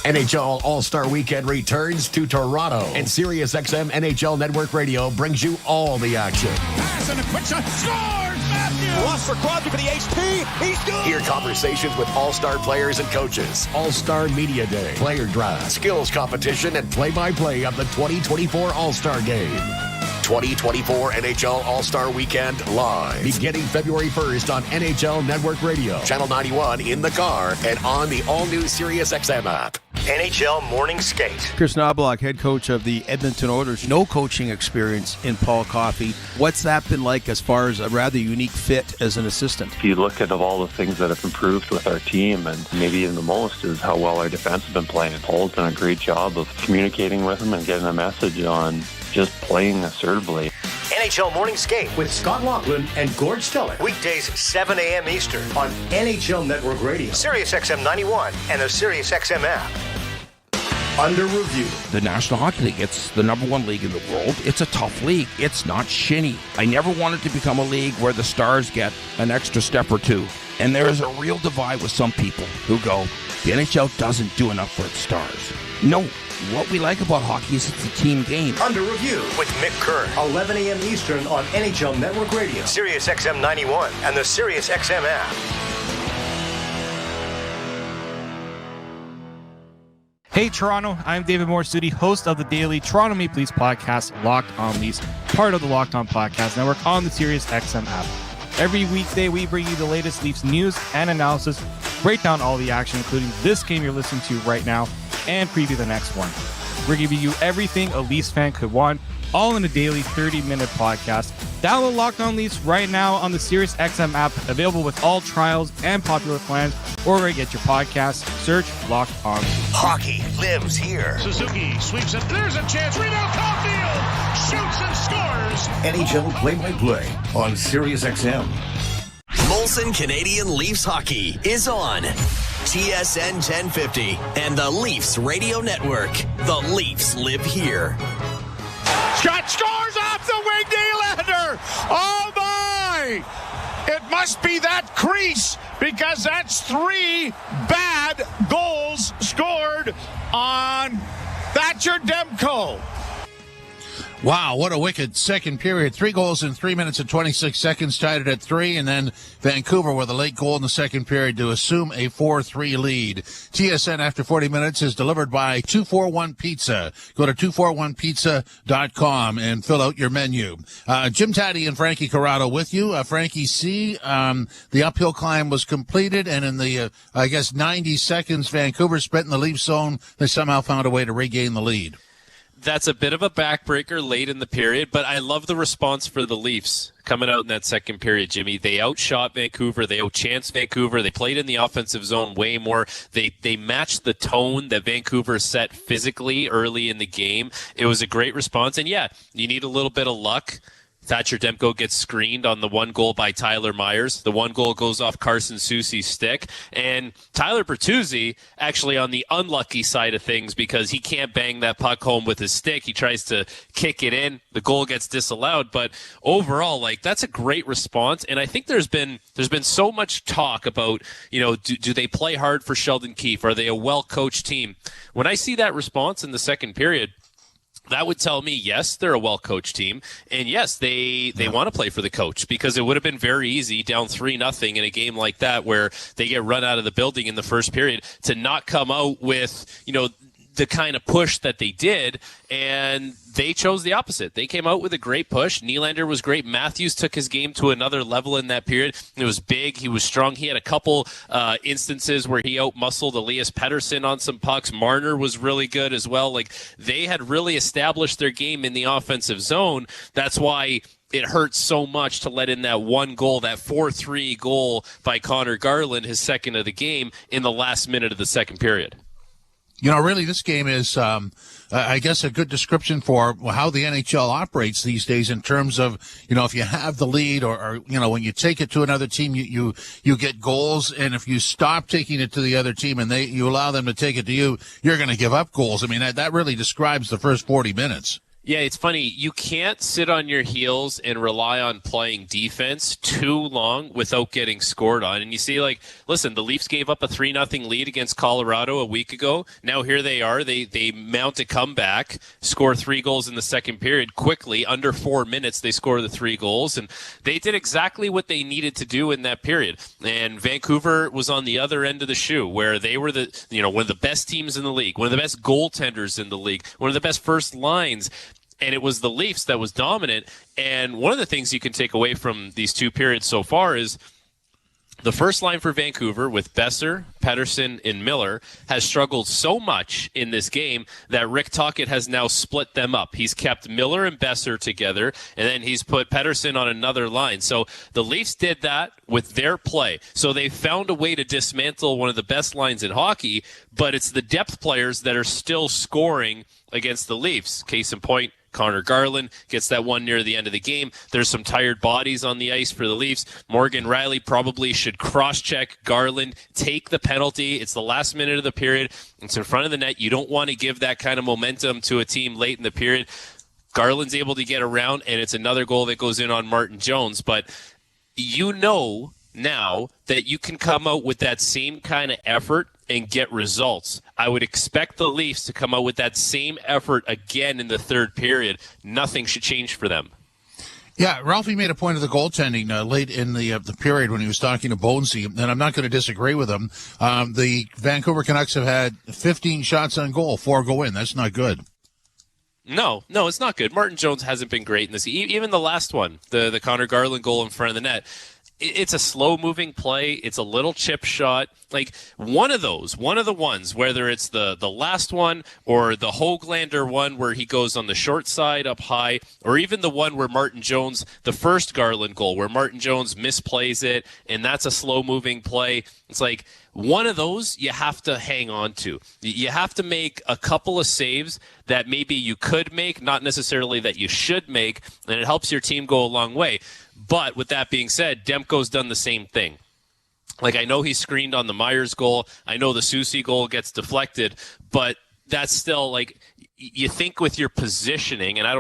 Speaker 12: NHL All-Star Weekend returns to Toronto, and SiriusXM NHL Network Radio brings you all the action.
Speaker 9: Pass and a quick shot. Scores! Matthews! Ross for Crosby for the HP. He's good!
Speaker 12: Hear conversations with all-star players and coaches. All-Star Media Day, player draft, skills competition, and play-by-play of the 2024 All-Star Game. 2024 NHL All-Star Weekend live, beginning February 1st on NHL Network Radio, Channel 91 in the car, and on the all-new SiriusXM app.
Speaker 5: NHL Morning Skate.
Speaker 6: Chris Knobloch, head coach of the Edmonton Oilers, no coaching experience in Paul Coffey. What's that been like as far as a rather unique fit as an assistant?
Speaker 7: If you look at of all the things that have improved with our team, and maybe even the most, is how well our defense has been playing. Paul's done a great job of communicating with them and getting a message on just playing assertively.
Speaker 5: NHL Morning Skate with Scott Laughlin and Gord Stellick. Weekdays 7 a.m. Eastern on NHL Network Radio, Sirius XM 91, and the Sirius XM app. Under review.
Speaker 2: The National Hockey League, it's the number one league in the world. It's a tough league. It's not shinny. I never wanted to become a league where the stars get an extra step or two. And there is a real divide with some people who go, the NHL doesn't do enough for its stars. No. What we like about hockey is it's a team game.
Speaker 5: Under review with Mick Kern, 11 a.m. Eastern on NHL Network Radio, Sirius XM 91, and the Sirius XM app.
Speaker 10: Hey Toronto, I'm David Morsuti, host of the daily Toronto Maple Leafs podcast, Locked On Leafs, part of the Locked On Podcast Network on the Sirius XM app. Every weekday, we bring you the latest Leafs news and analysis, break down all the action, including this game you're listening to right now, and preview the next one. We're giving you everything a Leafs fan could want, all in a daily 30-minute podcast. Download Locked On Leafs right now on the Sirius XM app, available with all trials and popular plans, or where you get your podcasts. Search Locked On.
Speaker 5: Hockey lives here.
Speaker 9: Suzuki sweeps it. There's a chance. Rebound, Caulfield shoots and scores.
Speaker 8: NHL play-by-play on Sirius XM.
Speaker 11: Molson Canadian Leafs Hockey is on TSN 1050 and the Leafs Radio Network. The Leafs live here.
Speaker 20: Scott scores off the wing, Nylander. Oh my! It must be that crease, because that's 3 bad goals scored on Thatcher Demko.
Speaker 13: Wow, what a wicked second period. 3 goals in 3 minutes and 26 seconds, tied it at 3, and then Vancouver with a late goal in the second period to assume a 4-3 lead. TSN after 40 minutes is delivered by 241 Pizza. Go to 241pizza.com and fill out your menu. Jim Taddy and Frankie Corrado with you. Frankie C., the uphill climb was completed, and in the, 90 seconds Vancouver spent in the Leaf zone, they somehow found a way to regain the lead.
Speaker 17: That's a bit of a backbreaker late in the period, but I love the response for the Leafs coming out in that second period, Jimmy. They outshot Vancouver. They outchanced Vancouver. They played in the offensive zone way more. They matched the tone that Vancouver set physically early in the game. It was a great response. And, yeah, you need a little bit of luck. Thatcher Demko gets screened on the 1 goal by Tyler Myers. The 1 goal goes off Carson Soucy's stick. And Tyler Bertuzzi actually on the unlucky side of things, because he can't bang that puck home with his stick. He tries to kick it in. The goal gets disallowed. But overall, that's a great response. And I think there's been so much talk about, do they play hard for Sheldon Keefe? Are they a well-coached team? When I see that response in the second period, that would tell me, yes, they're a well-coached team, and yes, they want to play for the coach, because it would have been very easy down 3-0 in a game like that where they get run out of the building in the first period to not come out with, the kind of push that they did, and they chose the opposite. They came out with a great push. Nylander was great. Matthews took his game to another level in that period. It was big. He was strong. He had a couple instances where he out-muscled Elias Pettersson on some pucks. Marner was really good as well. They had really established their game in the offensive zone. That's why it hurts so much to let in that 1 goal, that 4-3 goal by Connor Garland, his second of the game, in the last minute of the second period.
Speaker 13: Really, this game is, I guess, a good description for how the NHL operates these days in terms of, if you have the lead or when you take it to another team, you get goals. And if you stop taking it to the other team and you allow them to take it to you, you're going to give up goals. I mean, that really describes the first 40 minutes.
Speaker 17: Yeah, it's funny. You can't sit on your heels and rely on playing defense too long without getting scored on. And you see, listen, the Leafs gave up a 3-0 lead against Colorado a week ago. Now here they are. They mount a comeback, score 3 goals in the second period quickly. Under 4 minutes, they score the 3 goals. And they did exactly what they needed to do in that period. And Vancouver was on the other end of the shoe, where they were one of the best teams in the league, one of the best goaltenders in the league, one of the best first lines. And it was the Leafs that was dominant. And one of the things you can take away from these 2 periods so far is The first line for Vancouver with Besser, Pettersson, and Miller has struggled so much in this game that Rick Tocchet has now split them up. He's kept Miller and Besser together, and then he's put Pettersson on another line. So the Leafs did that with their play. So they found a way to dismantle one of the best lines in hockey, but it's the depth players that are still scoring against the Leafs. Case in point, Connor Garland gets that one near the end of the game. There's some tired bodies on the ice for the Leafs. Morgan Rielly probably should cross-check Garland, take the penalty. It's the last minute of the period. It's in front of the net. You don't want to give that kind of momentum to a team late in the period. Garland's able to get around, and it's another goal that goes in on Martin Jones. But you know now that you can come out with that same kind of effort and get results. I would expect the Leafs to come out with that same effort again in the third period. Nothing should change for them.
Speaker 13: Yeah, Ralphie made a point of the goaltending late in the period when he was talking to Bonesy, and I'm not going to disagree with him. The Vancouver Canucks have had 15 shots on goal, 4 go in. That's not good.
Speaker 17: No, it's not good. Martin Jones hasn't been great in this. Even the last one, the Connor Garland goal in front of the net, it's a slow-moving play. It's a little chip shot. Like, one of the ones, whether it's the last one or the Höglander one where he goes on the short side up high, or even the one where Martin Jones, the first Garland goal, where Martin Jones misplays it, and that's a slow-moving play. It's like, one of those you have to hang on to. You have to make a couple of saves that maybe you could make, not necessarily that you should make, and it helps your team go a long way. But with that being said, Demko's done the same thing. Like, I know he screened on the Myers goal. I know the Soucy goal gets deflected, but that's still, like, you think with your positioning, and I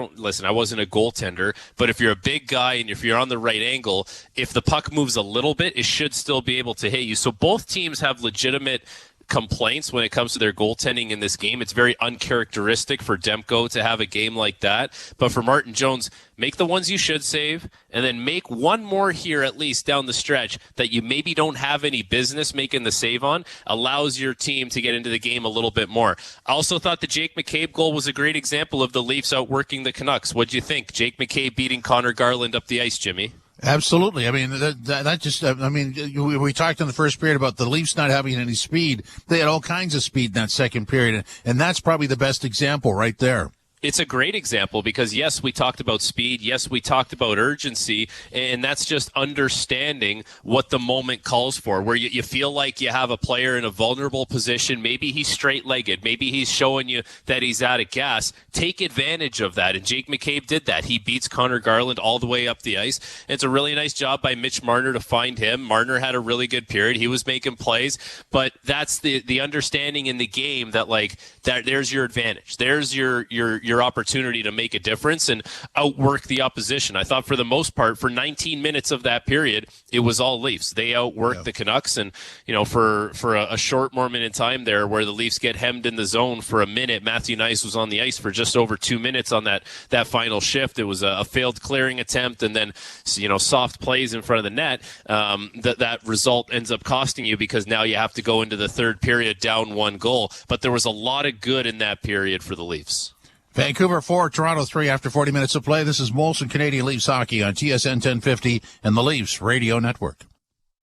Speaker 17: wasn't a goaltender, but if you're a big guy and if you're on the right angle, if the puck moves a little bit, it should still be able to hit you. So both teams have legitimate complaints when it comes to their goaltending in this game. It's very uncharacteristic for Demko to have a game like that. But for Martin Jones, make the ones you should save, and then make one more here at least down the stretch that you maybe don't have any business making the save on, allows your team to get into the game a little bit more. I also thought the Jake McCabe goal was a great example of the Leafs outworking the Canucks. What'd you think? Jake McCabe beating Connor Garland up the ice, Jimmy?
Speaker 13: Absolutely. I mean, that just, I mean, we talked in the first period about the Leafs not having any speed. They had all kinds of speed in that second period, and that's probably the best example right there.
Speaker 17: It's a great example because, yes, we talked about speed. Yes, we talked about urgency. And that's just understanding what the moment calls for, where you feel like you have a player in a vulnerable position. Maybe he's straight-legged. Maybe he's showing you that he's out of gas. Take advantage of that. And Jake McCabe did that. He beats Connor Garland all the way up the ice. And it's a really nice job by Mitch Marner to find him. Marner had a really good period. He was making plays. But that's the understanding in the game that, like, there's your advantage. There's your opportunity to make a difference and outwork the opposition. I thought for the most part, for 19 minutes of that period, it was all Leafs. They outworked the Canucks, and for a short moment in time there where the Leafs get hemmed in the zone for a minute, Matthew Nice was on the ice for just over 2 minutes on that final shift. It was a failed clearing attempt, and then soft plays in front of the net. That result ends up costing you because now you have to go into the third period down 1 goal. But there was a lot of good in that period for the Leafs.
Speaker 13: Vancouver 4, Toronto 3 after 40 minutes of play. This is Molson Canadian Leafs Hockey on TSN 1050 and the Leafs Radio Network.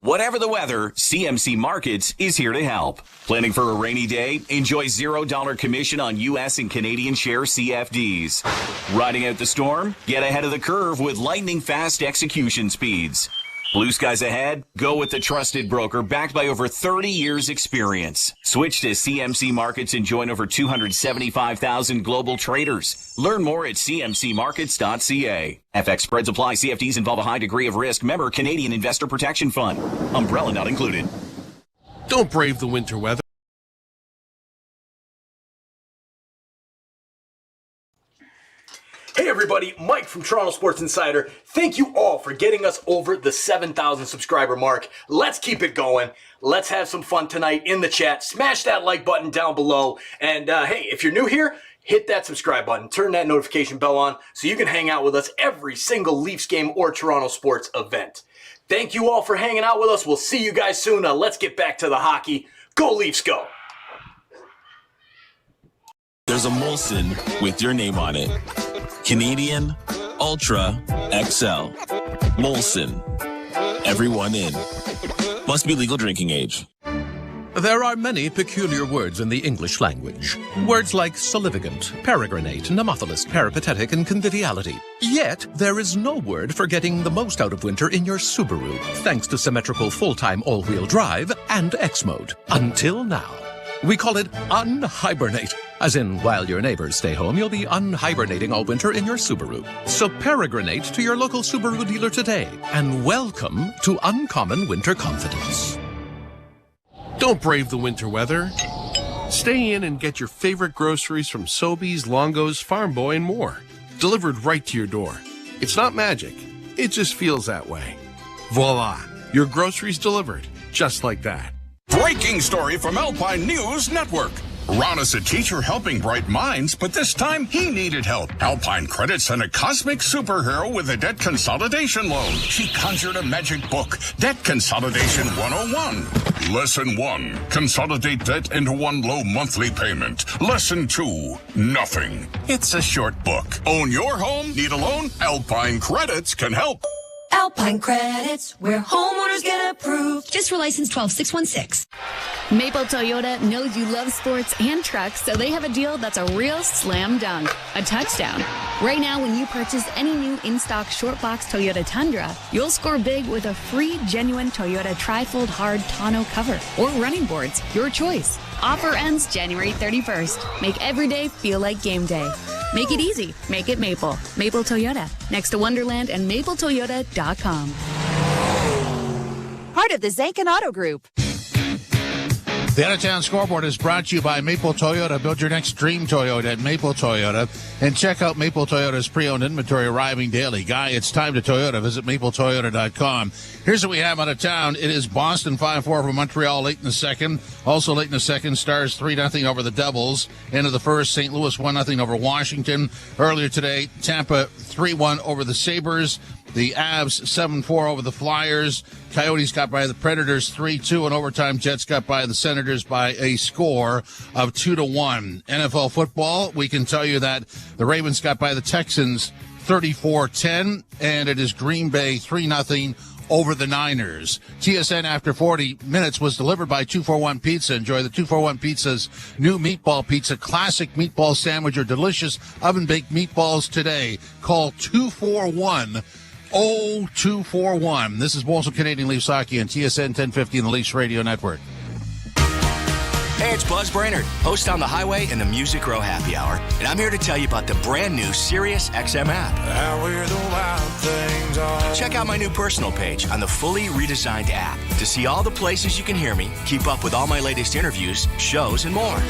Speaker 1: Whatever the weather, CMC Markets is here to help. Planning for a rainy day? Enjoy $0 commission on U.S. and Canadian share CFDs. Riding out the storm? Get ahead of the curve with lightning-fast execution speeds. Blue skies ahead? Go with the trusted broker backed by over 30 years experience. Switch to CMC Markets and join over 275,000 global traders. Learn more at cmcmarkets.ca. FX spreads apply. CFDs involve a high degree of risk. Member Canadian Investor Protection Fund. Umbrella not included.
Speaker 3: Don't brave the winter weather.
Speaker 4: Hey everybody, Mike from Toronto Sports Insider. Thank you all for getting us over the 7,000 subscriber mark. Let's keep it going. Let's have some fun tonight in the chat. Smash that like button down below. And hey, if you're new here, hit that subscribe button. Turn that notification bell on so you can hang out with us every single Leafs game or Toronto sports event. Thank you all for hanging out with us. We'll see you guys soon. Let's get back to the hockey. Go Leafs, go!
Speaker 14: There's a Molson with your name on it. Canadian Ultra XL. Molson. Everyone in. Must be legal drinking age.
Speaker 3: There are many peculiar words in the English language. Words like salivigant, peregrinate, nemophilus, peripatetic, and conviviality. Yet, there is no word for getting the most out of winter in your Subaru, thanks to symmetrical full-time all-wheel drive and X-Mode. Until now. We call it unhibernate. As in, while your neighbors stay home, you'll be unhibernating all winter in your Subaru. So peregrinate to your local Subaru dealer today, and welcome to Uncommon Winter Confidence. Don't brave the winter weather. Stay in and get your favorite groceries from Sobeys, Longo's, Farm Boy, and more. Delivered right to your door. It's not magic. It just feels that way. Voila. Your groceries delivered. Just like that.
Speaker 16: Breaking story from Alpine News Network. Ron is a teacher helping bright minds, but this time he needed help. Alpine Credit sent a cosmic superhero with a debt consolidation loan. She conjured a magic book, Debt Consolidation 101. Lesson 1, consolidate debt into one low monthly payment. Lesson 2, nothing. It's a short book. Own your home? Need a loan? Alpine Credits can help.
Speaker 18: Alpine Credits, where homeowners get approved. Just for license 12616.
Speaker 19: Maple Toyota knows you love sports and trucks, so they have a deal that's a real slam dunk, a touchdown. Right now, when you purchase any new in-stock short box Toyota Tundra, you'll score big with a free genuine Toyota Trifold Hard tonneau cover or running boards, your choice. Offer ends January 31st. Make every day feel like game day. Make it easy. Make it Maple. Maple Toyota. Next to Wonderland and mapletoyota.com.
Speaker 23: Part of the Zankin Auto Group.
Speaker 13: The Out-of-Town Scoreboard is brought to you by Maple Toyota. Build your next dream Toyota at Maple Toyota. And check out Maple Toyota's pre-owned inventory arriving daily. Guy, it's time to Toyota. Visit mapletoyota.com. Here's what we have out of town. It is Boston 5-4 over Montreal late in the second. Also late in the second, Stars 3-0 over the Devils. End of the first, St. Louis 1-0 over Washington. Earlier today, Tampa 3-1 over the Sabres. The Avs 7-4 over the Flyers. Coyotes got by the Predators 3-2. And overtime, Jets got by the Senators by a score of 2-1. NFL football, we can tell you that the Ravens got by the Texans 34-10. And it is Green Bay 3-0 over the Niners. TSN After 40 Minutes was delivered by 241 Pizza. Enjoy the 241 Pizza's new meatball pizza, classic meatball sandwich, or delicious oven-baked meatballs today. Call 241-0241. This is Molson Canadian Leafs Hockey on TSN 1050 and the Leafs Radio Network.
Speaker 24: Hey, it's Buzz Brainerd, host on The Highway and the Music Row Happy Hour. And I'm here to tell you about the brand new Sirius XM app. Check out my new personal page on the fully redesigned app to see all the places you can hear me, keep up with all my latest interviews, shows, and more.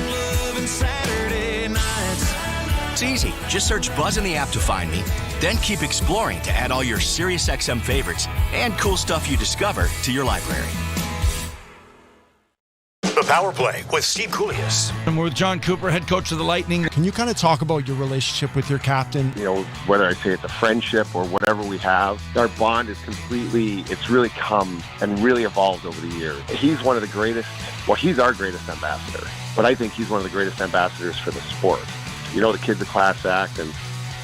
Speaker 24: It's easy. Just search Buzz in the app to find me, then keep exploring to add all your Sirius XM favorites and cool stuff you discover to your library.
Speaker 5: The Power Play with Steve Koulias.
Speaker 21: I'm with John Cooper, head coach of the Lightning. Can you kind of talk about your relationship with your captain?
Speaker 22: You know, whether I say it's a friendship or whatever we have, our bond is completely, it's really come and really evolved over the years. He's one of the greatest, well, he's our greatest ambassador, but I think he's one of the greatest ambassadors for the sport. You know, the kid's a class act, and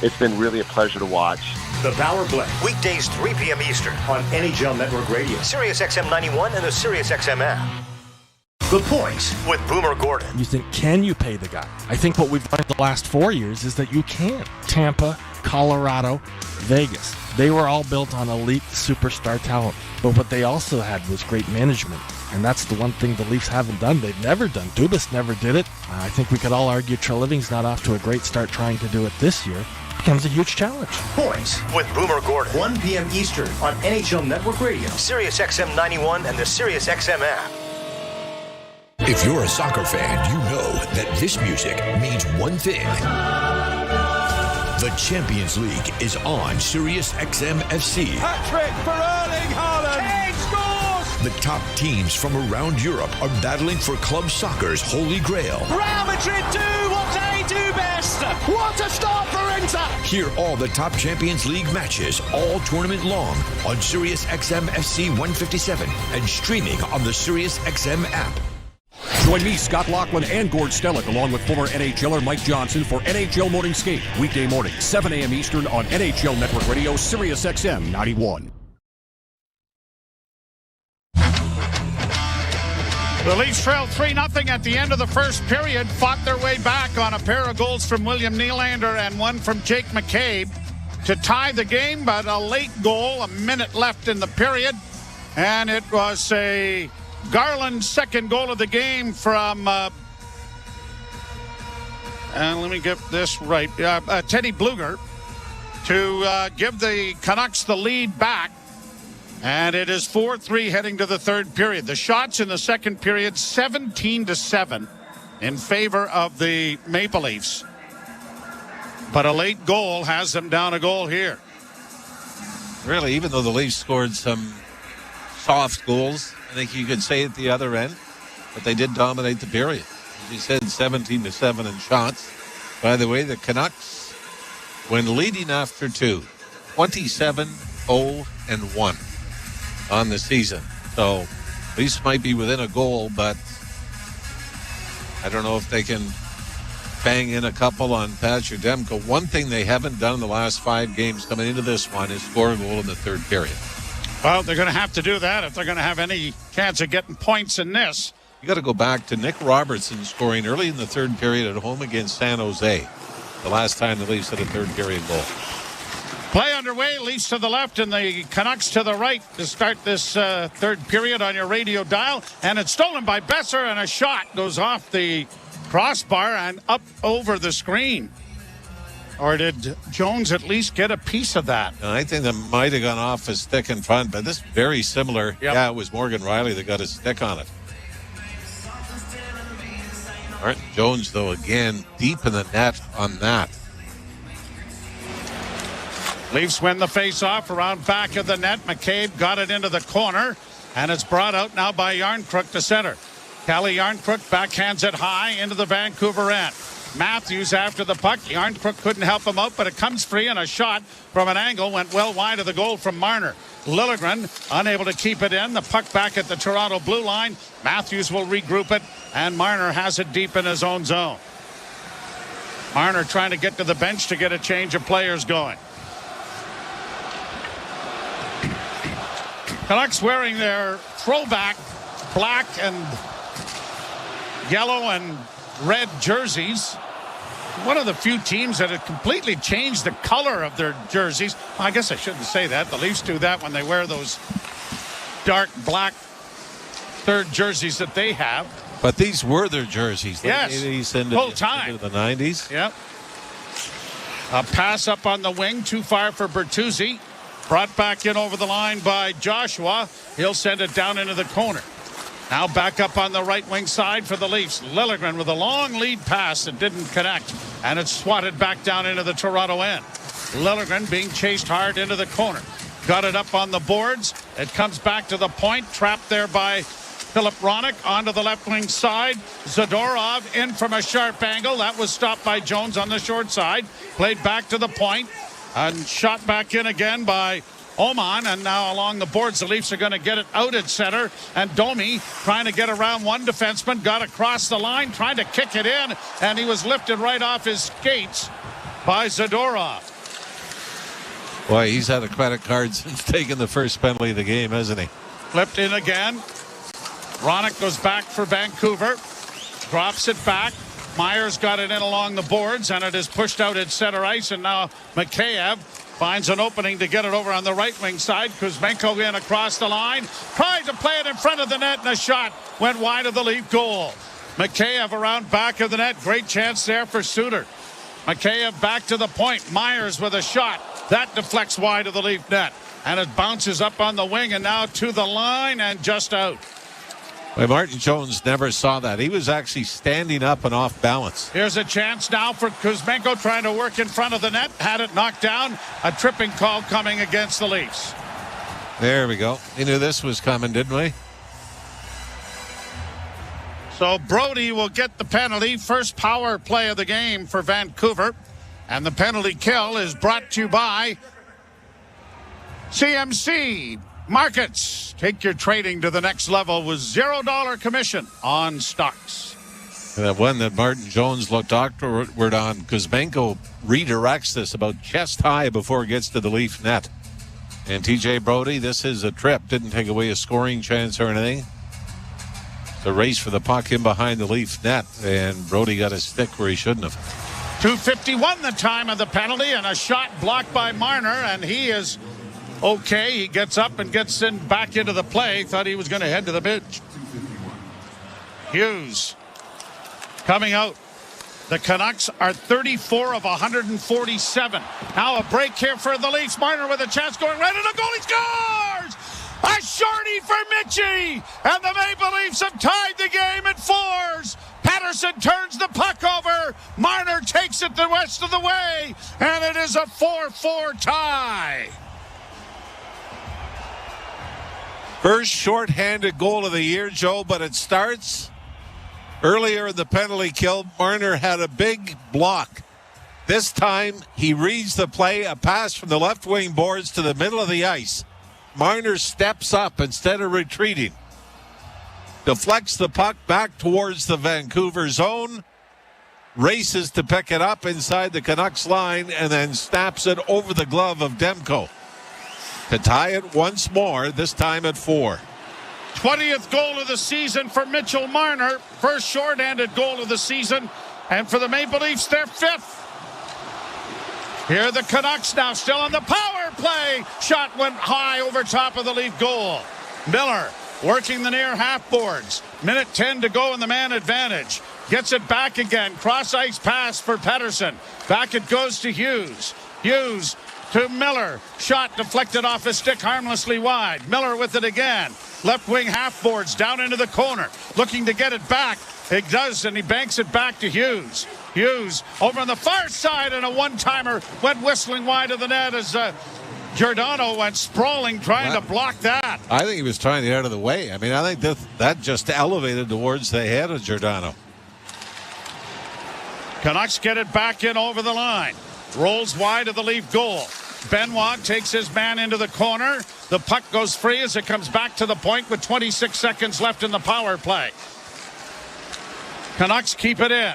Speaker 22: it's been really a pleasure to watch.
Speaker 5: The Power Play, weekdays 3 p.m. Eastern on NHL Network Radio, Sirius XM 91, and the Sirius XM app. The Point with Boomer Gordon.
Speaker 26: You think, can you pay the guy? I think what we've learned the last 4 years is that you can. Tampa, Colorado, Vegas. They were all built on elite superstar talent. But what they also had was great management. And that's the one thing the Leafs haven't done. They've never done. Dubas never did it. I think we could all argue Treliving's not off to a great start trying to do it this year. It becomes a huge challenge.
Speaker 5: Points with Boomer Gordon. 1 p.m. Eastern on NHL Network Radio, Sirius XM 91, and the Sirius XM app.
Speaker 12: If you're a soccer fan, you know that this music means one thing. The Champions League is on Sirius XM FC.
Speaker 9: Hat-trick for Erling Haaland. Kane scores!
Speaker 12: The top teams from around Europe are battling for club soccer's holy grail.
Speaker 9: Real Madrid do what they do best. What a start for Inter!
Speaker 12: Hear all the top Champions League matches all tournament long on Sirius XM FC 157 and streaming on the Sirius XM app.
Speaker 25: Join me, Scott Laughlin, and Gord Stellick, along with former NHLer Mike Johnson for NHL Morning Skate, weekday morning, 7 a.m. Eastern on NHL Network Radio, Sirius XM 91.
Speaker 20: The Leafs trailed 3-0 at the end of the first period, fought their way back on a pair of goals from William Nylander and one from Jake McCabe to tie the game, but a late goal, a minute left in the period, and it was a Garland's second goal of the game from, and let me get this right, Teddy Bluger to give the Canucks the lead back. And it is 4-3 heading to the third period. The shots in the second period, 17-7 in favor of the Maple Leafs. But a late goal has them down a goal here.
Speaker 2: Really, even though the Leafs scored some soft goals, I think you could say at the other end, but they did dominate the period. As you said, 17-7 in shots. By the way, the Canucks, when leading after two, 27-0-1. On the season. So Leafs might be within a goal, but I don't know if they can bang in a couple on Patrick Demko. One thing they haven't done in the last 5 games coming into this one is score a goal in the third period.
Speaker 20: Well, they're going to have to do that if they're going to have any chance of getting points in this.
Speaker 2: You got to go back to Nick Robertson scoring early in the third period at home against San Jose. The last time the Leafs had a third period goal.
Speaker 20: Play underway, Leafs to the left and the Canucks to the right to start this third period on your radio dial. And it's stolen by Besser, and a shot goes off the crossbar and up over the screen. Or did Jones at least get a piece of that?
Speaker 2: And I think that might have gone off his stick in front, but this is very similar. Yep. Yeah, it was Morgan Riley that got his stick on it. Martin Jones, though, again, deep in the net on that.
Speaker 20: Leafs win the face-off around back of the net. McCabe got it into the corner, and it's brought out now by Yarncrook to center. Calle Yarncrook backhands it high into the Vancouver end. Matthews after the puck. Yarncrook couldn't help him out, but it comes free, and a shot from an angle went well wide of the goal from Marner. Liljegren unable to keep it in. The puck back at the Toronto blue line. Matthews will regroup it, and Marner has it deep in his own zone. Marner trying to get to the bench to get a change of players going. Canucks wearing their throwback black and yellow and red jerseys. One of the few teams that have completely changed the color of their jerseys. Well, I guess I shouldn't say that. The Leafs do that when they wear those dark black third jerseys that they have.
Speaker 2: But these were their jerseys.
Speaker 20: Yes, full time.
Speaker 2: Into the 90s.
Speaker 20: Yep. A pass up on the wing, too far for Bertuzzi. Brought back in over the line by Joshua. He'll send it down into the corner. Now back up on the right wing side for the Leafs. Liljegren with a long lead pass that didn't connect. And it's swatted back down into the Toronto end. Liljegren being chased hard into the corner. Got it up on the boards. It comes back to the point. Trapped there by Philip Roenick onto the left wing side. Zadorov in from a sharp angle. That was stopped by Jones on the short side. Played back to the point. And shot back in again by Oman, and now along the boards, the Leafs are going to get it out at center, and Domi trying to get around one defenseman, got across the line, trying to kick it in, and he was lifted right off his skates by Zadorov.
Speaker 2: Boy, he's had a credit card since taking the first penalty of the game, hasn't he?
Speaker 20: Flipped in again. Roenick goes back for Vancouver, drops it back. Myers got it in along the boards, and it is pushed out at center ice, and now Mikheyev finds an opening to get it over on the right wing side. Kuzmenko in across the line, tried to play it in front of the net, and a shot went wide of the Leaf goal. Mikheyev around back of the net, great chance there for Suter. Mikheyev back to the point, Myers with a shot, that deflects wide of the Leaf net, and it bounces up on the wing, and now to the line, and just out.
Speaker 2: Well, Martin Jones never saw that. He was actually standing up and off balance.
Speaker 20: Here's a chance now for Kuzmenko trying to work in front of the net. Had it knocked down. A tripping call coming against the Leafs.
Speaker 2: There we go. We knew this was coming, didn't we?
Speaker 20: So Brody will get the penalty. First power play of the game for Vancouver. And the penalty kill is brought to you by CMC Markets. Take your trading to the next level with $0 commission on stocks.
Speaker 2: That one that Martin Jones looked awkward on. Kuzmenko redirects this about chest high before it gets to the Leaf net. And TJ Brody, this is a trip. Didn't take away a scoring chance or anything. The race for the puck in behind the Leaf net, and Brody got a stick where he shouldn't have.
Speaker 20: 2:51 the time of the penalty, and a shot blocked by Marner, and he is okay. He gets up and gets back into the play. Thought he was going to head to the bench. Hughes coming out. The Canucks are 34 of 147. Now a break here for the Leafs. Marner with a chance going right at the goal. He scores! A shorty for Mitchie! And the Maple Leafs have tied the game at 4s. Patterson turns the puck over. Marner takes it the rest of the way. And it is a 4-4 tie.
Speaker 2: First shorthanded goal of the year, Joe, but it starts earlier in the penalty kill. Marner had a big block. This time he reads the play, a pass from the left wing boards to the middle of the ice. Marner steps up instead of retreating. Deflects the puck back towards the Vancouver zone. Races to pick it up inside the Canucks line and then snaps it over the glove of Demko to tie it once more, this time at 4.
Speaker 20: 20th goal of the season for Mitchell Marner. First shorthanded goal of the season. And for the Maple Leafs, their 5th. Here are the Canucks now still on the power play. Shot went high over top of the Leaf goal. Miller working the near half boards. Minute 10 to go in the man advantage. Gets it back again. Cross ice pass for Pettersson. Back it goes to Hughes. Hughes to Miller. Shot deflected off his stick harmlessly wide. Miller with it again. Left wing half boards down into the corner. Looking to get it back. It does, and he banks it back to Hughes. Hughes over on the far side, and a one-timer went whistling wide of the net as Giordano went sprawling trying to block that.
Speaker 2: I think he was trying to get out of the way. I mean, I think that just elevated towards the head of Giordano.
Speaker 20: Canucks get it back in over the line. Rolls wide of the Leaf goal. Benoit takes his man into the corner. The puck goes free as it comes back to the point with 26 seconds left in the power play. Canucks keep it in.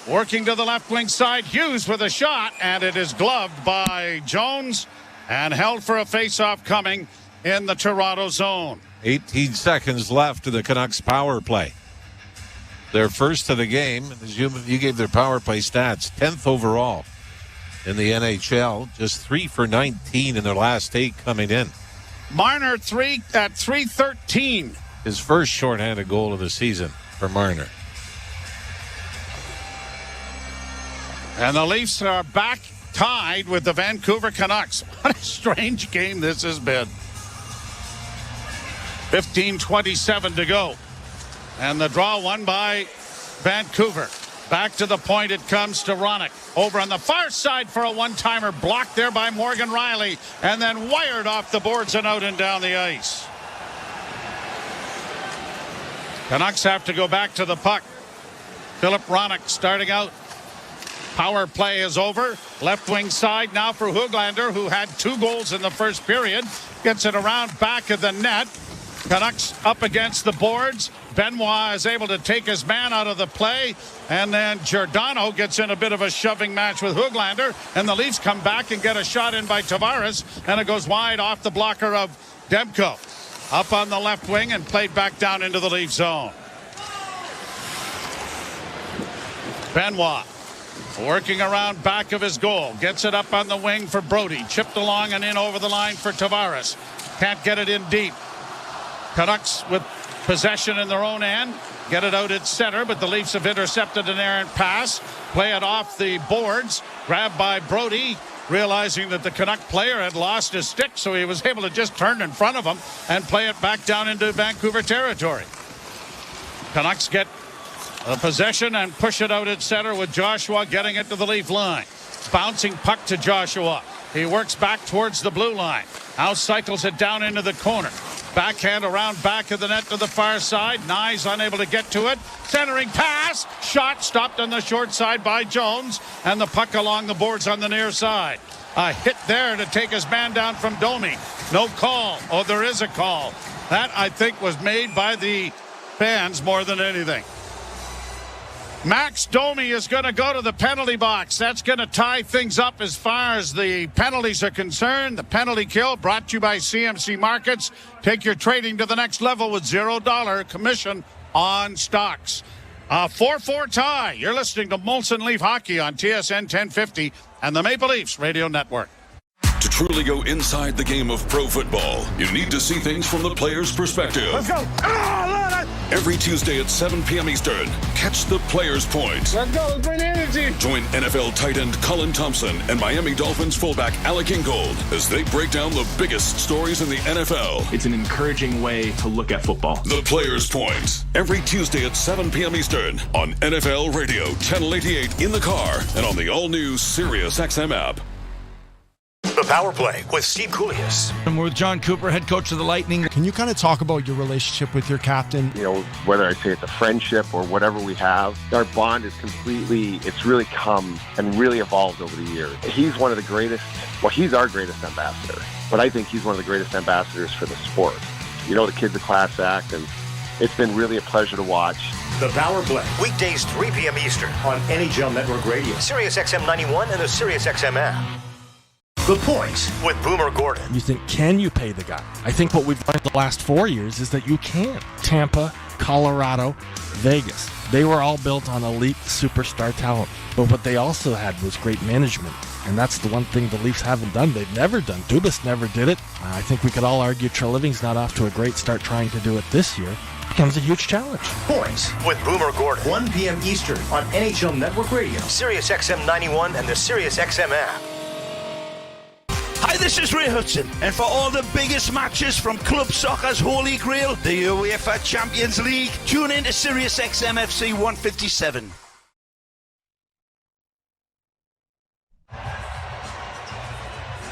Speaker 20: Working to the left wing side. Hughes with a shot, and it is gloved by Jones and held for a face-off coming in the Toronto zone.
Speaker 2: 18 seconds left in the Canucks power play. Their first of the game. You gave their power play stats. 10th overall in the NHL. Just 3 for 19 in their last 8 coming in.
Speaker 20: Marner 3 at 3:13.
Speaker 2: His first shorthanded goal of the season for Marner.
Speaker 20: And the Leafs are back tied with the Vancouver Canucks. What a strange game this has been. 15:27 to go. And the draw won by Vancouver. Back to the point it comes to Ronick. Over on the far side for a one-timer, blocked there by Morgan Riley, and then wired off the boards and out and down the ice. Canucks have to go back to the puck. Philip Ronick starting out. Power play is over. Left wing side now for Höglander, who had 2 goals in the first period. Gets it around back of the net. Canucks up against the boards. Benoit is able to take his man out of the play. And then Giordano gets in a bit of a shoving match with Höglander. And the Leafs come back and get a shot in by Tavares. And it goes wide off the blocker of Demko. Up on the left wing and played back down into the Leaf zone. Benoit working around back of his goal. Gets it up on the wing for Brody. Chipped along and in over the line for Tavares. Can't get it in deep. Canucks with possession in their own end. Get it out at center, but the Leafs have intercepted an errant pass. Play it off the boards. Grabbed by Brody, realizing that the Canuck player had lost his stick, so he was able to just turn in front of him and play it back down into Vancouver territory. Canucks get a possession and push it out at center with Joshua getting it to the Leaf line. Bouncing puck to Joshua. He works back towards the blue line. Now cycles it down into the corner. Backhand around back of the net to the far side. Nye's unable to get to it. Centering pass. Shot stopped on the short side by Jones. And the puck along the boards on the near side. A hit there to take his man down from Domi. No call. Oh, there is a call. That, I think, was made by the fans more than anything. Max Domi is going to go to the penalty box. That's going to tie things up as far as the penalties are concerned. The penalty kill brought to you by CMC Markets. Take your trading to the next level with $0 commission on stocks. A 4-4 tie. You're listening to Molson Leaf Hockey on TSN 1050 and the Maple Leafs Radio Network.
Speaker 6: To truly go inside the game of pro football, you need to see things from the player's perspective.
Speaker 9: Let's go.
Speaker 6: Every Tuesday at 7 p.m. Eastern, catch the Player's Point.
Speaker 9: Let's go. Let's bring energy.
Speaker 6: Join NFL tight end Colin Thompson and Miami Dolphins fullback Alec Ingold as they break down the biggest stories in the NFL.
Speaker 7: It's an encouraging way to look at football.
Speaker 6: The Player's Point. Every Tuesday at 7 p.m. Eastern on NFL Radio, Channel 88 in the car and on the all-new Sirius XM app.
Speaker 5: The Power Play with Steve Koulias.
Speaker 21: And we're with John Cooper, head coach of the Lightning. Can you kind of talk about your relationship with your captain?
Speaker 22: You know, whether I say it's a friendship or whatever we have, our bond is completely, it's really come and really evolved over the years. He's one of the greatest, well, he's our greatest ambassador, but I think he's one of the greatest ambassadors for the sport. You know, the kid's a class act, and it's been really a pleasure to watch.
Speaker 5: The Power Play, weekdays 3 p.m. Eastern on NHL Network Radio, Sirius XM 91, and the Sirius XM app. The Point with Boomer Gordon.
Speaker 26: You think, can you pay the guy? I think what we've learned the last 4 years is that you can't. Tampa, Colorado, Vegas. They were all built on elite superstar talent. But what they also had was great management. And that's the one thing the Leafs haven't done. They've never done. Dubas never did it. I think we could all argue Treliving's not off to a great start trying to do it this year. It becomes a huge challenge.
Speaker 5: Points with Boomer Gordon. 1 p.m. Eastern on NHL Network Radio, Sirius XM 91, and the Sirius XM app.
Speaker 9: Hi, this is Ray Hudson, and for all the biggest matches from club soccer's holy grail, the UEFA Champions League, tune in to Sirius XM FC 157.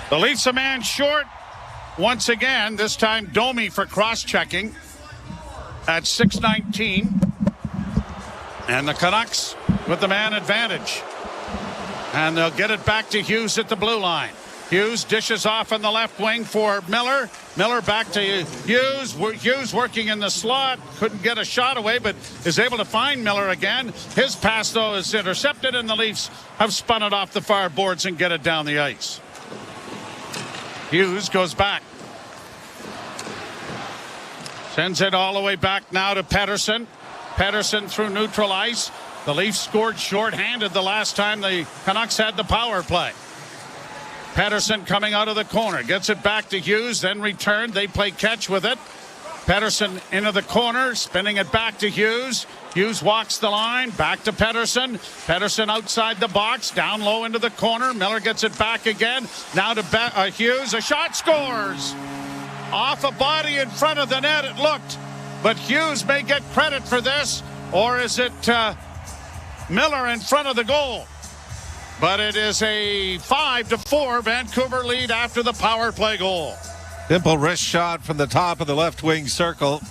Speaker 20: The Leafs a man short once again, this time Domi for cross-checking at 6:19. And the Canucks with the man advantage. And they'll get it back to Hughes at the blue line. Hughes dishes off on the left wing for Miller. Miller back to Hughes. Hughes working in the slot. Couldn't get a shot away, but is able to find Miller again. His pass, though, is intercepted, and the Leafs have spun it off the far boards and get it down the ice. Hughes goes back. Sends it all the way back now to Pettersson. Pettersson through neutral ice. The Leafs scored shorthanded the last time the Canucks had the power play. Pettersson coming out of the corner. Gets it back to Hughes, then returned. They play catch with it. Pettersson into the corner, spinning it back to Hughes. Hughes walks the line, back to Pettersson. Pettersson outside the box, down low into the corner. Miller gets it back again. Now to Hughes. A shot, scores! Off a body in front of the net, it looked. But Hughes may get credit for this, or is it Miller in front of the goal? But it is a 5-4 Vancouver lead after the power play goal.
Speaker 2: Simple wrist shot from the top of the left wing circle.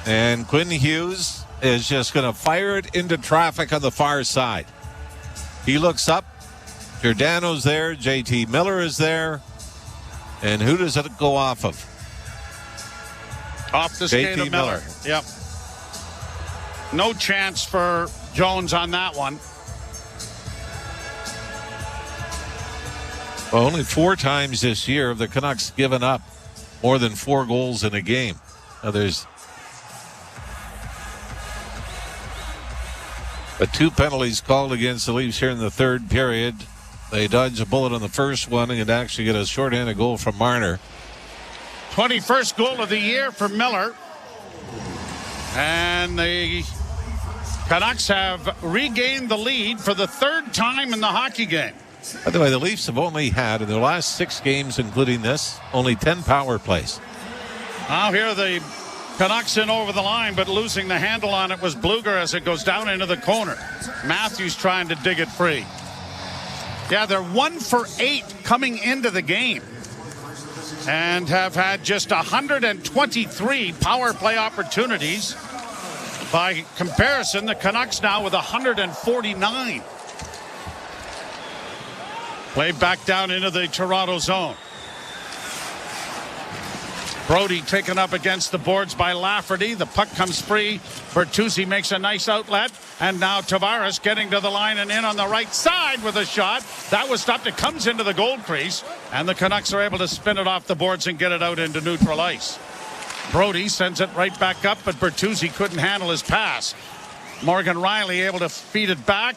Speaker 2: And Quinn Hughes is just going to fire it into traffic on the far side. He looks up. Giordano's there. JT Miller is there. And who does it go off of?
Speaker 20: Off the skate of Miller. Yep. No chance for Jones on that one.
Speaker 2: Well, only 4 times this year have the Canucks given up more than 4 goals in a game. Now there's 2 penalties called against the Leafs here in the third period. They dodged a bullet on the first one and actually get a shorthanded goal from Marner.
Speaker 20: 21st goal of the year for Miller. And the Canucks have regained the lead for the 3rd time in the hockey game.
Speaker 2: By the way, the Leafs have only had, in their last 6 games, including this, only 10 power plays.
Speaker 20: Now here the Canucks in over the line, but losing the handle on it was Bluger as it goes down into the corner. Matthews trying to dig it free. Yeah, they're 1 for 8 coming into the game and have had just 123 power play opportunities. By comparison, the Canucks now with 149. Played back down into the Toronto zone. Brody taken up against the boards by Lafferty. The puck comes free. Bertuzzi makes a nice outlet. And now Tavares getting to the line and in on the right side with a shot. That was stopped. It comes into the goal crease. And the Canucks are able to spin it off the boards and get it out into neutral ice. Brody sends it right back up, but Bertuzzi couldn't handle his pass. Morgan Riley able to feed it back.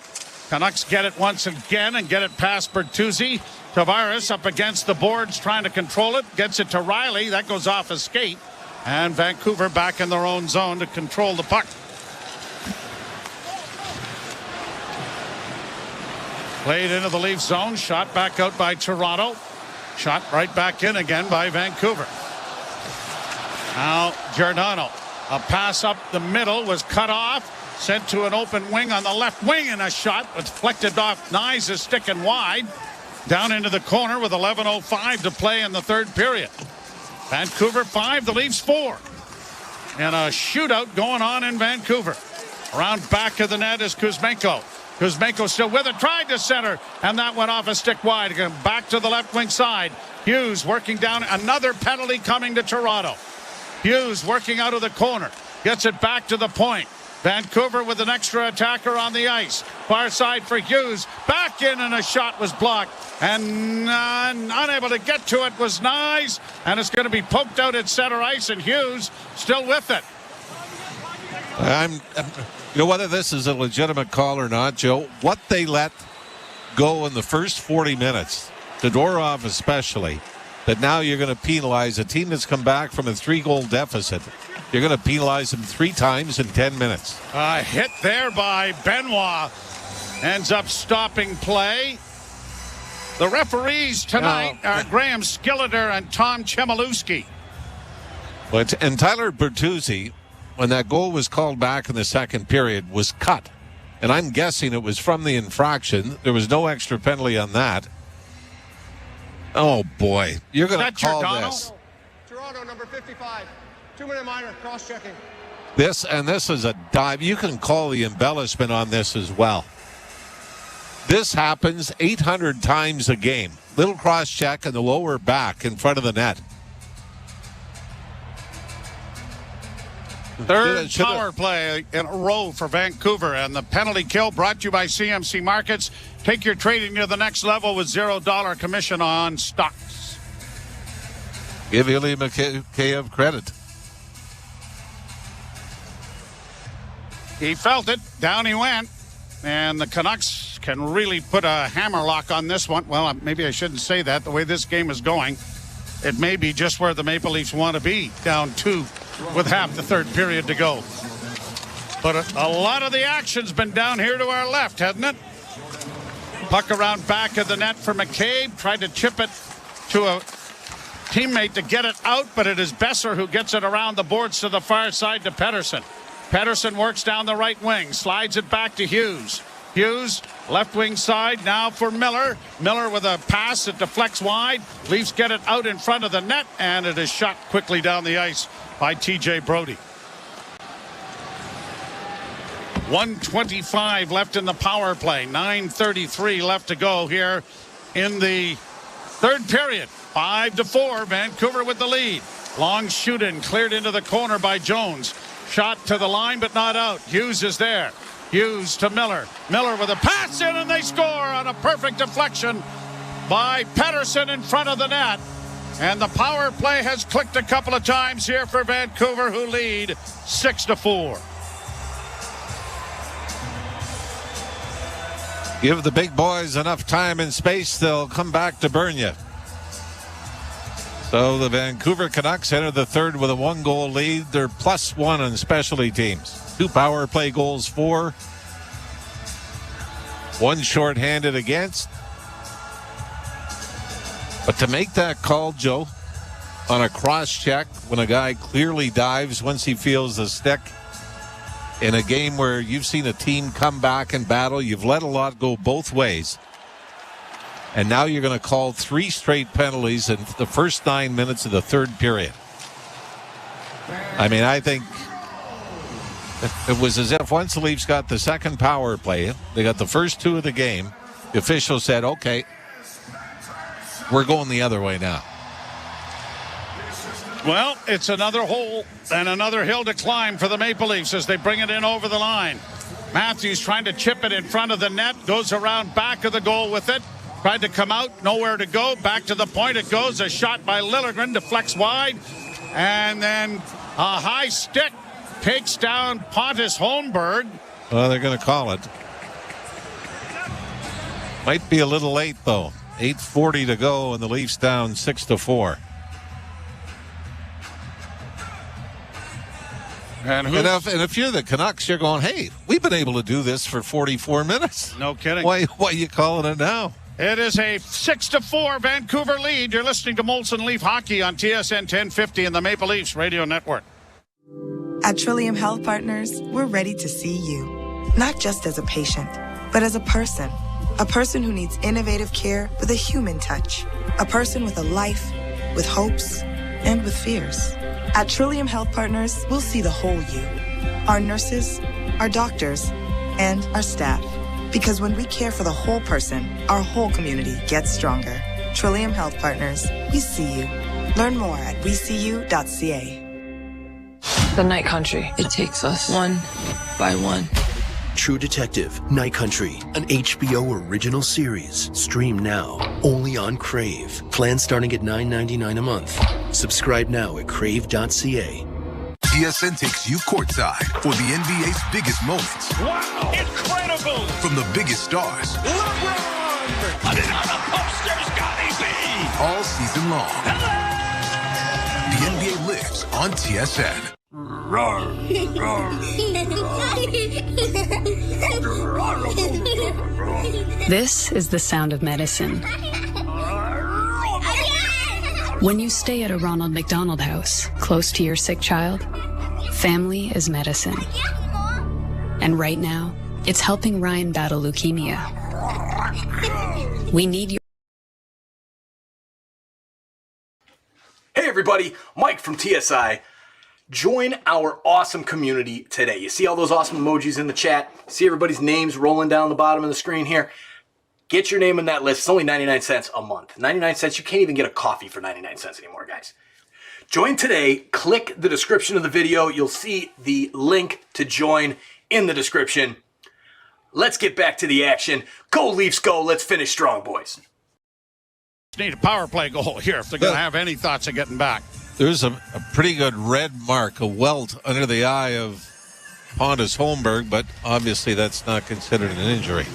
Speaker 20: Canucks get it once again and get it past Bertuzzi. Tavares up against the boards trying to control it. Gets it to Riley. That goes off a skate. And Vancouver back in their own zone to control the puck. Played into the Leaf zone. Shot back out by Toronto. Shot right back in again by Vancouver. Now Giordano. A pass up the middle was cut off. Sent to an open wing on the left wing, and a shot was deflected off Nyes' stick and wide. Down into the corner with 11:05 to play in the third period. Vancouver 5, the Leafs 4. And a shootout going on in Vancouver. Around back of the net is Kuzmenko. Kuzmenko still with it, tried to center, and that went off a stick wide. Again, back to the left wing side. Hughes working down, another penalty coming to Toronto. Hughes working out of the corner, gets it back to the point. Vancouver with an extra attacker on the ice. Far side for Hughes. Back in, and a shot was blocked. And unable to get to it was Nyes. And it's going to be poked out at center ice, and Hughes still with it.
Speaker 2: Whether this is a legitimate call or not, Joe, what they let go in the first 40 minutes, Todorov especially, that now you're going to penalize a team that's come back from a 3-goal deficit. You're going to penalize them 3 times in 10 minutes.
Speaker 20: A hit there by Benoit ends up stopping play. The referees tonight are Graham Skilleter and Tom Chmielewski.
Speaker 2: And Tyler Bertuzzi, when that goal was called back in the second period, was cut. And I'm guessing it was from the infraction. There was no extra penalty on that. Oh, boy. You're going to call this.
Speaker 8: Toronto, number 55. 2-minute minor, cross-checking.
Speaker 2: This is a dive. You can call the embellishment on this as well. This happens 800 times a game. Little cross-check in the lower back in front of the net.
Speaker 20: Third power play in a row for Vancouver, and the penalty kill brought to you by CMC Markets. Take your trading to the next level with $0 commission on stocks.
Speaker 2: Give Ilya Mikheyev credit.
Speaker 20: He felt it. Down he went. And the Canucks can really put a hammerlock on this one. Well, maybe I shouldn't say that. The way this game is going, it may be just where the Maple Leafs want to be. Down 2 with half the third period to go. But a lot of the action's been down here to our left, hasn't it? Puck around back of the net for McCabe. Tried to chip it to a teammate to get it out, but it is Besser who gets it around the boards to the far side to Pettersson. Pettersson works down the right wing, slides it back to Hughes. Hughes, left wing side now for Miller. Miller with a pass that deflects wide. Leafs get it out in front of the net, and it is shot quickly down the ice by TJ Brody. 1:25 left in the power play. 9:33 left to go here in the third period. 5-4, Vancouver with the lead. Long shoot in, cleared into the corner by Jones. Shot to the line, but not out. Hughes is there. Hughes to Miller. Miller with a pass in, and they score on a perfect deflection by Pettersson in front of the net. And the power play has clicked a couple of times here for Vancouver, who lead 6-4.
Speaker 2: Give the big boys enough time and space, they'll come back to burn you. So the Vancouver Canucks enter the third with a 1-goal lead. They're +1 on specialty teams. 2 power play goals for. 1 shorthanded against. But to make that call, Joe, on a cross check when a guy clearly dives once he feels the stick, in a game where you've seen a team come back and battle, you've let a lot go both ways. And now you're going to call 3 straight penalties in the first 9 minutes of the third period. I mean, I think it was as if once the Leafs got the second power play, they got the first 2 of the game, the official said, okay, we're going the other way now.
Speaker 20: Well, it's another hole and another hill to climb for the Maple Leafs as they bring it in over the line. Matthews trying to chip it in front of the net, goes around back of the goal with it. Tried to come out, nowhere to go. Back to the point it goes. A shot by Liljegren, deflects wide. And then A high stick takes down Pontus Holmberg.
Speaker 2: Well, they're going to call it. Might be a little late, though. 8:40 to go, and the Leafs down 6-4. And if you're the Canucks, you're going, hey, we've been able to do this for 44 minutes.
Speaker 20: No kidding.
Speaker 2: Why are you calling it now?
Speaker 20: It is a 6-4 Vancouver lead. You're listening to Molson Leaf Hockey on TSN 1050 and the Maple Leafs Radio Network.
Speaker 1: At Trillium Health Partners, we're ready to see you, not just as a patient, but as a person who needs innovative care with a human touch, a person with a life, with hopes, and with fears. At Trillium Health Partners, we'll see the whole you, our nurses, our doctors, and our staff. Because when we care for the whole person, our whole community gets stronger. Trillium Health Partners, we see you. Learn more at weseeyou.ca.
Speaker 10: The Night Country. It takes us one by one.
Speaker 11: True Detective, Night Country, an HBO original series. Stream now, only on Crave. Plan starting at $9.99 a month. Subscribe now at crave.ca.
Speaker 15: TSN takes you courtside for the NBA's biggest moments.
Speaker 9: Wow! Incredible!
Speaker 15: From the biggest stars.
Speaker 9: LeBron! Put it on the poster, Scotty B!
Speaker 15: All season long.
Speaker 9: Hello!
Speaker 15: The NBA lives on TSN.
Speaker 19: This is the sound of medicine. When you stay at a Ronald McDonald House, close to your sick child, family is medicine. And right now, it's helping Ryan battle leukemia. We need your...
Speaker 4: Hey everybody, Mike from TSI. Join our awesome community today. You see all those awesome emojis in the chat? See everybody's names rolling down the bottom of the screen here? Get your name in that list. It's only 99 cents a month. 99 cents, you can't even get a coffee for 99 cents anymore, guys. Join today. Click the description of the video. You'll see the link to join in the description. Let's get back to the action. Go Leafs, go. Let's finish strong, boys.
Speaker 20: Need a power play goal here if they're going to have any thoughts of getting back.
Speaker 2: There's a pretty good red mark, a welt under the eye of Pontus Holmberg, but obviously that's not considered an injury.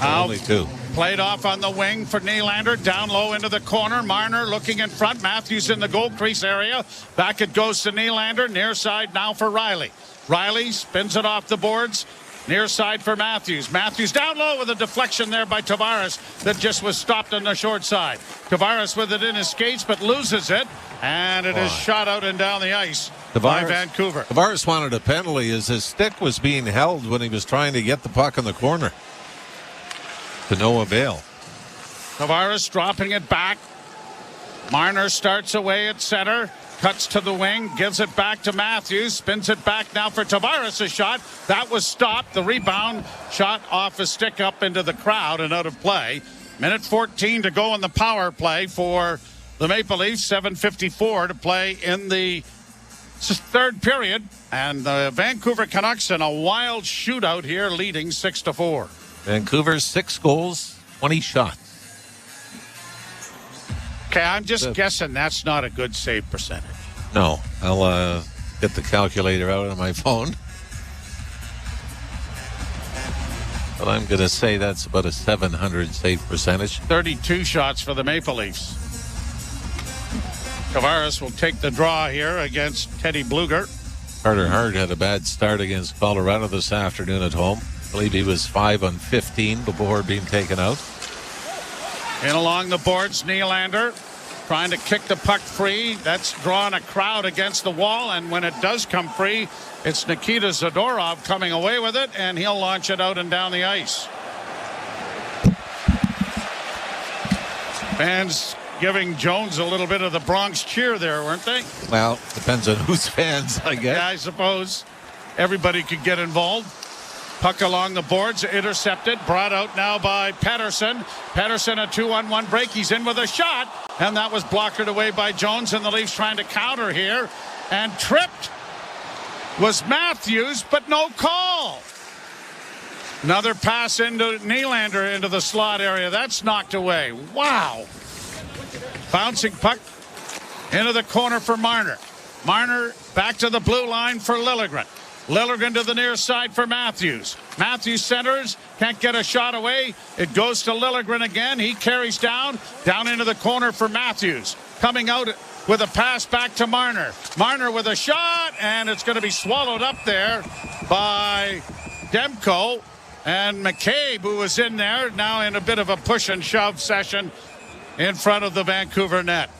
Speaker 2: Only two.
Speaker 20: Played off on the wing for Nylander. Down low into the corner. Marner looking in front. Matthews in the goal crease area. Back it goes to Nylander. Near side now for Riley. Riley spins it off the boards. Near side for Matthews. Matthews down low with a deflection there by Tavares that just was stopped on the short side. Tavares with it in his skates but loses it. And it is shot out and down the ice by Vancouver.
Speaker 2: Tavares wanted a penalty as his stick was being held when he was trying to get the puck in the corner. To no avail.
Speaker 20: Tavares dropping it back. Marner starts away at center. Cuts to the wing. Gives it back to Matthews. Spins it back now for Tavares' a shot. That was stopped. The rebound shot off a stick up into the crowd and out of play. Minute 14 to go in the power play for the Maple Leafs. 7:54 to play in the third period. And the Vancouver Canucks in a wild shootout here leading 6-4.
Speaker 2: Vancouver 6 goals, 20 shots.
Speaker 20: Okay, I'm just guessing that's not a good save percentage.
Speaker 2: No, I'll get the calculator out on my phone. But I'm going to say that's about a 700 save percentage.
Speaker 20: 32 shots for the Maple Leafs. Tavares will take the draw here against Teddy Bluger.
Speaker 2: Carter Hart had a bad start against Colorado this afternoon at home. I believe he was 5 on 15 before being taken out.
Speaker 20: In along the boards, Nylander trying to kick the puck free. That's drawn a crowd against the wall, and when it does come free, it's Nikita Zadorov coming away with it, and he'll launch it out and down the ice. Fans giving Jones a little bit of the Bronx cheer there, weren't they?
Speaker 2: Well, depends on whose fans, I guess.
Speaker 20: Yeah, I suppose everybody could get involved. Puck along the boards, intercepted, brought out now by Pettersson. Pettersson a 2-on-1 break. He's in with a shot, and that was blockered away by Jones, and the Leafs trying to counter here. And tripped was Matthews, but no call. Another pass into Nylander into the slot area. That's knocked away. Wow. Bouncing puck into the corner for Marner. Marner back to the blue line for Liljegren. Liljegren to the near side for Matthews. Matthews centers, can't get a shot away. It goes to Liljegren again. He carries down into the corner for Matthews. Coming out with a pass back to Marner. Marner with a shot, and it's going to be swallowed up there by Demko. And McCabe, who was in there, now in a bit of a push and shove session in front of the Vancouver net.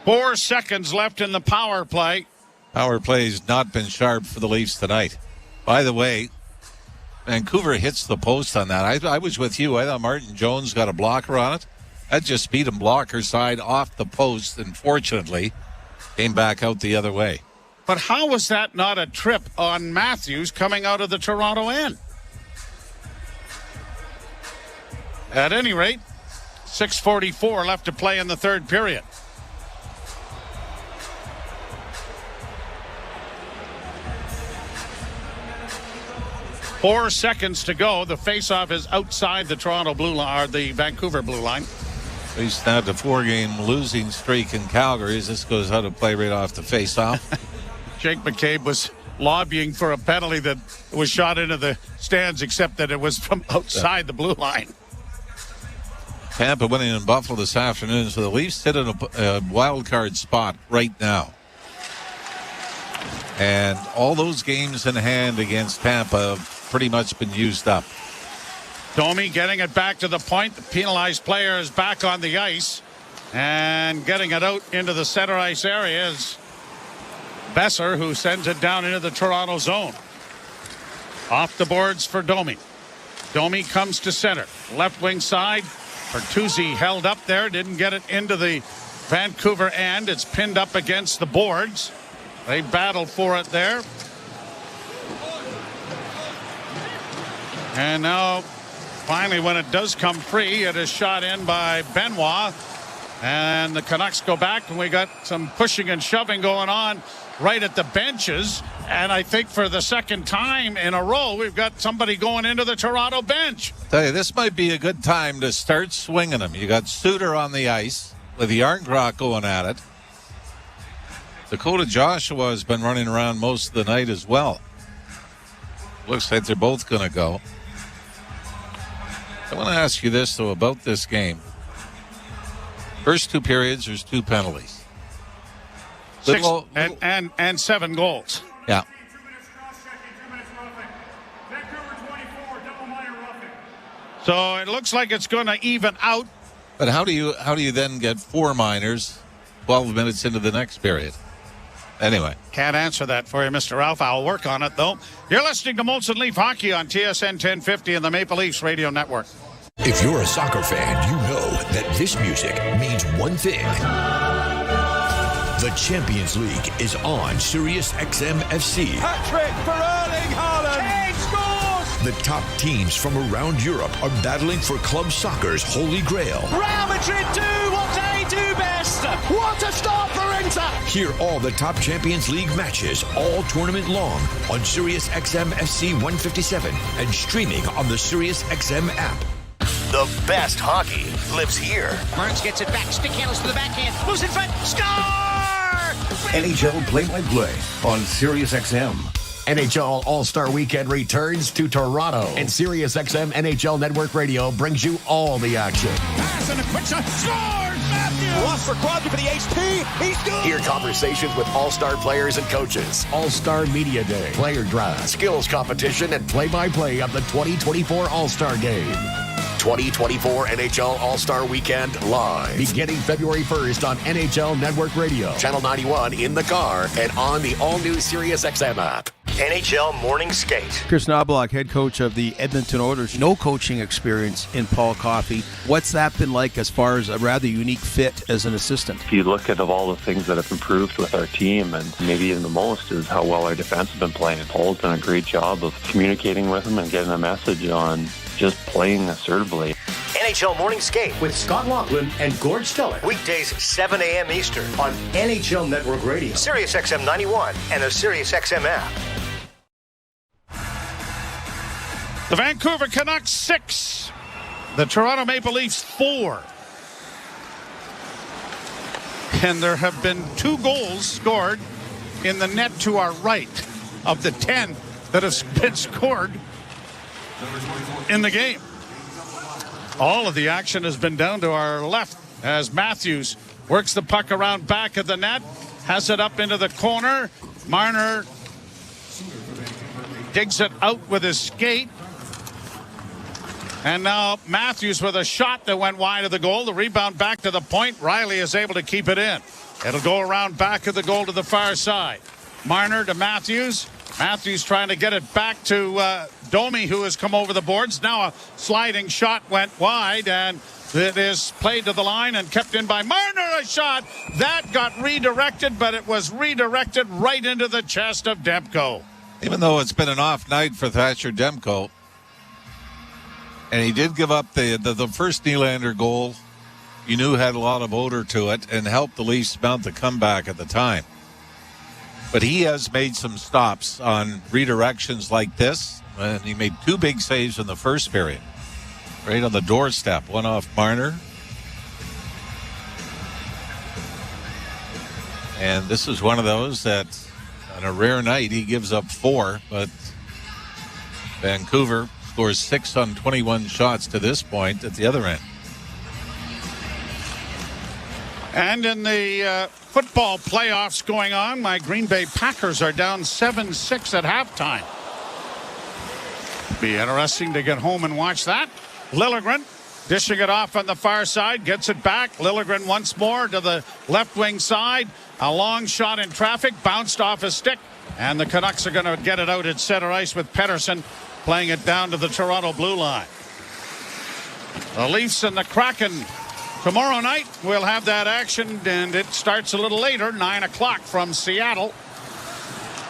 Speaker 20: 4 seconds left in the power play.
Speaker 2: Power play's not been sharp for the Leafs tonight. By the way, Vancouver hits the post on that. I was with you. I thought Martin Jones got a blocker on it. That just beat him blocker side off the post, and fortunately came back out the other way.
Speaker 20: But how was that not a trip on Matthews coming out of the Toronto end? At any rate, 6:44 left to play in the third period. Four seconds to go. The faceoff is outside the Toronto blue line, or the Vancouver blue line.
Speaker 2: He's now the 4-game losing streak in Calgary as this goes out of play right off the faceoff.
Speaker 20: Jake McCabe was lobbying for a penalty that was shot into the stands, except that it was from outside the blue line.
Speaker 2: Tampa winning in Buffalo this afternoon, so the Leafs sit in a wild card spot right now. And all those games in hand against Tampa have pretty much been used up.
Speaker 20: Domi getting it back to the point. The penalized player is back on the ice and getting it out into the center ice area is Besser, who sends it down into the Toronto zone. Off the boards for Domi. Domi comes to center. Left wing side. Bertuzzi held up there. Didn't get it into the Vancouver end. It's pinned up against the boards. They battled for it there. And now, finally, when it does come free, it is shot in by Benoit. And the Canucks go back, and we got some pushing and shoving going on right at the benches. And I think for the second time in a row, we've got somebody going into the Toronto bench.
Speaker 2: Tell you, this might be a good time to start swinging them. You got Suter on the ice with the Yarncroc going at it. Dakota Joshua has been running around most of the night as well. Looks like they're both going to go. I want to ask you this, though, about this game. First 2 periods, there's 2 penalties.
Speaker 20: And 7 goals.
Speaker 2: Yeah.
Speaker 20: So it looks like it's going to even out.
Speaker 2: But how do you then get 4 minors 12 minutes into the next period? Anyway.
Speaker 20: Can't answer that for you, Mr. Ralph. I'll work on it, though. You're listening to Molson Leaf Hockey on TSN 1050 and the Maple Leafs Radio Network.
Speaker 3: If you're a soccer fan, you know that this music means one thing. The Champions League is on Sirius XM FC.
Speaker 9: Hat-trick for Erling Haaland. Kane scores!
Speaker 3: The top teams from around Europe are battling for club soccer's holy grail.
Speaker 9: Real Madrid do what they do best. What a start for Inter!
Speaker 3: Hear all the top Champions League matches all tournament long on Sirius XM FC 157 and streaming on the Sirius XM app.
Speaker 5: The best hockey lives here.
Speaker 9: Burns gets it back. Stick handles to the backhand. Moves in front. Score!
Speaker 12: NHL play-by-play on Sirius XM. NHL All-Star Weekend returns to Toronto, and Sirius XM NHL Network Radio brings you all the action.
Speaker 9: Pass and a quick shot. Scores! Matthews! Lost for Crosby for the HP. He scores!
Speaker 12: Hear conversations with all-star players and coaches. All-Star Media Day, player draft, skills competition, and play-by-play of the 2024 All-Star Game. 2024 NHL All-Star Weekend live. Beginning February 1st on NHL Network Radio, Channel 91 in the car, and on the all-new Sirius XM app.
Speaker 5: NHL Morning Skate.
Speaker 14: Chris Knobloch, head coach of the Edmonton Oilers. No coaching experience in Paul Coffey. What's that been like as far as a rather unique fit as an assistant?
Speaker 16: If you look at all the things that have improved with our team, and maybe even the most is how well our defense has been playing. Paul's done a great job of communicating with them and getting a message on just playing assertively.
Speaker 5: NHL Morning Skate
Speaker 12: With Scott Laughlin and Gord Stellick.
Speaker 5: weekdays 7 a.m. Eastern
Speaker 12: On NHL Network Radio.
Speaker 5: Sirius XM 91 and the Sirius XM app.
Speaker 20: The Vancouver Canucks 6. The Toronto Maple Leafs 4. And there have been 2 goals scored in the net to our right of the 10 that have been scored in the game. All of the action has been down to our left as Matthews works the puck around back of the net, has it up into the corner. Marner digs it out with his skate. And now Matthews with a shot that went wide of the goal. The rebound back to the point. Riley is able to keep it in. It'll go around back of the goal to the far side. Marner to Matthews. Matthews trying to get it back to Domi, who has come over the boards. Now a sliding shot went wide, and it is played to the line and kept in by Marner. A shot that got redirected, but it was redirected right into the chest of Demko.
Speaker 2: Even though it's been an off night for Thatcher Demko, and he did give up the first Nylander goal, you knew had a lot of odor to it and helped the Leafs mount the comeback at the time. But he has made some stops on redirections like this, and he made 2 big saves in the first period. Right on the doorstep, one off Marner. And this is one of those that on a rare night he gives up 4, but Vancouver scores 6 on 21 shots to this point at the other end.
Speaker 20: And in the football playoffs going on, my Green Bay Packers are down 7-6 at halftime. Be interesting to get home and watch that. Liljegren dishing it off on the far side, gets it back. Liljegren once more to the left wing side. A long shot in traffic, bounced off his stick, and the Canucks are going to get it out at center ice with Pettersson playing it down to the Toronto blue line. The Leafs and the Kraken tomorrow night we'll have that action, and it starts a little later, 9 o'clock from Seattle,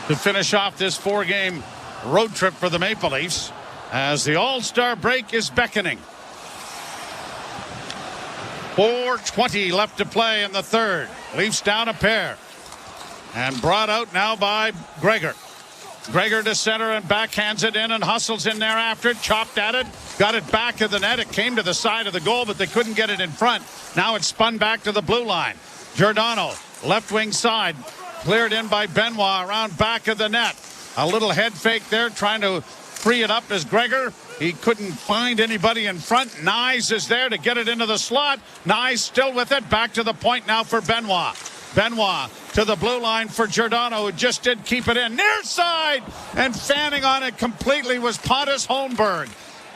Speaker 20: to finish off this 4-game road trip for the Maple Leafs as the All-Star break is beckoning. 4:20 left to play in the third. Leafs down a pair. And brought out now by Gregor. Gregor to center and backhands it in and hustles in there after it. Chopped at it. Got it back of the net. It came to the side of the goal, but they couldn't get it in front. Now it's spun back to the blue line. Giordano, left wing side. Cleared in by Benoit around back of the net. A little head fake there trying to free it up as Gregor. He couldn't find anybody in front. Nyes is there to get it into the slot. Nyes still with it. Back to the point now for Benoit. Benoit to the blue line for Giordano, who just did keep it in. Near side! And fanning on it completely was Pontus Holmberg.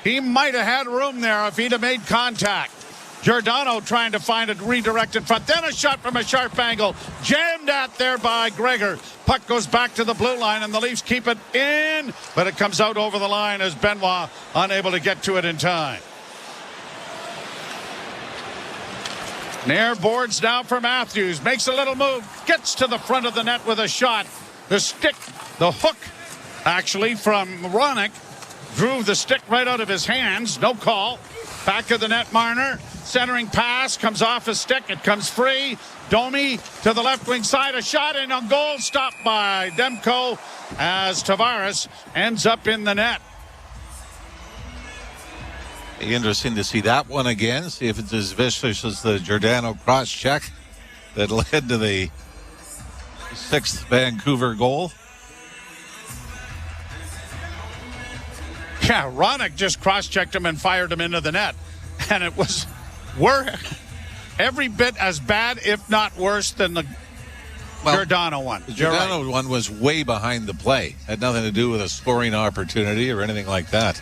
Speaker 20: He might have had room there if he'd have made contact. Giordano trying to find a redirected front. Then a shot from a sharp angle. Jammed at there by Gregor. Puck goes back to the blue line, and the Leafs keep it in. But it comes out over the line as Benoit unable to get to it in time. Near boards now for Matthews. Makes a little move. Gets to the front of the net with a shot. The stick, the hook, actually, from Ronick. Drew the stick right out of his hands. No call. Back of the net, Marner. Centering pass. Comes off his stick. It comes free. Domi to the left wing side. A shot in on goal. Stopped by Demko as Tavares ends up in the net.
Speaker 2: Interesting to see that one again. See if it's as vicious as the Giordano cross check that led to the 6th Vancouver goal.
Speaker 20: Yeah, Ronick just cross-checked him and fired him into the net. And it was every bit as bad, if not worse, than the Giordano one.
Speaker 2: The Giordano one was way behind the play. Had nothing to do with a scoring opportunity or anything like that.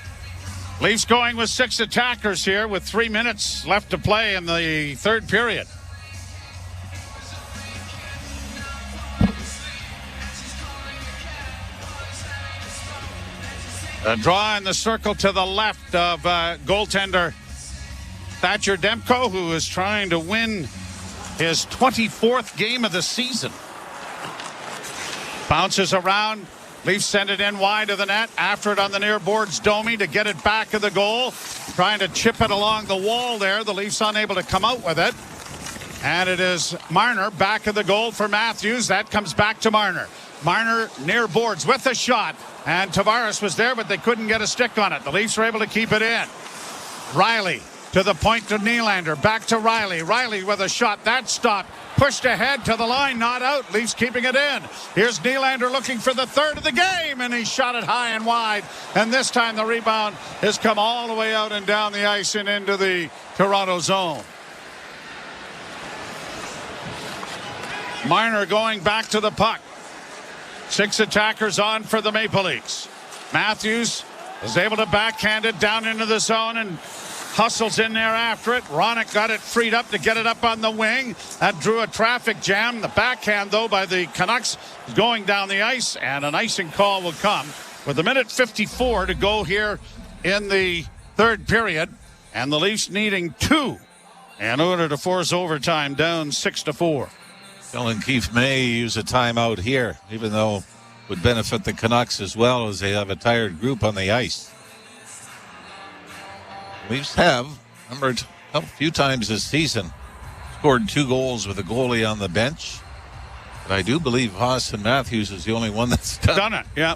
Speaker 20: Leafs going with 6 attackers here with 3 minutes left to play in the third period. A draw in the circle to the left of goaltender Thatcher Demko, who is trying to win his 24th game of the season. Bounces around. Leafs send it in wide of the net. After it on the near boards, Domi to get it back of the goal. Trying to chip it along the wall there. The Leafs unable to come out with it. And it is Marner back of the goal for Matthews. That comes back to Marner. Marner near boards with a shot. And Tavares was there, but they couldn't get a stick on it. The Leafs were able to keep it in. Riley To the point to Nylander. Back to Riley. Riley with a shot. That stop. Pushed ahead to the line. Not out. Leafs keeping it in. Here's Nylander looking for the third of the game. And he shot it high and wide. And this time the rebound has come all the way out and down the ice and into the Toronto zone. Marner going back to the puck. 6 attackers on for the Maple Leafs. Matthews is able to backhand it down into the zone and hustles in there after it. Ronick got it freed up to get it up on the wing. That drew a traffic jam. The backhand, though, by the Canucks is going down the ice, and an icing call will come with a minute 54 to go here in the third period, and the Leafs needing 2 in order to force overtime, down 6-4.
Speaker 2: Dylan Keefe may use a timeout here, even though it would benefit the Canucks as well, as they have a tired group on the ice. Leafs have, remember, a few times this season, scored 2 goals with a goalie on the bench. But I do believe Austin Matthews is the only one that's done
Speaker 20: it. Yeah.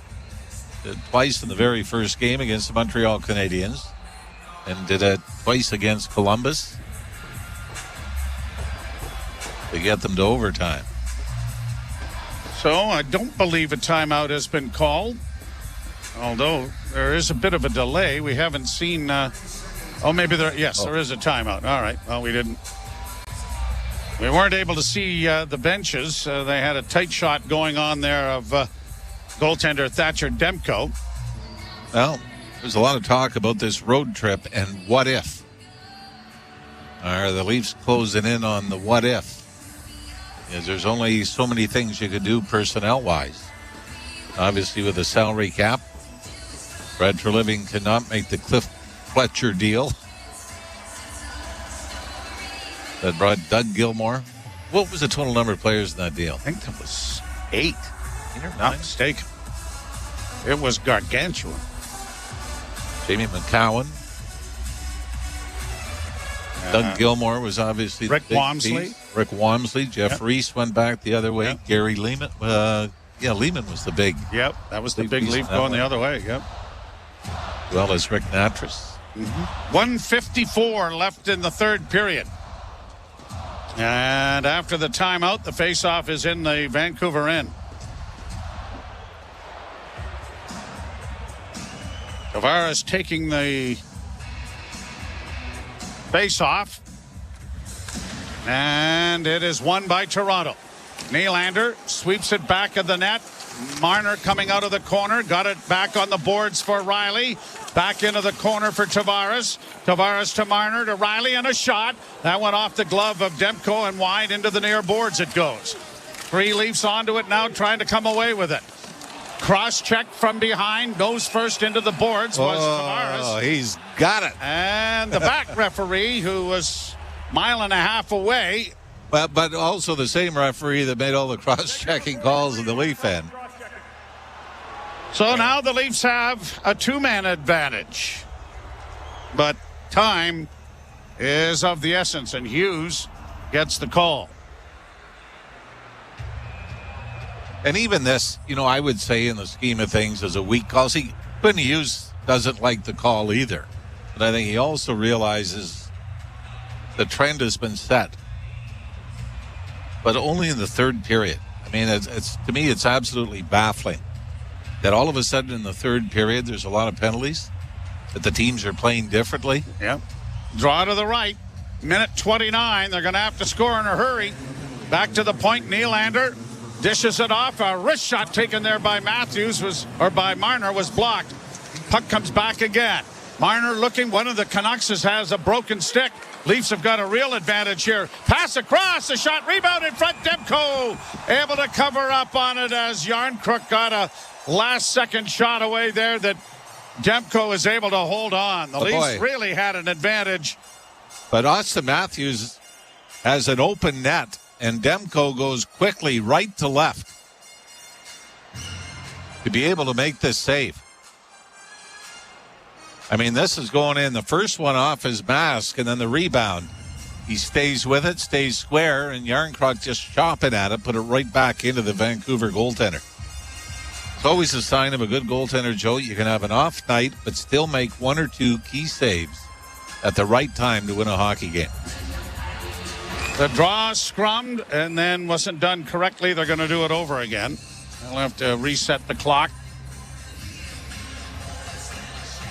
Speaker 2: Did twice in the very first game against the Montreal Canadiens, and did it twice against Columbus to get them to overtime.
Speaker 20: So I don't believe a timeout has been called, although there is a bit of a delay. We haven't seen. Maybe there. Yes, there is a timeout. All right. Well, we weren't able to see the benches. They had a tight shot going on there of goaltender Thatcher Demko.
Speaker 2: Well, there's a lot of talk about this road trip and what if. Are the Leafs closing in on the what if? Because there's only so many things you could do personnel-wise. Obviously, with the salary cap, Brad Treliving cannot make the Cliff Fletcher deal that brought Doug Gilmour. What was the total number of players in that deal?
Speaker 20: I think that was 8. You're not mistaken. It was gargantuan.
Speaker 2: Jamie McCowan. Doug Gilmour was obviously
Speaker 20: Rick Wamsley.
Speaker 2: Rick Wamsley. Jeff Reese went back the other way. Yep. Gary Lehman. Lehman was the big.
Speaker 20: Yep, that was the big Leaf going the other way. Yep.
Speaker 2: As well as Rick Natras.
Speaker 20: 1:54 left in the third period. And after the timeout, the faceoff is in the Vancouver end. Tavares taking the face-off, and it is won by Toronto. Nylander sweeps it back of the net. Marner coming out of the corner, got it back on the boards for Riley. Back into the corner for Tavares. Tavares to Marner to Riley, and a shot. That went off the glove of Demko and wide into the near boards it goes. 3 Leafs onto it now, trying to come away with it. Cross check from behind, nose first into the boards was Tavares.
Speaker 2: Oh, he's got it.
Speaker 20: And the back referee, who was a mile and a half away.
Speaker 2: But also the same referee that made all the cross-checking calls in the Leaf end.
Speaker 20: So now the Leafs have a 2-man advantage. But time is of the essence, and Hughes gets the call.
Speaker 2: And even this, I would say in the scheme of things is a weak call. See, Quinn Hughes doesn't like the call either. But I think he also realizes the trend has been set. But only in the third period. I mean, it's to me, it's absolutely baffling that all of a sudden in the third period, there's a lot of penalties, that the teams are playing differently.
Speaker 20: Yep. Draw to the right. Minute 29. They're going to have to score in a hurry. Back to the point. Nylander dishes it off. A wrist shot taken there by by Marner was blocked. Puck comes back again. Marner looking. One of the Canucks has a broken stick. Leafs have got a real advantage here. Pass across. A shot. Rebound in front. Demko able to cover up on it as Yarncrook got a last-second shot away there that Demko is able to hold on. The Leafs really had an advantage.
Speaker 2: But Austin Matthews has an open net, and Demko goes quickly right to left to be able to make this save. I mean, this is going in. The first one off his mask, and then the rebound. He stays with it, stays square, and Yarncroc just chopping at it, put it right back into the Vancouver goaltender. It's always a sign of a good goaltender, Joe. You can have an off night, but still make 1 or 2 key saves at the right time to win a hockey game.
Speaker 20: The draw scrummed and then wasn't done correctly. They're going to do it over again. They'll have to reset the clock.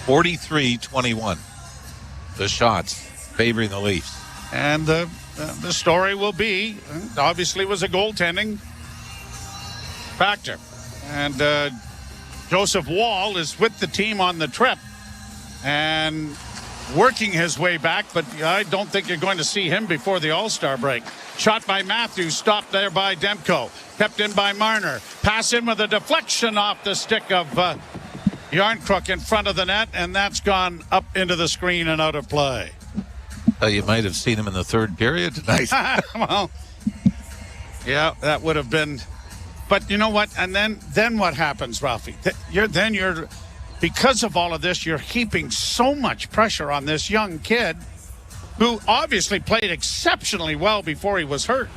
Speaker 2: 43-21. The shots favoring the Leafs.
Speaker 20: And the story will be, obviously, was a goaltending factor. And Joseph Woll is with the team on the trip and working his way back, but I don't think you're going to see him before the All-Star break. Shot by Matthews, stopped there by Demko. Kept in by Marner. Pass in with a deflection off the stick of Yarncrook in front of the net, and that's gone up into the screen and out of play.
Speaker 2: You might have seen him in the third period tonight.
Speaker 20: Well, yeah, that would have been. But you know what? And then what happens, Ralphie? You're because of all of this, you're heaping so much pressure on this young kid who obviously played exceptionally well before he was hurt.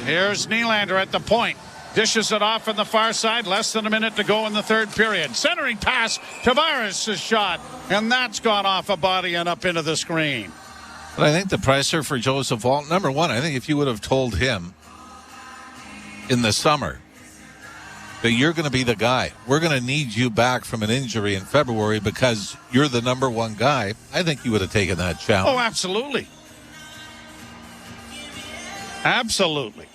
Speaker 20: Here's Nylander at the point. Dishes it off on the far side. Less than a minute to go in the third period. Centering pass. Tavares' shot. And that's gone off a body and up into the screen.
Speaker 2: But I think the pressure for Joseph Woll, number one, I think if you would have told him in the summer that you're going to be the guy, we're going to need you back from an injury in February because you're the number one guy, I think you would have taken that challenge.
Speaker 20: Oh, absolutely. Absolutely.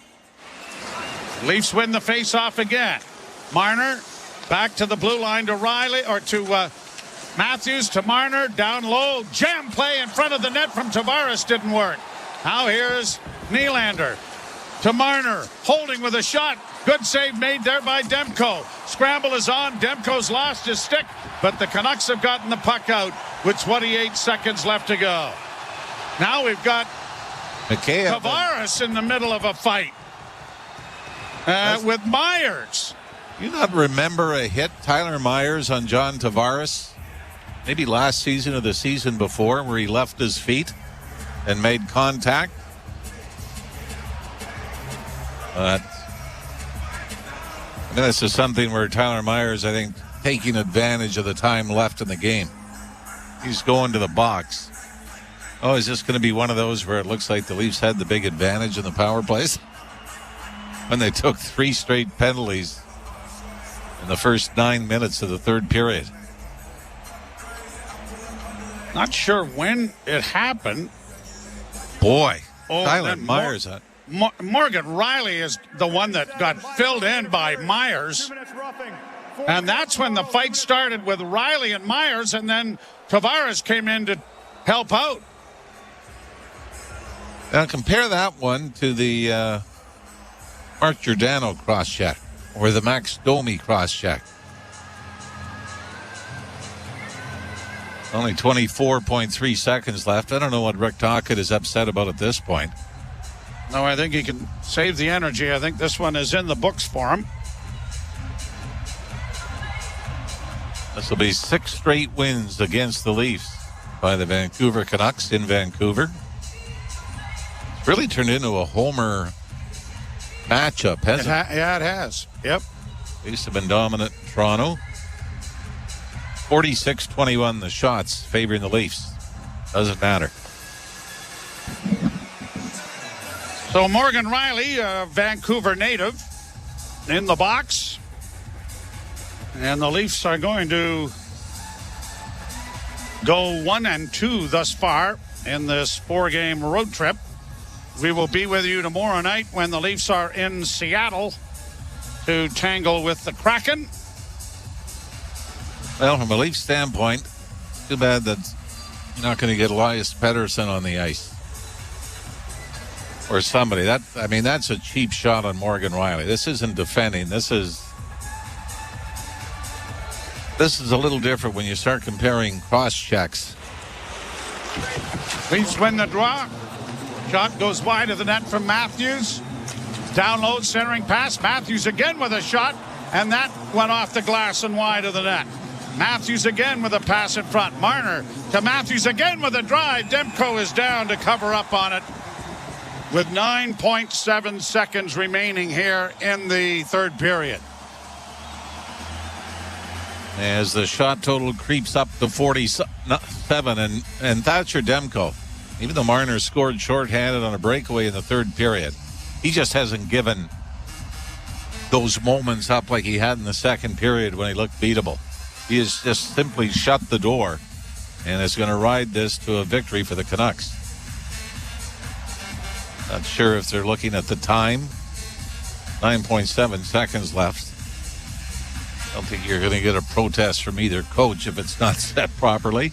Speaker 20: Leafs win the face-off again. Marner back to the blue line to Riley, or to Matthews, to Marner, down low. Jam play in front of the net from Tavares didn't work. Now here's Nylander to Marner, holding with a shot. Good save made there by Demko. Scramble is on. Demko's lost his stick, but the Canucks have gotten the puck out with 28 seconds left to go. Now we've got Tavares in the middle of a fight. With Myers.
Speaker 2: You not remember a hit, Tyler Myers on John Tavares? Maybe last season or the season before, where he left his feet and made contact? This is something where Tyler Myers, I think, taking advantage of the time left in the game. He's going to the box. Oh, is this going to be one of those where it looks like the Leafs had the big advantage in the power plays? When they took 3 straight penalties in the first 9 minutes of the third period.
Speaker 20: Not sure when it happened.
Speaker 2: Boy, Tyler Myers.
Speaker 20: Morgan Riley is the one that got filled in by Myers. And that's when the fight started with Riley and Myers, and then Tavares came in to help out.
Speaker 2: Now compare that one to the Mark Giordano cross-check or the Max Domi cross-check. Only 24.3 seconds left. I don't know what Rick Tocchet is upset about at this point.
Speaker 20: No, I think he can save the energy. I think this one is in the books for him.
Speaker 2: This will be 6 straight wins against the Leafs by the Vancouver Canucks in Vancouver. It's really turned into a homer matchup, hasn't it?
Speaker 20: Yeah, it has. Yep.
Speaker 2: Leafs have been dominant in Toronto. 46-21 the shots favoring the Leafs. Doesn't matter.
Speaker 20: So Morgan Riley, a Vancouver native, in the box. And the Leafs are going to go 1-2 thus far in this 4-game road trip. We will be with you tomorrow night when the Leafs are in Seattle to tangle with the Kraken.
Speaker 2: Well, from a Leafs standpoint, too bad that you're not going to get Elias Pettersson on the ice. Or somebody. That's a cheap shot on Morgan Riley. This isn't defending. This is a little different when you start comparing cross checks.
Speaker 20: Leafs win the draw. Shot goes wide of the net from Matthews. Down low, centering pass. Matthews again with a shot, and that went off the glass and wide of the net. Matthews again with a pass in front. Marner to Matthews again with a drive. Demko is down to cover up on it with 9.7 seconds remaining here in the third period.
Speaker 2: as the shot total creeps up to 47. And Thatcher Demko, even though Marner scored shorthanded on a breakaway in the third period, he just hasn't given those moments up like he had in the second period when he looked beatable. He has just simply shut the door and is going to ride this to a victory for the Canucks. Not sure if they're looking at the time. 9.7 seconds left. I don't think you're going to get a protest from either coach if it's not set properly.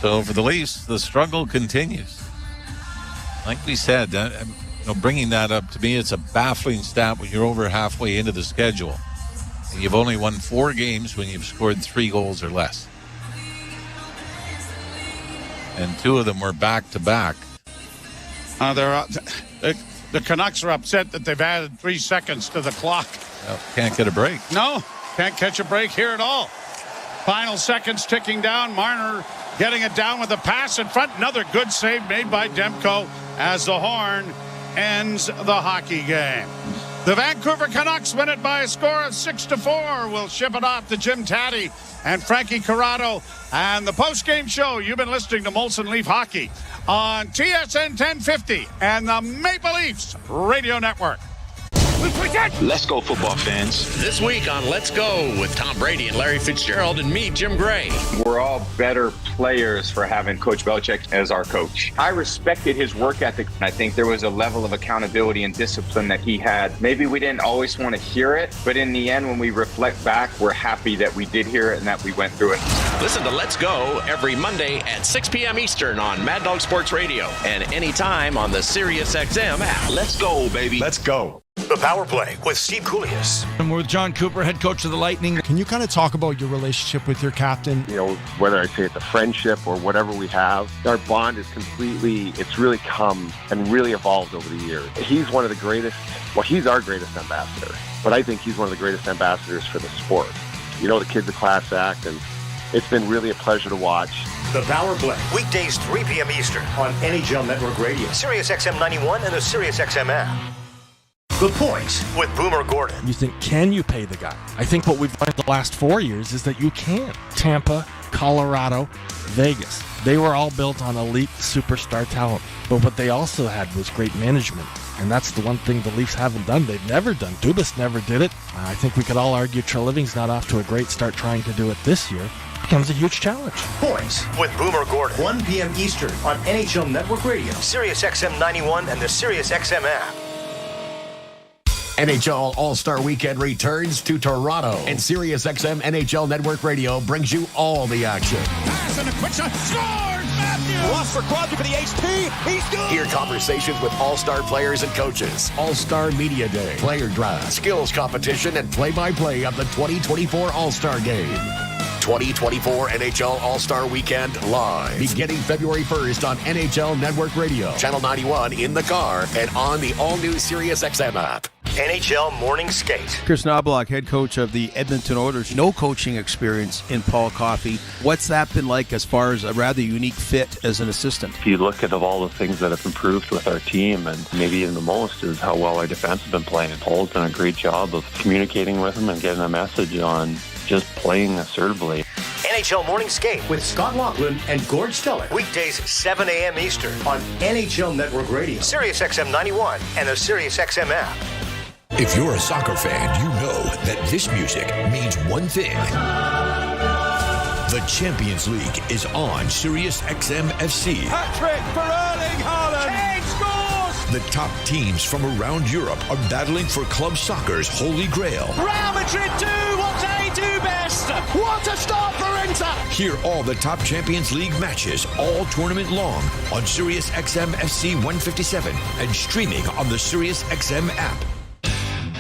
Speaker 2: So for the Leafs, the struggle continues. Like we said, bringing that up, to me, it's a baffling stat when you're over halfway into the schedule. And you've only won 4 games when you've scored 3 goals or less. And 2 of them were back-to-back.
Speaker 20: The Canucks are upset that they've added 3 seconds to the clock.
Speaker 2: Well, can't get a break.
Speaker 20: No, can't catch a break here at all. Final seconds ticking down. Marner getting it down with a pass in front. Another good save made by Demko as the horn ends the hockey game. The Vancouver Canucks win it by a score of 6-4. We'll ship it off to Jim Taddy and Frankie Corrado. And the post-game show, you've been listening to Molson Leaf Hockey on TSN 1050 and the Maple Leafs Radio Network.
Speaker 13: Let's go, football fans.
Speaker 17: This week on Let's Go with Tom Brady and Larry Fitzgerald and me, Jim Gray.
Speaker 18: We're all better players for having Coach Belichick as our coach. I respected his work ethic. I think there was a level of accountability and discipline that he had. Maybe we didn't always want to hear it, but in the end, when we reflect back, we're happy that we did hear it and that we went through it.
Speaker 17: Listen to Let's Go every Monday at 6 p.m. Eastern on Mad Dog Sports Radio and anytime on the SiriusXM app.
Speaker 18: Let's go, baby.
Speaker 5: Let's go. The Power Play with Steve Koulias.
Speaker 21: And we're with John Cooper, head coach of the Lightning. Can you kind of talk about your relationship with your captain?
Speaker 22: You know, whether I say it's a friendship or whatever we have, our bond is it's really come and really evolved over the years. He's one of the greatest, he's our greatest ambassador, but I think he's one of the greatest ambassadors for the sport. You know, the kid's a class act, and it's been really a pleasure to watch.
Speaker 5: The Power Play, weekdays 3 p.m. Eastern on NHL Network Radio, SiriusXM 91 and the SiriusXM app. The Point with Boomer Gordon.
Speaker 26: You think, can you pay the guy? I think what we've learned the last 4 years is that you can. Tampa, Colorado, Vegas. They were all built on elite superstar talent. But what they also had was great management. And that's the one thing the Leafs haven't done. They've never done. Dubas never did it. I think we could all argue Treliving's not off to a great start trying to do it this year. Becomes a huge challenge.
Speaker 5: Points with Boomer Gordon. 1 p.m. Eastern on NHL Network Radio, SiriusXM 91 and the SiriusXM app.
Speaker 12: NHL All-Star Weekend returns to Toronto, and SiriusXM NHL Network Radio brings you all the action.
Speaker 9: Pass and a quick shot. Scores! Matthews!
Speaker 12: Lost for Crosby for the HP. He's good! Hear conversations with all-star players and coaches. All-Star Media Day, player draft, skills competition, and play-by-play of the 2024 All-Star Game. 2024 NHL All-Star Weekend live. Beginning February 1st on NHL Network Radio, Channel 91 in the car, and on the all-new SiriusXM app.
Speaker 5: NHL Morning Skate.
Speaker 14: Chris Knobloch, head coach of the Edmonton Oilers. No coaching experience in Paul Coffey. What's that been like as far as a rather unique fit as an assistant?
Speaker 16: If you look at all the things that have improved with our team, and maybe even the most is how well our defense has been playing. Paul's done a great job of communicating with him and getting a message on just playing assertively.
Speaker 5: NHL Morning Skate with Scott Laughlin and Gord Stellick. Weekdays 7 a.m. Eastern on NHL Network Radio, SiriusXM 91 and the SiriusXM app.
Speaker 3: If you're a soccer fan, you know that this music means one thing. The Champions League is on SiriusXM FC.
Speaker 9: Hat-trick for Erling Haaland. Kane scores!
Speaker 3: The top teams from around Europe are battling for club soccer's holy grail.
Speaker 9: Real Madrid do what they do best. What a start for Inter!
Speaker 3: Hear all the top Champions League matches all tournament long on SiriusXM FC 157 and streaming on the SiriusXM app.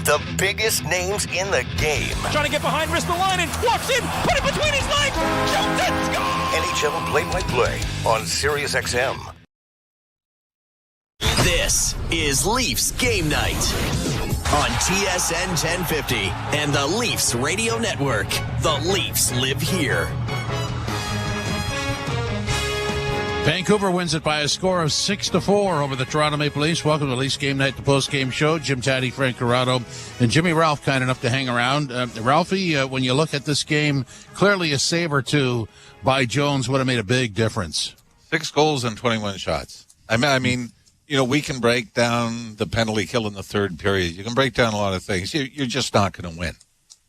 Speaker 5: The biggest names in the game.
Speaker 9: Trying to get behind Ristolainen. Walks in. Put it between his legs. Shoots it. Score!
Speaker 5: NHL play-by-play on SiriusXM.
Speaker 23: This is Leafs Game Night on TSN 1050 and the Leafs Radio Network. The Leafs live here.
Speaker 20: Vancouver wins it by a score of 6-4 over the Toronto Maple Leafs. Welcome to Leafs Game Night, the post-game show. Jim Taddy, Frank Corrado, and Jimmy Ralph kind enough to hang around. Ralphie, when you look at this game, clearly a save or two by Jones would have made a big difference.
Speaker 2: 6 goals and 21 shots. I mean, we can break down the penalty kill in the third period. You can break down a lot of things. You're just not going to win.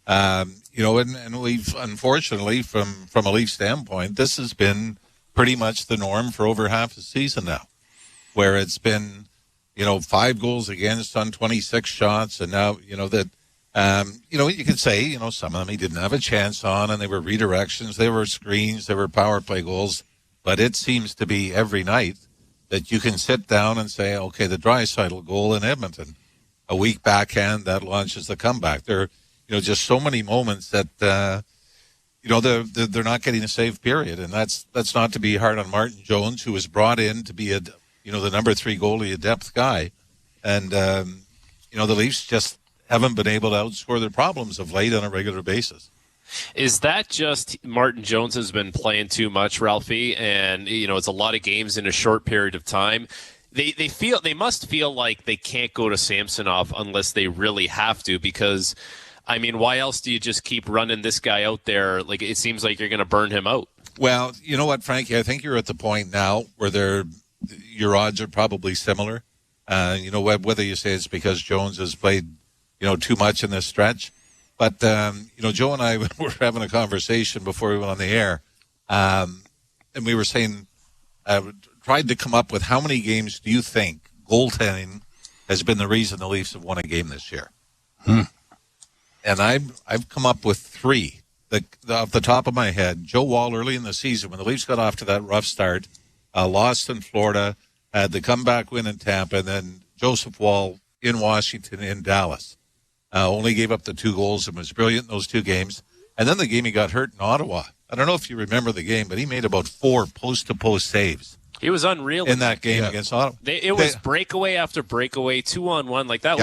Speaker 2: And we've, unfortunately, from a Leafs standpoint, this has been pretty much the norm for over half the season now, where it's been, 5 goals against on 26 shots. And now, that, you could say, some of them he didn't have a chance on, and they were redirections, they were screens, they were power play goals. But it seems to be every night that you can sit down and say, okay, the Draisaitl goal in Edmonton, a weak backhand that launches the comeback. There are, just so many moments that, they're not getting a save period, and that's not to be hard on Martin Jones, who was brought in to be the number 3 goalie, a depth guy, and the Leafs just haven't been able to outscore their problems of late on a regular basis.
Speaker 1: Is that just Martin Jones has been playing too much, Ralphie, and it's a lot of games in a short period of time? They must feel like they can't go to Samsonov unless they really have to, because I mean, why else do you just keep running this guy out there? Like, it seems like you're going to burn him out.
Speaker 2: Well, you know what, Frankie? I think you're at the point now where your odds are probably similar. Whether you say it's because Jones has played, too much in this stretch. But, Joe and I were having a conversation before we went on the air. And we were saying, tried to come up with how many games do you think goaltending has been the reason the Leafs have won a game this year? And I've come up with 3 off the top of my head. Joe Woll early in the season, when the Leafs got off to that rough start, lost in Florida, had the comeback win in Tampa, and then Joseph Woll in Washington, in Dallas. Only gave up the 2 goals and was brilliant in those 2 games. And then the game he got hurt in Ottawa. I don't know if you remember the game, but he made about 4 post-to-post saves.
Speaker 1: He was unreal
Speaker 2: in that game against Ottawa.
Speaker 1: It was breakaway after breakaway, 2-on-1. Like that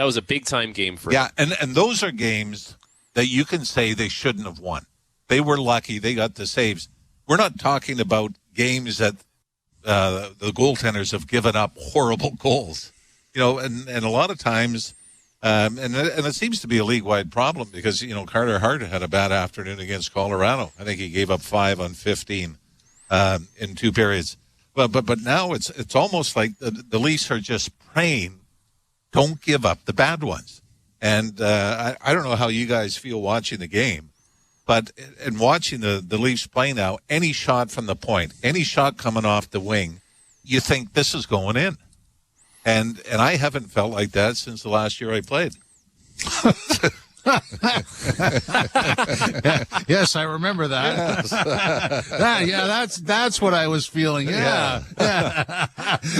Speaker 1: was a big time game for him.
Speaker 2: Yeah, and those are games that you can say they shouldn't have won. They were lucky they got the saves. We're not talking about games that the goaltenders have given up horrible goals. And a lot of times, and it seems to be a league-wide problem because, Carter Hart had a bad afternoon against Colorado. I think he gave up 5 on 15 in 2 periods. But now it's almost like the Leafs are just praying, don't give up the bad ones. And I don't know how you guys feel watching the game, but in watching the Leafs play now, any shot from the point, any shot coming off the wing, you think this is going in. And I haven't felt like that since the last year I played.
Speaker 20: Yes, I remember that. Yes. That's what I was feeling. Yeah.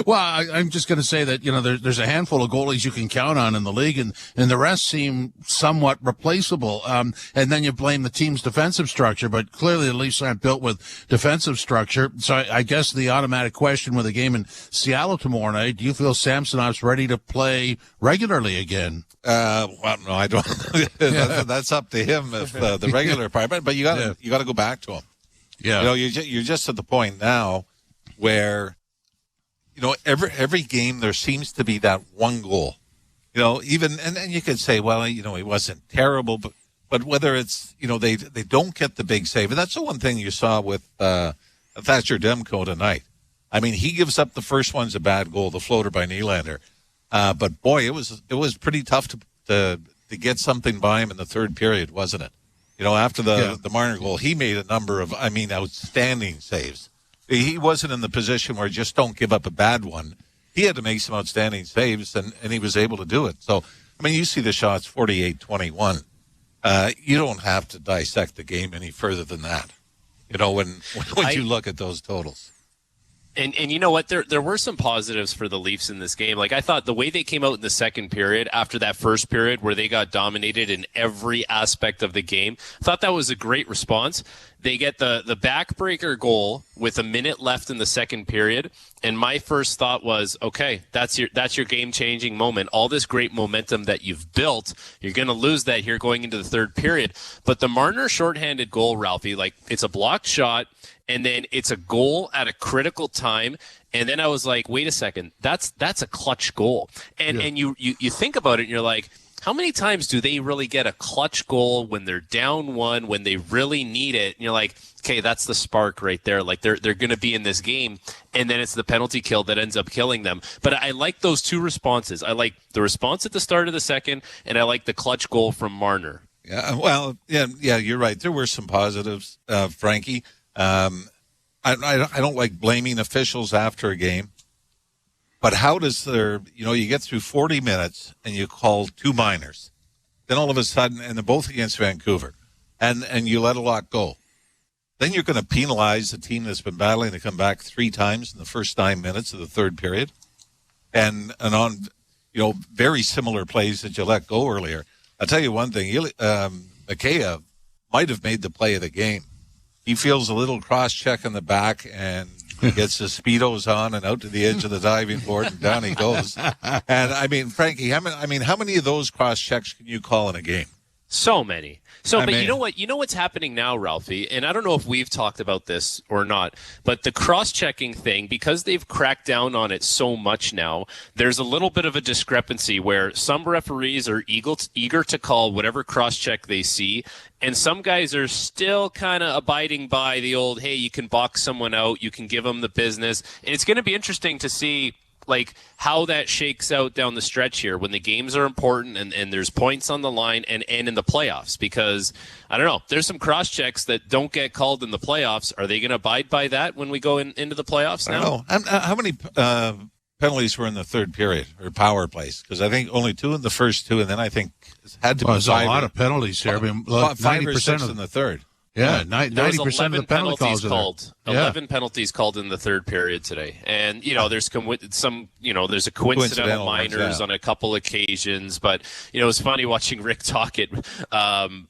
Speaker 20: Well, I'm just going to say that there's a handful of goalies you can count on in the league, and the rest seem somewhat replaceable. And then you blame the team's defensive structure, but clearly the Leafs aren't built with defensive structure. So I guess the automatic question with a game in Seattle tomorrow night: do you feel Samsonov's ready to play regularly again?
Speaker 2: Well, no, I don't. That's up to him if the regular part. But you got to go back to him.
Speaker 20: Yeah.
Speaker 2: You're just at the point now where every game there seems to be that one goal. Even and you could say, well, he wasn't terrible, but whether it's they don't get the big save, and that's the one thing you saw with Thatcher Demko tonight. I mean, he gives up the first one's a bad goal, the floater by Nylander. But boy, it was pretty tough to get something by him in the third period, wasn't it? After the Marner goal, he made a number of, outstanding saves. He wasn't in the position where just don't give up a bad one. He had to make some outstanding saves, and he was able to do it. So, you see the shots 48-21. You don't have to dissect the game any further than that, when you look at those totals.
Speaker 1: And you know what? There were some positives for the Leafs in this game. Like, I thought the way they came out in the second period after that first period where they got dominated in every aspect of the game, I thought that was a great response. They get the backbreaker goal with a minute left in the second period, and my first thought was, okay, that's your game-changing moment. All this great momentum that you've built, you're going to lose that here going into the third period. But the Marner shorthanded goal, Ralphie, like, it's a blocked shot, and then it's a goal at a critical time. And then I was like, wait a second, that's a clutch goal. And you think about it and you're like, how many times do they really get a clutch goal when they're down one, when they really need it? And you're like, okay, that's the spark right there. Like they're going to be in this game. And then it's the penalty kill that ends up killing them. But I like those two responses. I like the response at the start of the second, and I like the clutch goal from Marner.
Speaker 2: Yeah, well, yeah, you're right. There were some positives, Frankie. I don't like blaming officials after a game, but how does you get through 40 minutes and you call 2 minors, then all of a sudden, and they're both against Vancouver, and you let a lot go. Then you're going to penalize a team that's been battling to come back 3 times in the first 9 minutes of the third period, and on very similar plays that you let go earlier. I'll tell you one thing, Mikheyev might have made the play of the game. He feels a little cross-check in the back and gets his Speedos on and out to the edge of the diving board, and down he goes. And, I mean, Frankie, how many of those cross-checks can you call in a game?
Speaker 1: So many. You know what? You know what's happening now, Ralphie, and I don't know if we've talked about this or not, but the cross-checking thing, because they've cracked down on it so much now, there's a little bit of a discrepancy where some referees are eager to call whatever cross-check they see, and some guys are still kind of abiding by the old, hey, you can box someone out, you can give them the business, and it's going to be interesting to see how that shakes out down the stretch here when the games are important and there's points on the line and in the playoffs, because I don't know, there's some cross checks that don't get called in the playoffs. Are they going to abide by that when we go into the playoffs now?
Speaker 2: I don't know. How many penalties were in the third period or power plays? Because I think only 2 in the first 2, and then I think it had to be 5.
Speaker 6: There's a lot of penalties here.
Speaker 2: 5 or 6 in the third.
Speaker 6: Yeah, 90% of the penalty calls
Speaker 1: called. 11 penalties called in the third period today, and there's there's a coincidental minors on a couple occasions, but it was funny watching Rick talk it.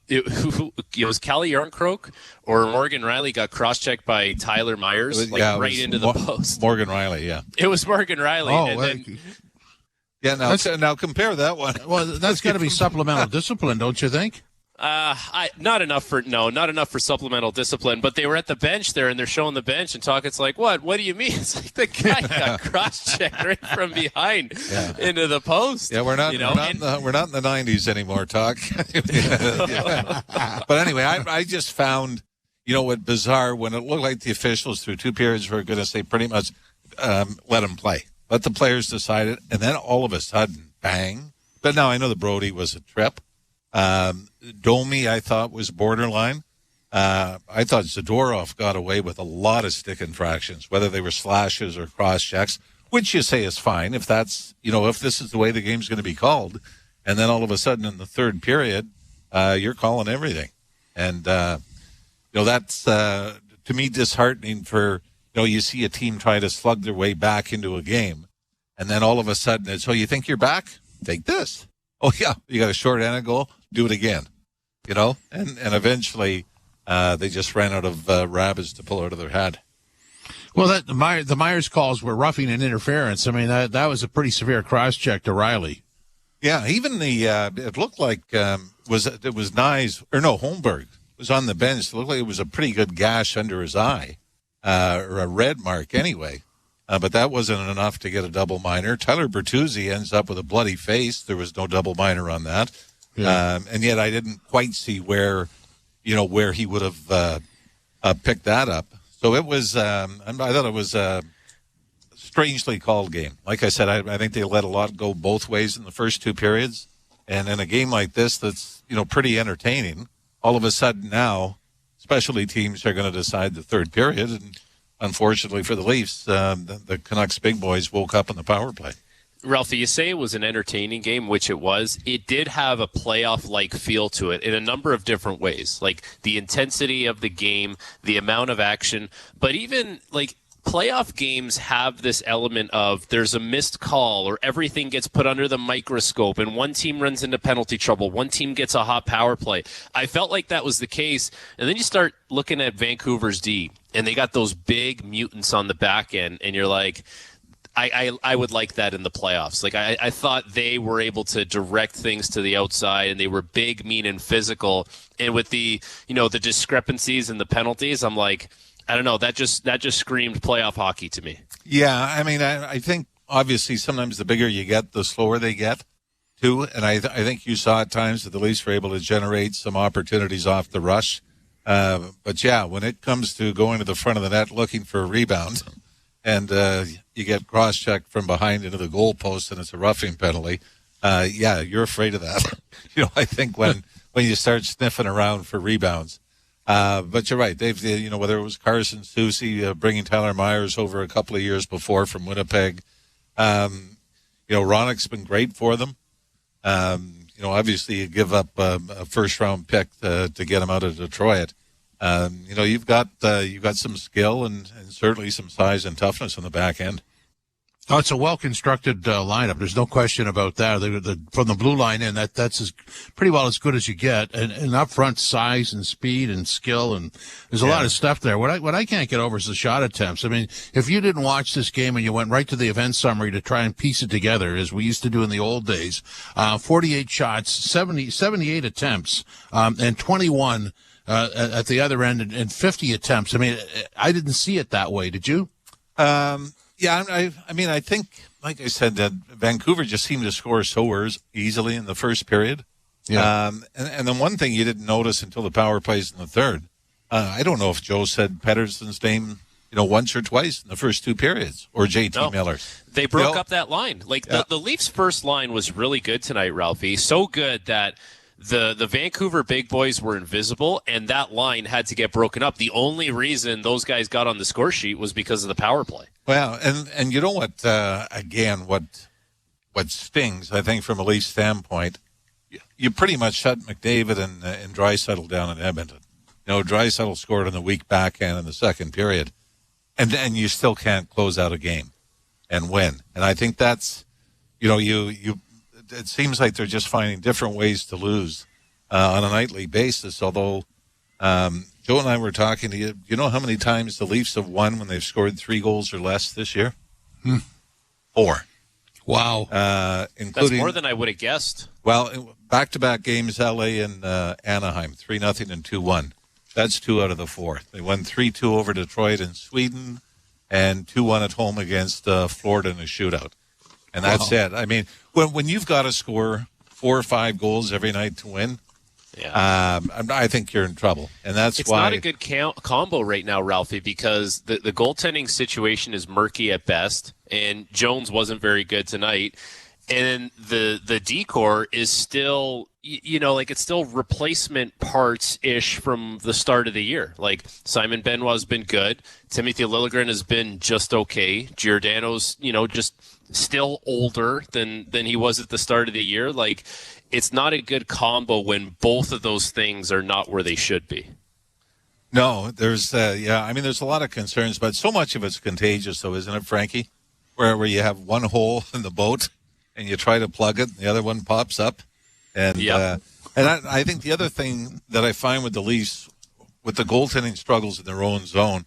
Speaker 1: It was Calle Yarncroke or Morgan Riley got cross-checked by Tyler Myers right into the post.
Speaker 2: Morgan Riley, yeah,
Speaker 1: it was Morgan Riley.
Speaker 2: Now compare that one.
Speaker 6: Well, that's got to be supplemental discipline, don't you think?
Speaker 1: Not enough for supplemental discipline, but they were at the bench there and they're showing the bench and talking. It's like, what do you mean? It's like the guy got cross-checked right from behind into the post.
Speaker 2: Yeah, we're not in the 90s anymore, Talk. But anyway, I just found, what bizarre when it looked like the officials through 2 periods were going to say pretty much, let them play. Let the players decide it. And then all of a sudden, bang. But now I know the Brody was a trip. Domi, I thought, was borderline. I thought Zadorov got away with a lot of stick infractions, whether they were slashes or cross checks, which you say is fine if that's, if this is the way the game's going to be called. And then all of a sudden in the third period, you're calling everything. And, that's, to me, disheartening for, you see a team try to slug their way back into a game. And then all of a sudden it's, you think you're back? Take this. Oh, yeah, you got a short and a goal. Do it again, and eventually they just ran out of rabbits to pull out of their hat.
Speaker 6: Well, the Myers calls were roughing and interference. I mean, that was a pretty severe cross-check to Riley.
Speaker 2: Yeah, even it looked like Holmberg was on the bench. It looked like it was a pretty good gash under his eye, or a red mark anyway. But that wasn't enough to get a double minor. Tyler Bertuzzi ends up with a bloody face. There was no double minor on that. Yeah. And yet I didn't quite see where he would have picked that up. So it was, I thought it was a strangely called game. Like I said, I think they let a lot go both ways in the first 2 periods. And in a game like this that's, pretty entertaining, all of a sudden now specialty teams are going to decide the third period. And unfortunately for the Leafs, the Canucks big boys woke up in the power play.
Speaker 1: Ralphie, you say it was an entertaining game, which it was. It did have a playoff-like feel to it in a number of different ways, like the intensity of the game, the amount of action, but even playoff games have this element of there's a missed call or everything gets put under the microscope and one team runs into penalty trouble, one team gets a hot power play. I felt like that was the case, and then you start looking at Vancouver's D, and they got those big mutants on the back end, and you're like, I would like that in the playoffs. I thought they were able to direct things to the outside, and they were big, mean, and physical. And with the the discrepancies and the penalties, I'm like, I don't know. That just screamed playoff hockey to me.
Speaker 2: Yeah, I mean, I think obviously sometimes the bigger you get, the slower they get, too. And I think you saw at times that the Leafs were able to generate some opportunities off the rush. But yeah, when it comes to going to the front of the net looking for a rebound, and you get cross-checked from behind into the goalpost, and it's a roughing penalty. Yeah, you're afraid of that. I think when you start sniffing around for rebounds. But you're right, Dave. Whether it was Carson Soucy bringing Tyler Myers over a couple of years before from Winnipeg, Ronnick's been great for them. Obviously you give up a first-round pick to get him out of Detroit. You've got some skill and certainly some size and toughness on the back end.
Speaker 6: Oh, it's a well-constructed lineup. There's no question about that. From the blue line in, that's pretty well as good as you get. And up front, size and speed and skill, and there's a lot of stuff there. What I can't get over is the shot attempts. I mean, if you didn't watch this game and you went right to the event summary to try and piece it together, as we used to do in the old days, 48 shots, 78 attempts, and 21 at the other end, and 50 attempts. I mean, I didn't see it that way. Did you?
Speaker 2: Yeah, I think, like I said, that Vancouver just seemed to score so easily in the first period. Yeah. And then one thing you didn't notice until the power plays in the third, I don't know if Joe said Pettersson's name, once or twice in the first two periods, or JT Miller.
Speaker 1: They broke up that line. The Leafs' first line was really good tonight, Ralphie. So good that the Vancouver big boys were invisible, and that line had to get broken up. The only reason those guys got on the score sheet was because of the power play.
Speaker 2: Well, and you know what, again, what stings, I think, from a Leafs standpoint, you pretty much shut McDavid and Draisaitl down in Edmonton. Draisaitl scored on the weak backhand in the second period, and you still can't close out a game and win. And I think that's, it seems like they're just finding different ways to lose on a nightly basis, although Joe and I were talking to you. You know how many times the Leafs have won when they've scored 3 goals or less this year? 4.
Speaker 6: Wow.
Speaker 2: Including,
Speaker 1: that's more than I would have guessed.
Speaker 2: Well, back-to-back games, L.A. and Anaheim, 3-0 and 2-1. That's 2 out of the 4. They won 3-2 over Detroit and Sweden, and 2-1 at home against Florida in a shootout. And that's it. I mean, when you've got to score 4 or 5 goals every night to win, I think you're in trouble. And that's
Speaker 1: it's
Speaker 2: why
Speaker 1: not a good combo right now, Ralphie, because the goaltending situation is murky at best, and Jones wasn't very good tonight. And the decor is still, it's still replacement parts-ish from the start of the year. Like, Simon Benoit's been good. Timothy Liljegren has been just okay. Giordano's, just still older than he was at the start of the year. Like, it's not a good combo when both of those things are not where they should be.
Speaker 2: No, there's, there's a lot of concerns, but so much of it's contagious, though, isn't it, Frankie? Where you have one hole in the boat, and you try to plug it, and the other one pops up. And I think the other thing that I find with the Leafs, with the goaltending struggles in their own zone,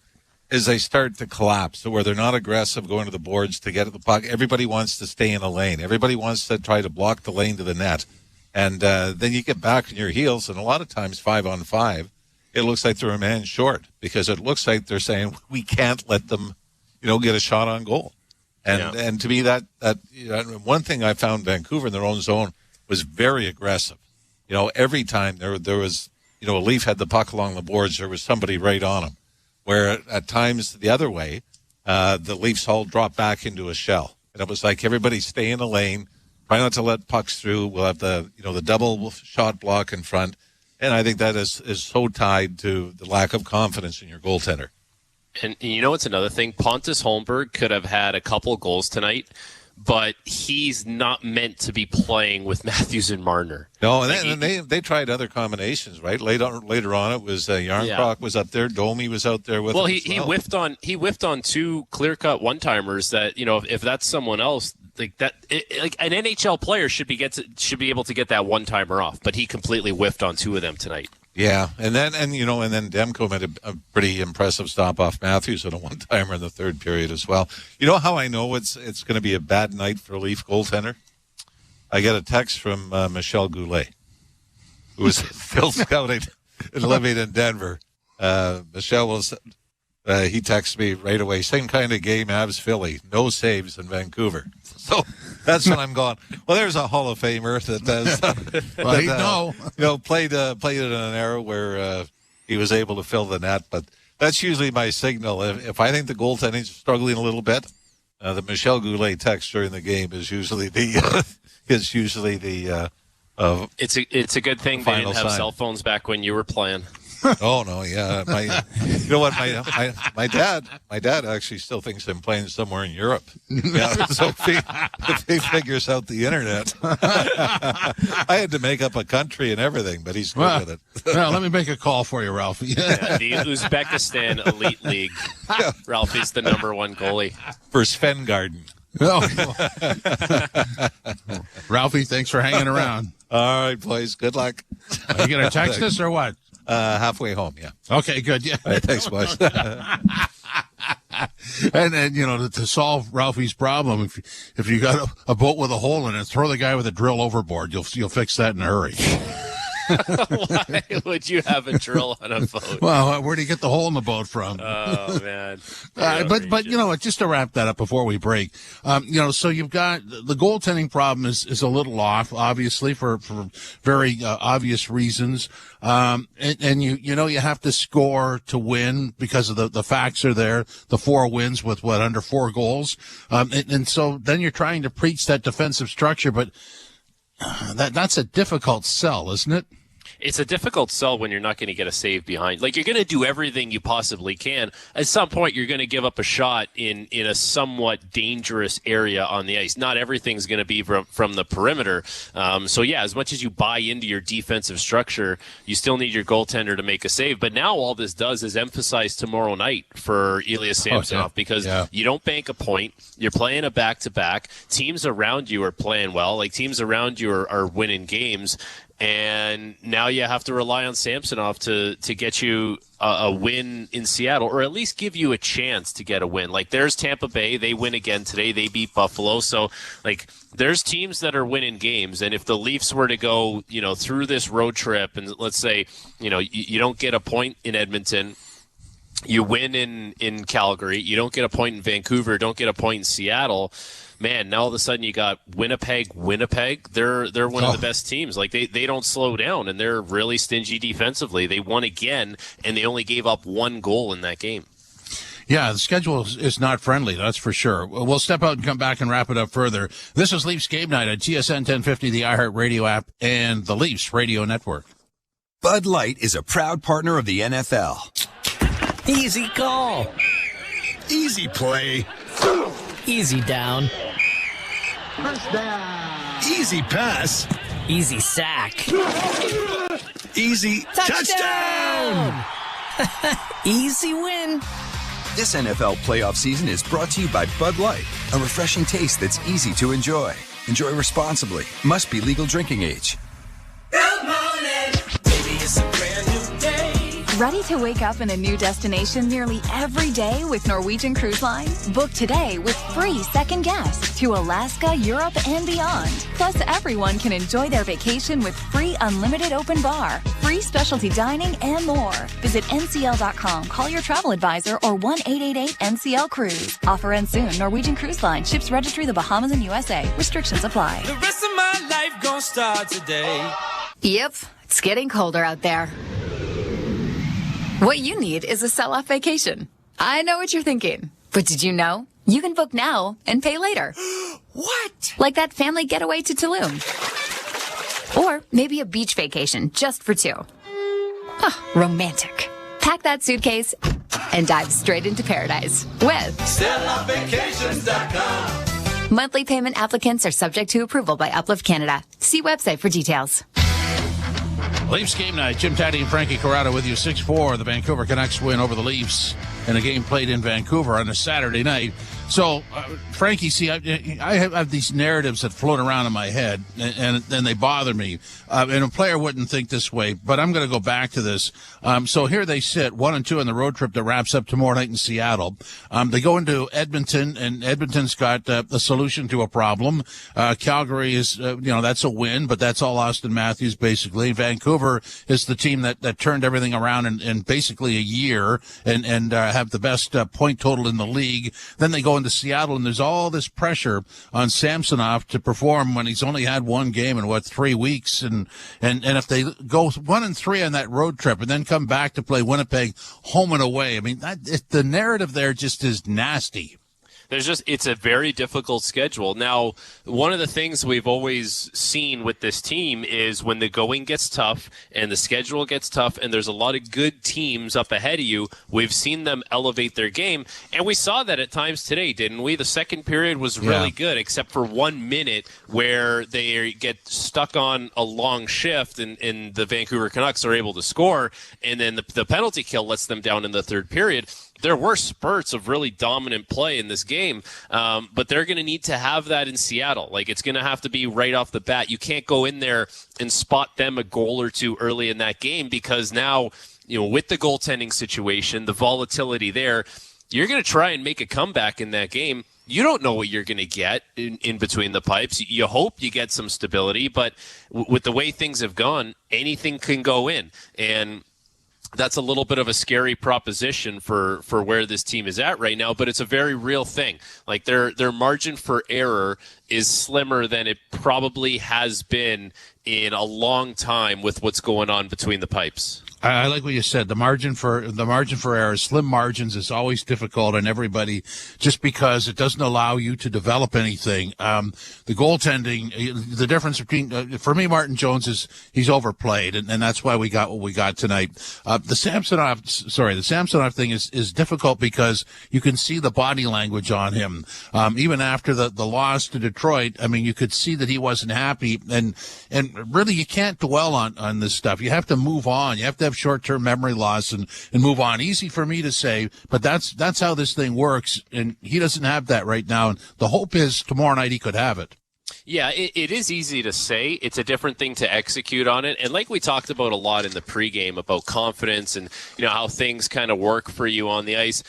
Speaker 2: is they start to collapse, so where they're not aggressive going to the boards to get at the puck. Everybody wants to stay in a lane. Everybody wants to try to block the lane to the net. And then you get back on your heels, and a lot of times 5-on-5, it looks like they're a man short, because it looks like they're saying, we can't let them, get a shot on goal. And to me, that one thing I found Vancouver in their own zone was very aggressive. Every time there was, a Leaf had the puck along the boards, there was somebody right on them. Where at times the other way, the Leafs all dropped back into a shell. And it was like, everybody stay in a lane, try not to let pucks through. We'll have the double shot block in front. And I think that is so tied to the lack of confidence in your goaltender.
Speaker 1: And what's another thing? Pontus Holmberg could have had a couple goals tonight, but he's not meant to be playing with Matthews and Marner.
Speaker 2: No, and they tried other combinations, right? Later on, it was Yarncroc was up there, Domi was out there with.
Speaker 1: Well, he whiffed on 2 clear-cut one-timers that if that's someone else, like that, like an NHL player should be able to get that one-timer off, but he completely whiffed on 2 of them tonight.
Speaker 2: Yeah, and then Demko made a pretty impressive stop off Matthews on a one-timer in the third period as well. You know how I know it's going to be a bad night for a Leaf goaltender? I get a text from Michel Goulet, who was still scouting and living in Denver. Michelle he texted me right away. Same kind of game, Avs Philly. No saves in Vancouver. So that's when I'm going, well, there's a Hall of Famer that does. Played in an era where he was able to fill the net. But that's usually my signal. If I think the goaltending's struggling a little bit, the Michel Goulet text during the game is usually the
Speaker 1: It's a good thing they didn't have cell phones back when you were playing.
Speaker 2: Oh no, yeah. You know what? My dad actually still thinks I'm playing somewhere in Europe. Yeah, so if he figures out the internet, I had to make up a country and everything, but he's good with it.
Speaker 6: Well, let me make a call for you, Ralphie.
Speaker 1: The Uzbekistan Elite League. Yeah. Ralphie's the number one goalie
Speaker 2: for Sven Garden.
Speaker 6: Oh. Ralphie, thanks for hanging around.
Speaker 2: All right, boys. Good luck.
Speaker 6: Are you going to text us or what?
Speaker 2: Halfway home, yeah.
Speaker 6: Okay, good. Yeah.
Speaker 2: All right, thanks, boys.
Speaker 6: And to solve Ralphie's problem, if you got a boat with a hole in it, throw the guy with a drill overboard. You'll fix that in a hurry.
Speaker 1: Why would you have a drill on a boat?
Speaker 6: Well, where do you get the hole in the boat from?
Speaker 1: Oh man!
Speaker 6: But you know what? Just to wrap that up before we break, so you've got the goaltending problem is a little off, obviously for very obvious reasons. And you have to score to win because of the facts are there. The 4 wins with under 4 goals, and so then you're trying to preach that defensive structure, but that's a difficult sell, isn't it?
Speaker 1: It's a difficult sell when you're not going to get a save behind. Like, you're going to do everything you possibly can. At some point, you're going to give up a shot in a somewhat dangerous area on the ice. Not everything's going to be from the perimeter. So, yeah, as much as you buy into your defensive structure, you still need your goaltender to make a save. But now all this does is emphasize tomorrow night for Ilya Samsonov because you don't bank a point. You're playing a back-to-back. Teams around you are playing well. Like, teams around you are winning games. And now you have to rely on Samsonov to get you a win in Seattle, or at least give you a chance to get a win. Like, there's Tampa Bay. They win again today. They beat Buffalo. So, like, there's teams that are winning games. And if the Leafs were to go, through this road trip, and let's say, you don't get a point in Edmonton, you win in Calgary, you don't get a point in Vancouver, don't get a point in Seattle, man, now all of a sudden you got Winnipeg. They're one of the best teams. Like, they don't slow down, and they're really stingy defensively. They won again, and they only gave up 1 goal in that game.
Speaker 6: Yeah, the schedule is not friendly, that's for sure. We'll step out and come back and wrap it up further. This is Leafs Game Night on TSN 1050, the iHeartRadio app, and the Leafs Radio Network.
Speaker 7: Bud Light is a proud partner of the NFL.
Speaker 8: Easy call.
Speaker 7: Easy play.
Speaker 8: Easy down.
Speaker 7: First down. Easy pass.
Speaker 8: Easy sack.
Speaker 7: Easy touchdown.
Speaker 8: Easy win.
Speaker 7: This NFL playoff season is brought to you by Bud Light, a refreshing taste that's easy to enjoy. Enjoy responsibly. Must be legal drinking age.
Speaker 10: Good morning. Baby, it's a brand new day.
Speaker 11: Ready to wake up in a new destination nearly every day with Norwegian Cruise Line? Book today with free second guests to Alaska, Europe, and beyond. Plus, everyone can enjoy their vacation with free unlimited open bar, free specialty dining, and more. Visit ncl.com, call your travel advisor, or 1-888-NCL-CRUISE. Offer ends soon. Norwegian Cruise Line. Ships registry the Bahamas and USA. Restrictions apply.
Speaker 10: The rest of my life gonna start today.
Speaker 19: Yep, it's getting colder out there. What you need is a sell-off vacation. I know what you're thinking, but did you know? You can book now and pay later.
Speaker 10: What?
Speaker 19: Like that family getaway to Tulum. Or maybe a beach vacation just for 2. Romantic. Pack that suitcase and dive straight into paradise with SellOffVacations.com. Monthly payment applicants are subject to approval by Uplift Canada. See website for details.
Speaker 6: Leafs Game Night. Jim Taddy and Frankie Corrado with you. 6-4. The Vancouver Canucks win over the Leafs in a game played in Vancouver on a Saturday night. So, Frankie, see, I have these narratives that float around in my head, and they bother me. And a player wouldn't think this way, but I'm going to go back to this. So here they sit, 1-2 on the road trip that wraps up tomorrow night in Seattle. They go into Edmonton, and Edmonton's got a solution to a problem. Calgary is, that's a win, but that's all Austin Matthews, basically. Vancouver is the team that turned everything around in basically a year and have the best point total in the league. Then they go into Seattle, and there's all this pressure on Samsonov to perform when he's only had one game in 3 weeks, and if they go 1-3 on that road trip and then come back to play Winnipeg home and away, I mean the narrative there just is nasty.
Speaker 1: It's a very difficult schedule. Now, one of the things we've always seen with this team is when the going gets tough and the schedule gets tough and there's a lot of good teams up ahead of you, we've seen them elevate their game. And we saw that at times today, didn't we? The second period was really good, except for 1 minute where they get stuck on a long shift and the Vancouver Canucks are able to score. And then the penalty kill lets them down in the third period. There were spurts of really dominant play in this game, but they're going to need to have that in Seattle. Like, it's going to have to be right off the bat. You can't go in there and spot them a goal or two early in that game because now, with the goaltending situation, the volatility there, you're going to try and make a comeback in that game. You don't know what you're going to get in between the pipes. You hope you get some stability, but with the way things have gone, anything can go in. And that's a little bit of a scary proposition for where this team is at right now, but it's a very real thing. Like their margin for error is slimmer than it probably has been in a long time with what's going on between the pipes.
Speaker 6: I like what you said. The margin for error, slim margins is always difficult on everybody, just because it doesn't allow you to develop anything. The goaltending, the difference between for me, Martin Jones he's overplayed, and that's why we got what we got tonight. The Samsonov thing is difficult because you can see the body language on him. Even after the loss to Detroit, I mean, you could see that he wasn't happy, and really you can't dwell on this stuff. You have to move on. You have to have short-term memory loss and move on. Easy for me to say, but that's how this thing works, and he doesn't have that right now. And the hope is tomorrow night he could have it.
Speaker 1: Yeah, it is easy to say. It's a different thing to execute on it. And like we talked about a lot in the pregame about confidence and how things kind of work for you on the ice.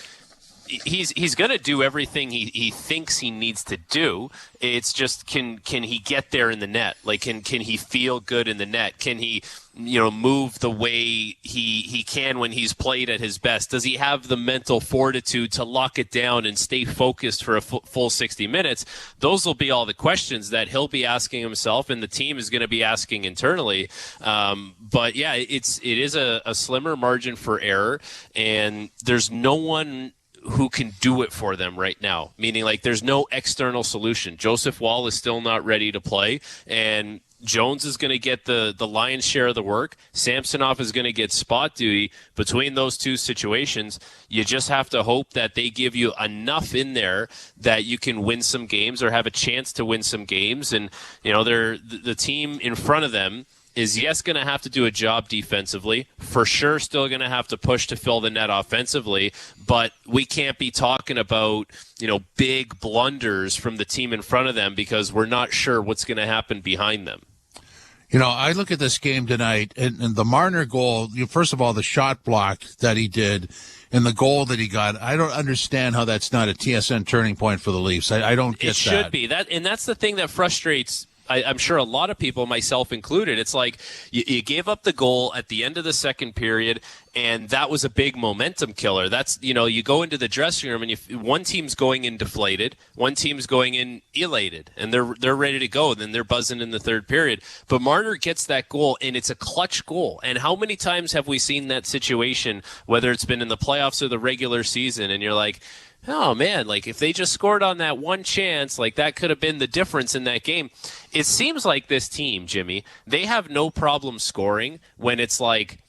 Speaker 1: He's going to do everything he thinks he needs to do. It's just can he get there in the net? Like can he feel good in the net? Can he move the way he can when he's played at his best? Does he have the mental fortitude to lock it down and stay focused for a full 60 minutes? Those will be all the questions that he'll be asking himself, and the team is going to be asking internally. But yeah, it is a slimmer margin for error, and there's no one who can do it for them right now, meaning like there's no external solution. Joseph Wall is still not ready to play, and Jones is going to get the lion's share of the work. Samsonov is going to get spot duty. Between those two situations, you just have to hope that they give you enough in there that you can win some games or have a chance to win some games. And, they're the team in front of them is, yes, going to have to do a job defensively. For sure, still going to have to push to fill the net offensively. But we can't be talking about, big blunders from the team in front of them because we're not sure what's going to happen behind them.
Speaker 6: I look at this game tonight, and the Marner goal, first of all, the shot block that he did and the goal that he got, I don't understand how that's not a TSN turning point for the Leafs. I don't get that. It
Speaker 1: should be. And that's the thing that frustrates I'm sure a lot of people, myself included. It's like you gave up the goal at the end of the second period, and that was a big momentum killer. That's, you go into the dressing room, and one team's going in deflated, one team's going in elated, and they're ready to go, and then they're buzzing in the third period. But Marner gets that goal, and it's a clutch goal. And how many times have we seen that situation, whether it's been in the playoffs or the regular season, and you're like, oh, man, like if they just scored on that one chance, like that could have been the difference in that game. It seems like this team, Jimmy, they have no problem scoring when it's like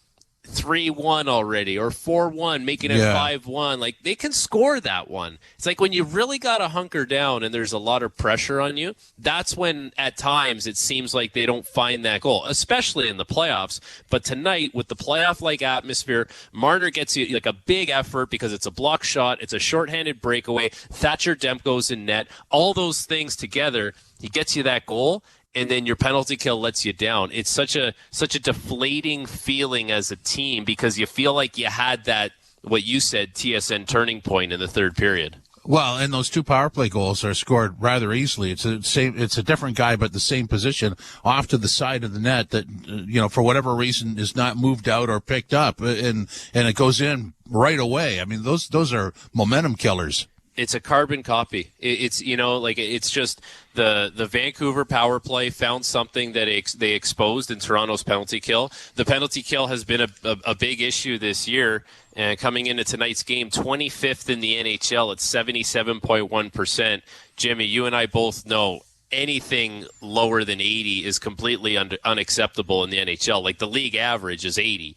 Speaker 1: 3-1 already or 4-1, making it 5-1. Like, they can score that one. It's like when you really got to hunker down and there's a lot of pressure on you, that's when at times it seems like they don't find that goal, especially in the playoffs. But tonight, with the playoff-like atmosphere, Marner gets you like a big effort because it's a block shot, it's a shorthanded breakaway, Thatcher Demko's in net, all those things together, he gets you that goal. And then your penalty kill lets you down. It's such a deflating feeling as a team because you feel like you had that, what you said, TSN turning point in the third period.
Speaker 6: Well, and those 2 power play goals are scored rather easily. It's a different guy, but the same position off to the side of the net that, for whatever reason is not moved out or picked up, and it goes in right away. I mean, those are momentum killers.
Speaker 1: It's a carbon copy. It's it's just the Vancouver power play found something that they exposed in Toronto's penalty kill. The penalty kill has been a big issue this year, and coming into tonight's game, 25th in the NHL at 77.1%. Jimmy, you and I both know anything lower than 80 is completely unacceptable in the NHL. Like, the league average is 80.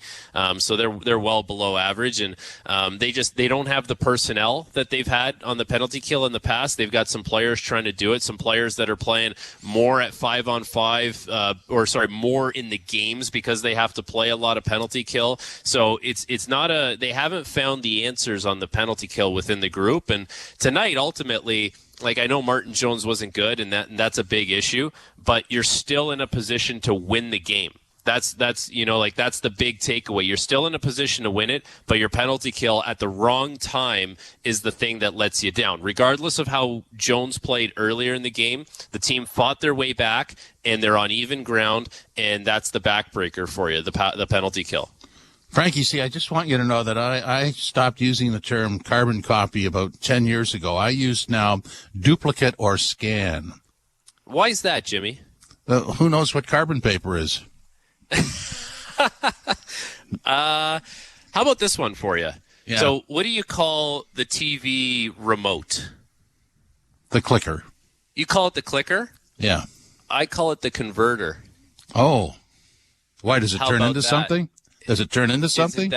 Speaker 1: So they're well below average, and they don't have the personnel that they've had on the penalty kill in the past. They've got some players trying to do it, some players that are playing more at 5-on-5, more in the games because they have to play a lot of penalty kill. So it's not they haven't found the answers on the penalty kill within the group. And tonight, ultimately, like, I know Martin Jones wasn't good, and that's a big issue, but you're still in a position to win the game. That's the big takeaway. You're still in a position to win it, but your penalty kill at the wrong time is the thing that lets you down. Regardless of how Jones played earlier in the game, the team fought their way back, and they're on even ground, and that's the backbreaker for you, the penalty kill.
Speaker 6: Frankie, see, I just want you to know that I stopped using the term carbon copy about 10 years ago. I use now duplicate or scan.
Speaker 1: Why is that, Jimmy?
Speaker 6: Who knows what carbon paper is?
Speaker 1: How about this one for you?
Speaker 6: Yeah.
Speaker 1: So what do you call the TV remote?
Speaker 6: The clicker.
Speaker 1: You call it the clicker?
Speaker 6: Yeah.
Speaker 1: I call it the converter.
Speaker 6: Oh. Why, does it
Speaker 1: How
Speaker 6: turn
Speaker 1: about
Speaker 6: into
Speaker 1: that?
Speaker 6: something? Does it turn into something?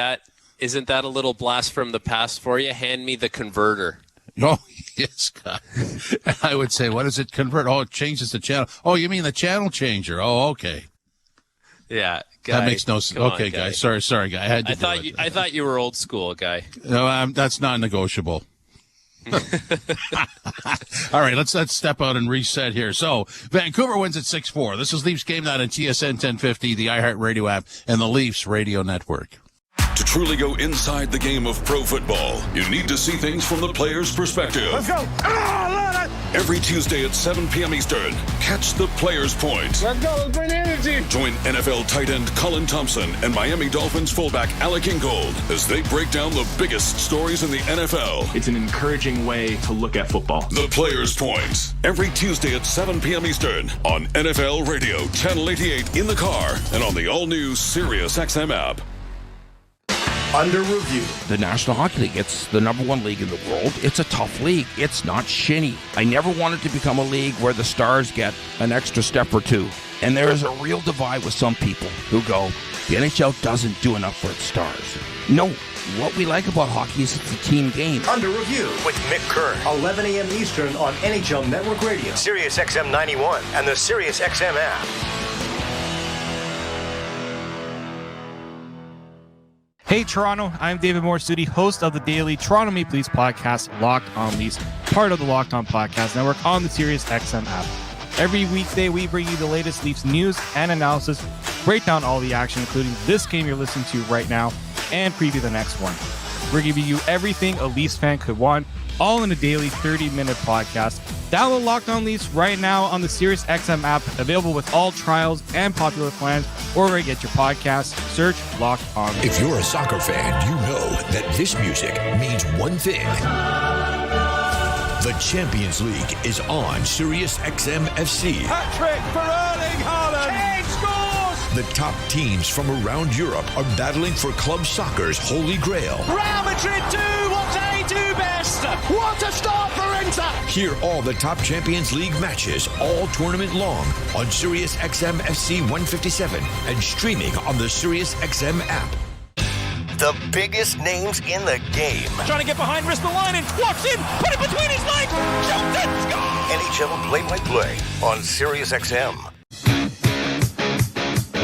Speaker 1: Isn't that a little blast from the past for you? Hand me the converter.
Speaker 6: Oh, yes, God. I would say, what does it convert? Oh, it changes the channel. Oh, you mean the channel changer? Oh, okay.
Speaker 1: Yeah, Guy,
Speaker 6: that makes no sense. Okay, Guy. Sorry, Guy.
Speaker 1: I thought you were old school, Guy.
Speaker 6: No, that's not negotiable. All right, let's step out and reset here. So, Vancouver wins at 6-4. This is Leafs Game Night on TSN 1050, the iHeartRadio app, and the Leafs Radio Network.
Speaker 4: To truly go inside the game of pro football, you need to see things from the player's perspective.
Speaker 10: Let's go.
Speaker 4: Every Tuesday at 7 p.m. Eastern, catch the Player's Point.
Speaker 10: Let's go. Let's bring the energy.
Speaker 4: Join NFL tight end Colin Thompson and Miami Dolphins fullback Alec Ingold as they break down the biggest stories in the NFL.
Speaker 13: It's an encouraging way to look at football.
Speaker 4: The Player's Point. Every Tuesday at 7 p.m. Eastern on NFL Radio, Channel 88 in the car and on the all-new Sirius XM app.
Speaker 5: Under review.
Speaker 15: The National Hockey League, it's the number 1 league in the world. It's a tough league. It's not shinny. I never wanted to become a league where the stars get an extra step or two. And there is a real divide with some people who go, the NHL doesn't do enough for its stars. No, what we like about hockey is it's a team game.
Speaker 5: Under review with Mick Kerr, 11 a.m. Eastern on NHL Network Radio, Sirius XM 91, and the Sirius XM app.
Speaker 17: Hey Toronto, I'm David Morsuti, host of the daily Toronto Maple Leafs podcast, Locked On Leafs, part of the Locked On Podcast Network on the Sirius XM app. Every weekday, we bring you the latest Leafs news and analysis, break down all the action, including this game you're listening to right now, and preview the next one. We're giving you everything a Leafs fan could want, all in a daily 30-minute podcast. Download Locked On Leafs right now on the Sirius XM app, available with all trials and popular plans, or where you get your podcasts. Search Locked On Leafs.
Speaker 3: If you're a soccer fan, you know that this music means one thing. The Champions League is on Sirius XM FC.
Speaker 10: Hat-trick for Erling Haaland. Kane scores.
Speaker 3: The top teams from around Europe are battling for club soccer's holy grail.
Speaker 10: Real Madrid do what they do best. What a start for Inter.
Speaker 3: Hear all the top Champions League matches all tournament long on Sirius XM FC 157 and streaming on the Sirius XM app.
Speaker 5: The biggest names in the game.
Speaker 10: Trying to get behind Ristolainen, walks in, put it between his legs, shoots it, score!
Speaker 5: NHL play-by-play on SiriusXM.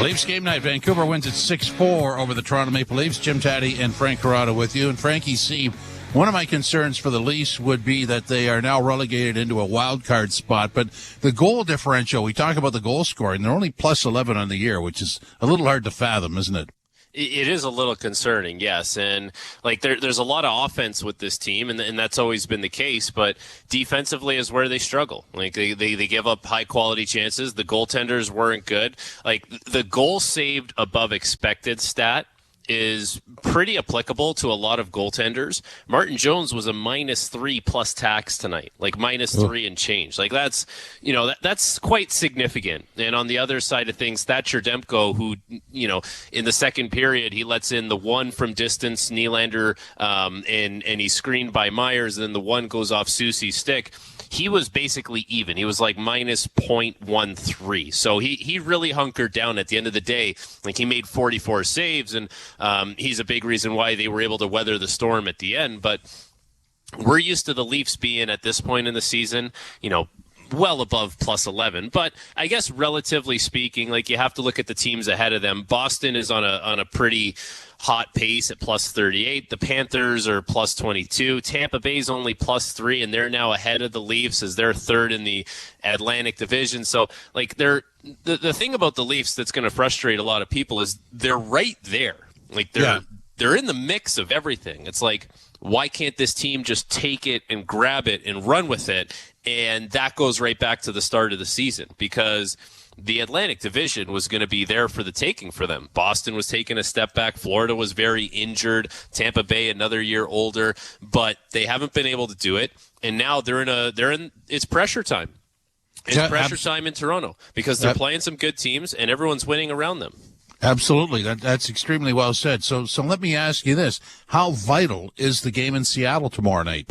Speaker 6: Leafs game night. Vancouver wins at 6-4 over the Toronto Maple Leafs. Jim Taddy and Frank Corrado with you. And Frankie C., one of my concerns for the Leafs would be that they are now relegated into a wild card spot. But the goal differential, we talk about the goal scoring, they're only plus 11 on the year, which is a little hard to fathom, isn't it?
Speaker 1: It is a little concerning, yes. And like there's a lot of offense with this team, and that's always been the case. But defensively is where they struggle. Like they give up high quality chances. The goaltenders weren't good. Like the goal saved above expected stat is pretty applicable to a lot of goaltenders. Martin Jones was a -3 plus tax tonight, like -3 and change. Like that's, that's quite significant. And on the other side of things, Thatcher Demko, who, in the second period, he lets in the one from distance, Nylander, and he's screened by Myers, and then the one goes off Soucy's stick. He was basically even. He was like -0.13. So he really hunkered down at the end of the day. Like he made 44 saves, and he's a big reason why they were able to weather the storm at the end. But we're used to the Leafs being at this point in the season, well above plus 11. But I guess relatively speaking, like you have to look at the teams ahead of them. Boston is on a pretty hot pace at plus 38. The Panthers are plus 22. Tampa Bay's only plus 3, and they're now ahead of the Leafs as they're third in the Atlantic Division. So, like, the thing about the Leafs that's going to frustrate a lot of people is they're right there. Like, they're in the mix of everything. It's like, why can't this team just take it and grab it and run with it? And that goes right back to the start of the season, because the Atlantic Division was going to be there for the taking for them. Boston was taking a step back. Florida was very injured. Tampa Bay another year older, but they haven't been able to do it. And now it's pressure time. It's pressure time in Toronto because they're playing some good teams and everyone's winning around them.
Speaker 6: Absolutely. That's extremely well said. So let me ask you this. How vital is the game in Seattle tomorrow night?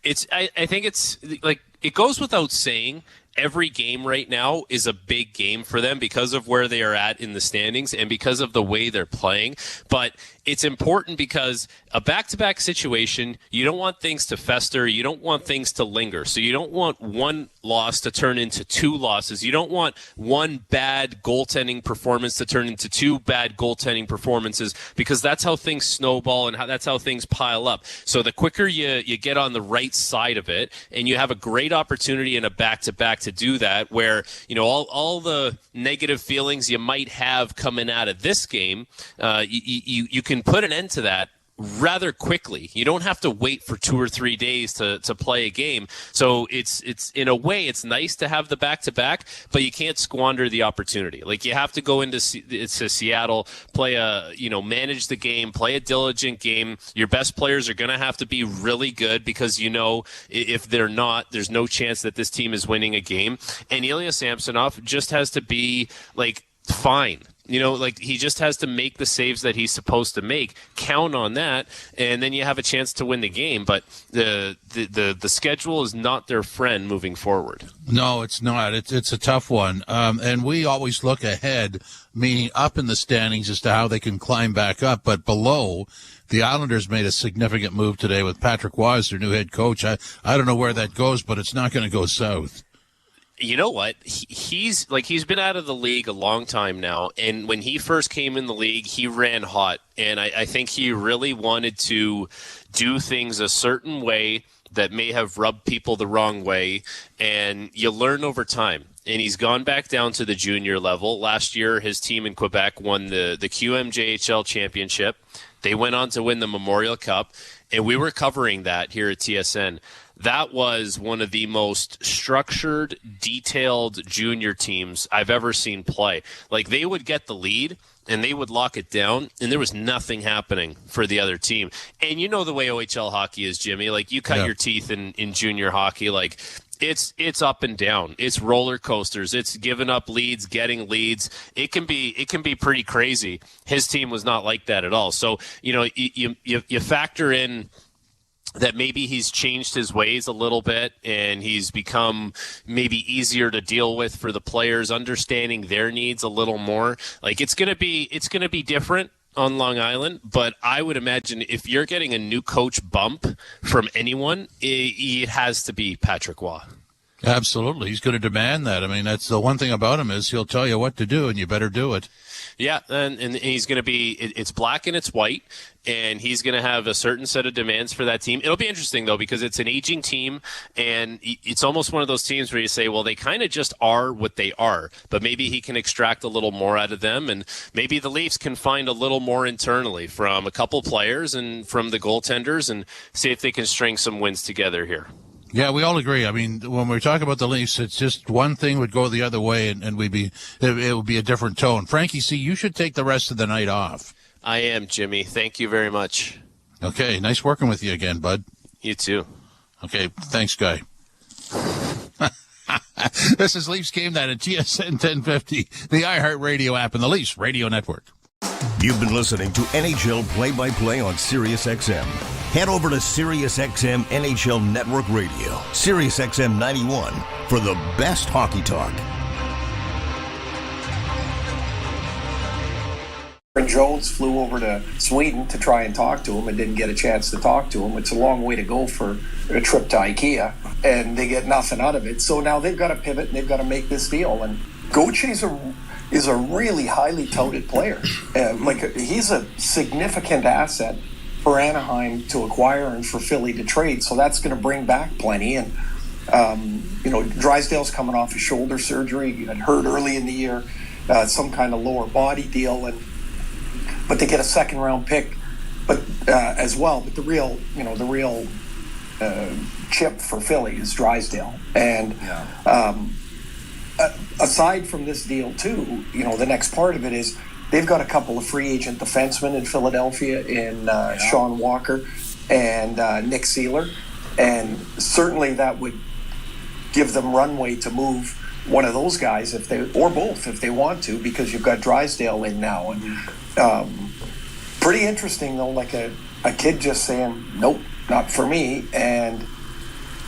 Speaker 1: I think it's like, it goes without saying, every game right now is a big game for them because of where they are at in the standings and because of the way they're playing. But it's important because a back-to-back situation, you don't want things to fester. You don't want things to linger. So you don't want one loss to turn into two losses. You don't want one bad goaltending performance to turn into two bad goaltending performances, because that's how things snowball and that's how things pile up. So the quicker you get on the right side of it, and you have a great opportunity in a back-to-back to do that, where all the negative feelings you might have coming out of this game, you can put an end to that rather quickly. You don't have to wait for 2 or 3 days to play a game. So it's in a way, it's nice to have the back-to-back, but you can't squander the opportunity. Like, you have to go into Seattle, play manage the game, play a diligent game. Your best players are going to have to be really good, because if they're not, there's no chance that this team is winning a game. And Ilya Samsonov just has to be fine. He just has to make the saves that he's supposed to make, count on that, and then you have a chance to win the game. But the schedule is not their friend moving forward.
Speaker 6: No, it's not. It's a tough one. And we always look ahead, meaning up in the standings, as to how they can climb back up. But below, the Islanders made a significant move today with Patrick Waugh as their new head coach. I don't know where that goes, but it's not going to go south.
Speaker 1: You know what? He's been out of the league a long time now, and when he first came in the league, he ran hot, and I think he really wanted to do things a certain way that may have rubbed people the wrong way, and you learn over time. And he's gone back down to the junior level. Last year, his team in Quebec won the QMJHL championship. They went on to win the Memorial Cup, and we were covering that here at TSN. That was one of the most structured, detailed junior teams I've ever seen play. Like, they would get the lead and they would lock it down, and there was nothing happening for the other team. And you know the way OHL hockey is, Jimmy. Like, you cut your teeth in junior hockey. Like, it's up and down. It's roller coasters. It's giving up leads, getting leads. It can be pretty crazy. His team was not like that at all. So, you factor in that maybe he's changed his ways a little bit, and he's become maybe easier to deal with for the players, understanding their needs a little more. Like, it's going to be different. on Long Island, but I would imagine if you're getting a new coach bump from anyone, it has to be Patrick Waugh.
Speaker 6: Absolutely. He's going to demand that. I mean, that's the one thing about him is he'll tell you what to do, and you better do it.
Speaker 1: Yeah, and he's going to be it's black and it's white, and he's going to have a certain set of demands for that team. It'll be interesting, though, because it's an aging team, and it's almost one of those teams where you say, well, they kind of just are what they are, but maybe he can extract a little more out of them, and maybe the Leafs can find a little more internally from a couple players and from the goaltenders and see if they can string some wins together here.
Speaker 6: Yeah, we all agree. I mean, when we talk about the Leafs, it's just one thing would go the other way, and it would be a different tone. Frankie C., you should take the rest of the night off.
Speaker 1: I am, Jimmy. Thank you very much.
Speaker 6: Okay, nice working with you again, bud.
Speaker 1: You too.
Speaker 6: Okay, thanks, Guy. This is Leafs Game Night at TSN 1050, the iHeartRadio app, and the Leafs Radio Network.
Speaker 3: You've been listening to NHL Play-by-Play on SiriusXM. Head over to SiriusXM NHL Network Radio, SiriusXM 91, for the best hockey talk.
Speaker 18: Jones flew over to Sweden to try and talk to him and didn't get a chance to talk to him. It's a long way to go for a trip to IKEA, and they get nothing out of it. So now they've got to pivot and they've got to make this deal. And Gauthier is a really highly touted player. He's a significant asset for Anaheim to acquire and for Philly to trade. So that's going to bring back plenty. And, Drysdale's coming off a shoulder surgery. He got hurt early in the year, some kind of lower body deal. But they get a second round pick, as well. But the real chip for Philly is Drysdale. And aside from this deal too, the next part of it is they've got a couple of free agent defensemen in Philadelphia in Sean Walker and Nick Seeler. And certainly that would give them runway to move one of those guys or both if they want to, because you've got Drysdale in now. And pretty interesting though, like a kid just saying, nope, not for me. And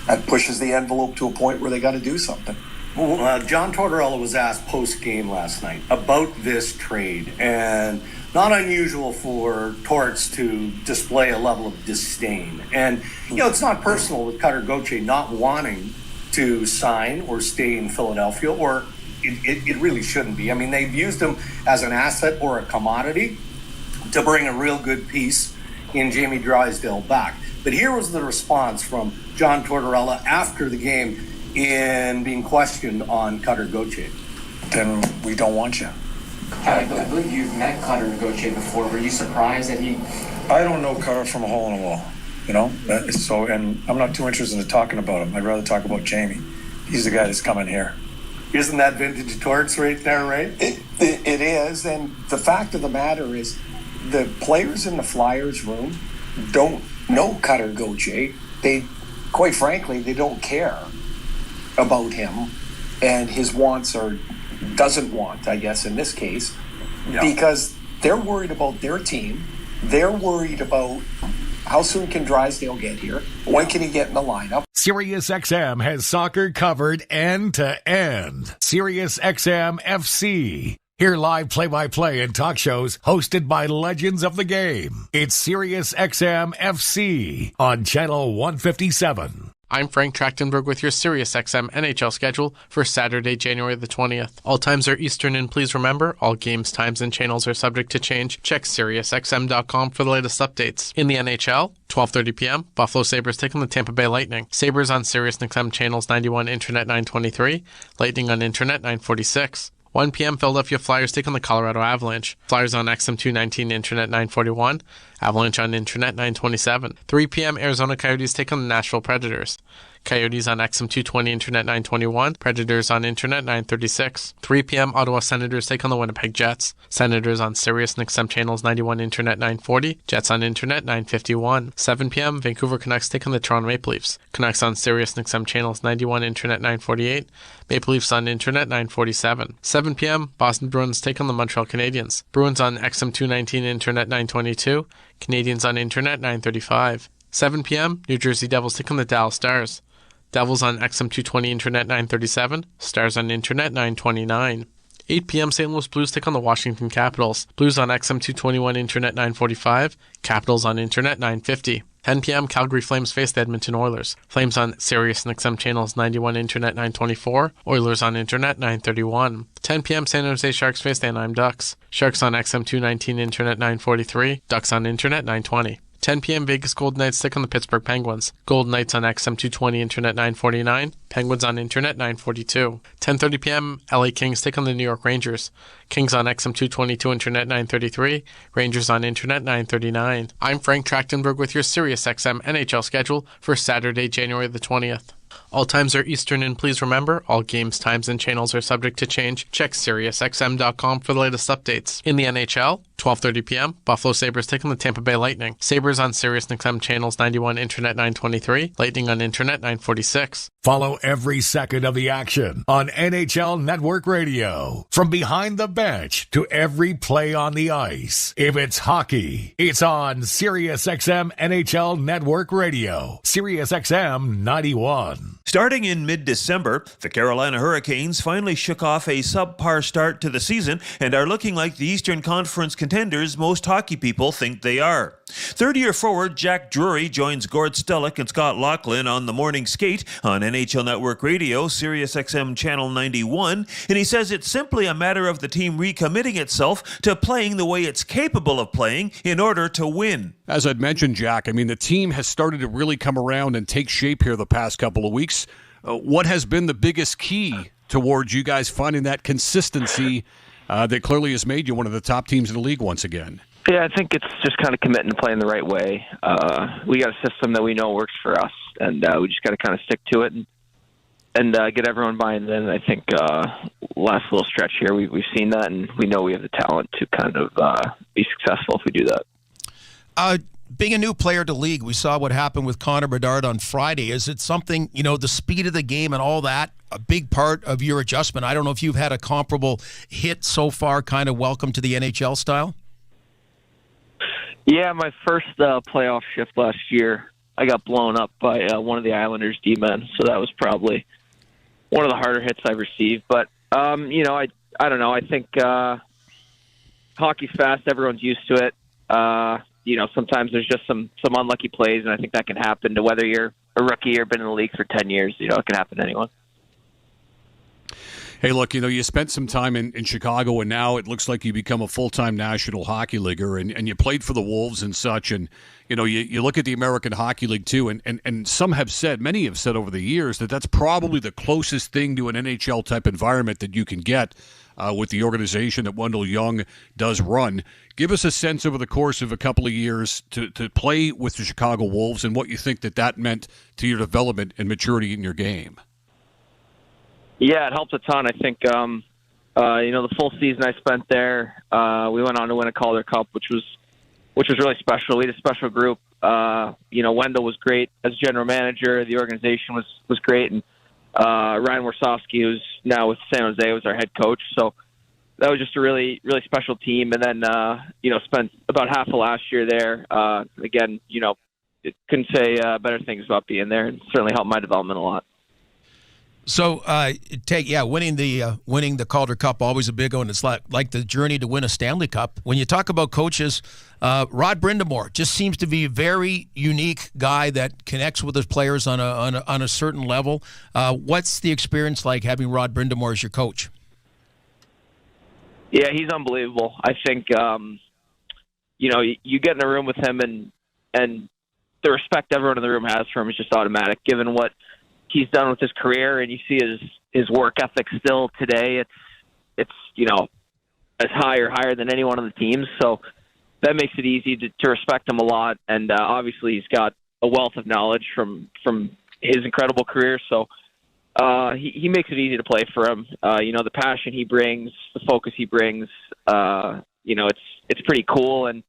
Speaker 18: that pushes the envelope to a point where they got to do something.
Speaker 21: John Tortorella was asked post-game last night about this trade, and not unusual for Torts to display a level of disdain. And, it's not personal with Cutter Gauthier not wanting to sign or stay in Philadelphia, or it really shouldn't be. I mean, they've used him as an asset or a commodity to bring a real good piece in Jamie Drysdale back. But here was the response from John Tortorella after the game in being questioned on Cutter Gauthier.
Speaker 18: Then we don't want you.
Speaker 22: I believe you've met Cutter Gauthier before. Were you surprised that he...
Speaker 18: I don't know Cutter from a hole in a wall, and I'm not too interested in talking about him. I'd rather talk about Jamie. He's the guy that's coming here.
Speaker 21: Isn't that vintage Torts right there, right?
Speaker 18: It is, and the fact of the matter is the players in the Flyers room don't know Cutter Gauthier. Quite frankly, they don't care about him and his wants or doesn't want, I guess, in this case, because they're worried about their team. They're worried about how soon can Drysdale get here? When can he get in the lineup?
Speaker 24: SiriusXM has soccer covered end to end. SiriusXM FC. Hear live play-by-play and talk shows hosted by legends of the game. It's SiriusXM FC on Channel 157.
Speaker 25: I'm Frank Trachtenberg with your SiriusXM NHL schedule for Saturday, January the 20th. All times are Eastern, and please remember, all games, times, and channels are subject to change. Check SiriusXM.com for the latest updates. In the NHL, 12:30 p.m., Buffalo Sabres take on the Tampa Bay Lightning. Sabres on SiriusXM channels 91, Internet 923, Lightning on Internet 946. 1 p.m., Philadelphia Flyers take on the Colorado Avalanche. Flyers on XM219, Internet 941. Avalanche on Internet 927. 3 p.m., Arizona Coyotes take on the Nashville Predators. Coyotes on XM220, Internet 921. Predators on Internet 936. 3 p.m., Ottawa Senators take on the Winnipeg Jets. Senators on Sirius and XM channels 91, Internet 940. Jets on Internet 951. 7 p.m., Vancouver Canucks take on the Toronto Maple Leafs. Canucks on Sirius and XM channels 91, Internet 948. Maple Leafs on Internet 947. 7 p.m., Boston Bruins take on the Montreal Canadiens. Bruins on XM219, Internet 922. Canadiens on Internet 935. 7 p.m., New Jersey Devils take on the Dallas Stars. Devils on XM220, Internet 937. Stars on Internet 929. 8 p.m. St. Louis Blues take on the Washington Capitals. Blues on XM 221, Internet 945. Capitals on Internet 950. 10 p.m. Calgary Flames face the Edmonton Oilers. Flames on Sirius and XM channels 91, Internet 924. Oilers on Internet 931. 10 p.m. San Jose Sharks face the Anaheim Ducks. Sharks on XM 219, Internet 943. Ducks on Internet 920. 10 p.m. Vegas Golden Knights take on the Pittsburgh Penguins. Golden Knights on XM 220, Internet 949. Penguins on Internet 942. 10:30 p.m. LA Kings take on the New York Rangers. Kings on XM 222, Internet 933. Rangers on Internet 939. I'm Frank Trachtenberg with your Sirius XM NHL schedule for Saturday, January the 20th. All times are Eastern, and please remember, all games, times, and channels are subject to change. Check SiriusXM.com for the latest updates. In the NHL, 12:30 p.m., Buffalo Sabres take on the Tampa Bay Lightning. Sabres on SiriusXM channels 91, Internet 923. Lightning on Internet 946.
Speaker 24: Follow every second of the action on NHL Network Radio. From behind the bench to every play on the ice. If it's hockey, it's on SiriusXM NHL Network Radio. SiriusXM 91.
Speaker 9: Starting in mid-December, the Carolina Hurricanes finally shook off a subpar start to the season and are looking like the Eastern Conference contenders most hockey people think they are. Third-year forward Jack Drury joins Gord Stellick and Scott Laughlin on the morning skate on NHL Network Radio, SiriusXM Channel 91, and he says it's simply a matter of the team recommitting itself to playing the way it's capable of playing in order to win.
Speaker 12: As I'd mentioned, Jack, I mean, the team has started to really come around and take shape here the past couple of weeks. What has been the biggest key towards you guys finding that consistency that clearly has made you one of the top teams in the league once again?
Speaker 14: Yeah, I think it's just kind of committing to playing the right way. We got a system that we know works for us, and we just got to kind of stick to it and get everyone buying in. I think last little stretch here, we've seen that, and we know we have the talent to kind of be successful if we do that.
Speaker 16: Being a new player to league, we saw what happened with Connor Bedard on Friday. Is it something, the speed of the game and all that, a big part of your adjustment? I don't know if you've had a comparable hit so far, kind of welcome to the NHL style?
Speaker 14: Yeah, my first playoff shift last year, I got blown up by one of the Islanders' D-men, so that was probably one of the harder hits I've received. But, I don't know. I think hockey's fast. Everyone's used to it. Sometimes there's just some unlucky plays, and I think that can happen to whether you're a rookie or been in the league for 10 years. It can happen to anyone.
Speaker 12: Hey, look, you spent some time in Chicago, and now it looks like you become a full-time National Hockey Leaguer, and you played for the Wolves and such, and, you look at the American Hockey League, too, and many have said over the years that that's probably the closest thing to an NHL-type environment that you can get with the organization that Wendell Young does run. Give us a sense over the course of a couple of years to play with the Chicago Wolves and what you think that meant to your development and maturity in your game.
Speaker 14: Yeah, it helped a ton. I think, the full season I spent there, we went on to win a Calder Cup, which was really special. We had a special group. Wendell was great as general manager. The organization was great, and Ryan Warsofsky, who's now with San Jose, was our head coach. So that was just a really, really special team. And then, spent about half of last year there. Again, couldn't say better things about being there, and certainly helped my development a lot.
Speaker 16: So, winning the Calder Cup, always a big one. It's like the journey to win a Stanley Cup. When you talk about coaches, Rod Brindamore just seems to be a very unique guy that connects with his players on a certain level. What's the experience like having Rod Brindamore as your coach?
Speaker 14: Yeah, he's unbelievable. I think you get in a room with him, and the respect everyone in the room has for him is just automatic, given what he's done with his career, and you see his work ethic still today. It's as higher than anyone on the team. So that makes it easy to respect him a lot. And obviously he's got a wealth of knowledge from his incredible career. So he makes it easy to play for him. The passion he brings, the focus he brings, it's pretty cool. And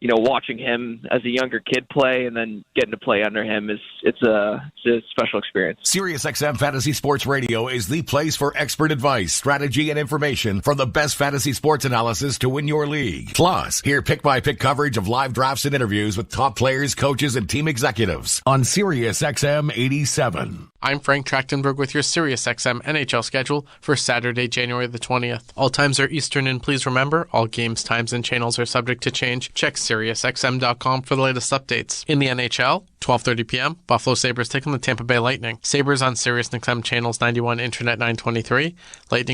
Speaker 14: watching him as a younger kid play and then getting to play under him it's a special experience.
Speaker 24: SiriusXM Fantasy Sports Radio is the place for expert advice, strategy, and information from the best fantasy sports analysis to win your league. Plus, hear pick-by-pick coverage of live drafts and interviews with top players, coaches, and team executives on SiriusXM 87.
Speaker 25: I'm Frank Trachtenberg with your SiriusXM NHL schedule for Saturday, January the 20th. All times are Eastern, and please remember, all games, times, and channels are subject to change. Check SiriusXM.com for the latest updates. In the NHL, 12:30 p.m., Buffalo Sabres take on the Tampa Bay Lightning. Sabres on SiriusXM channels 91, Internet 923. Lightning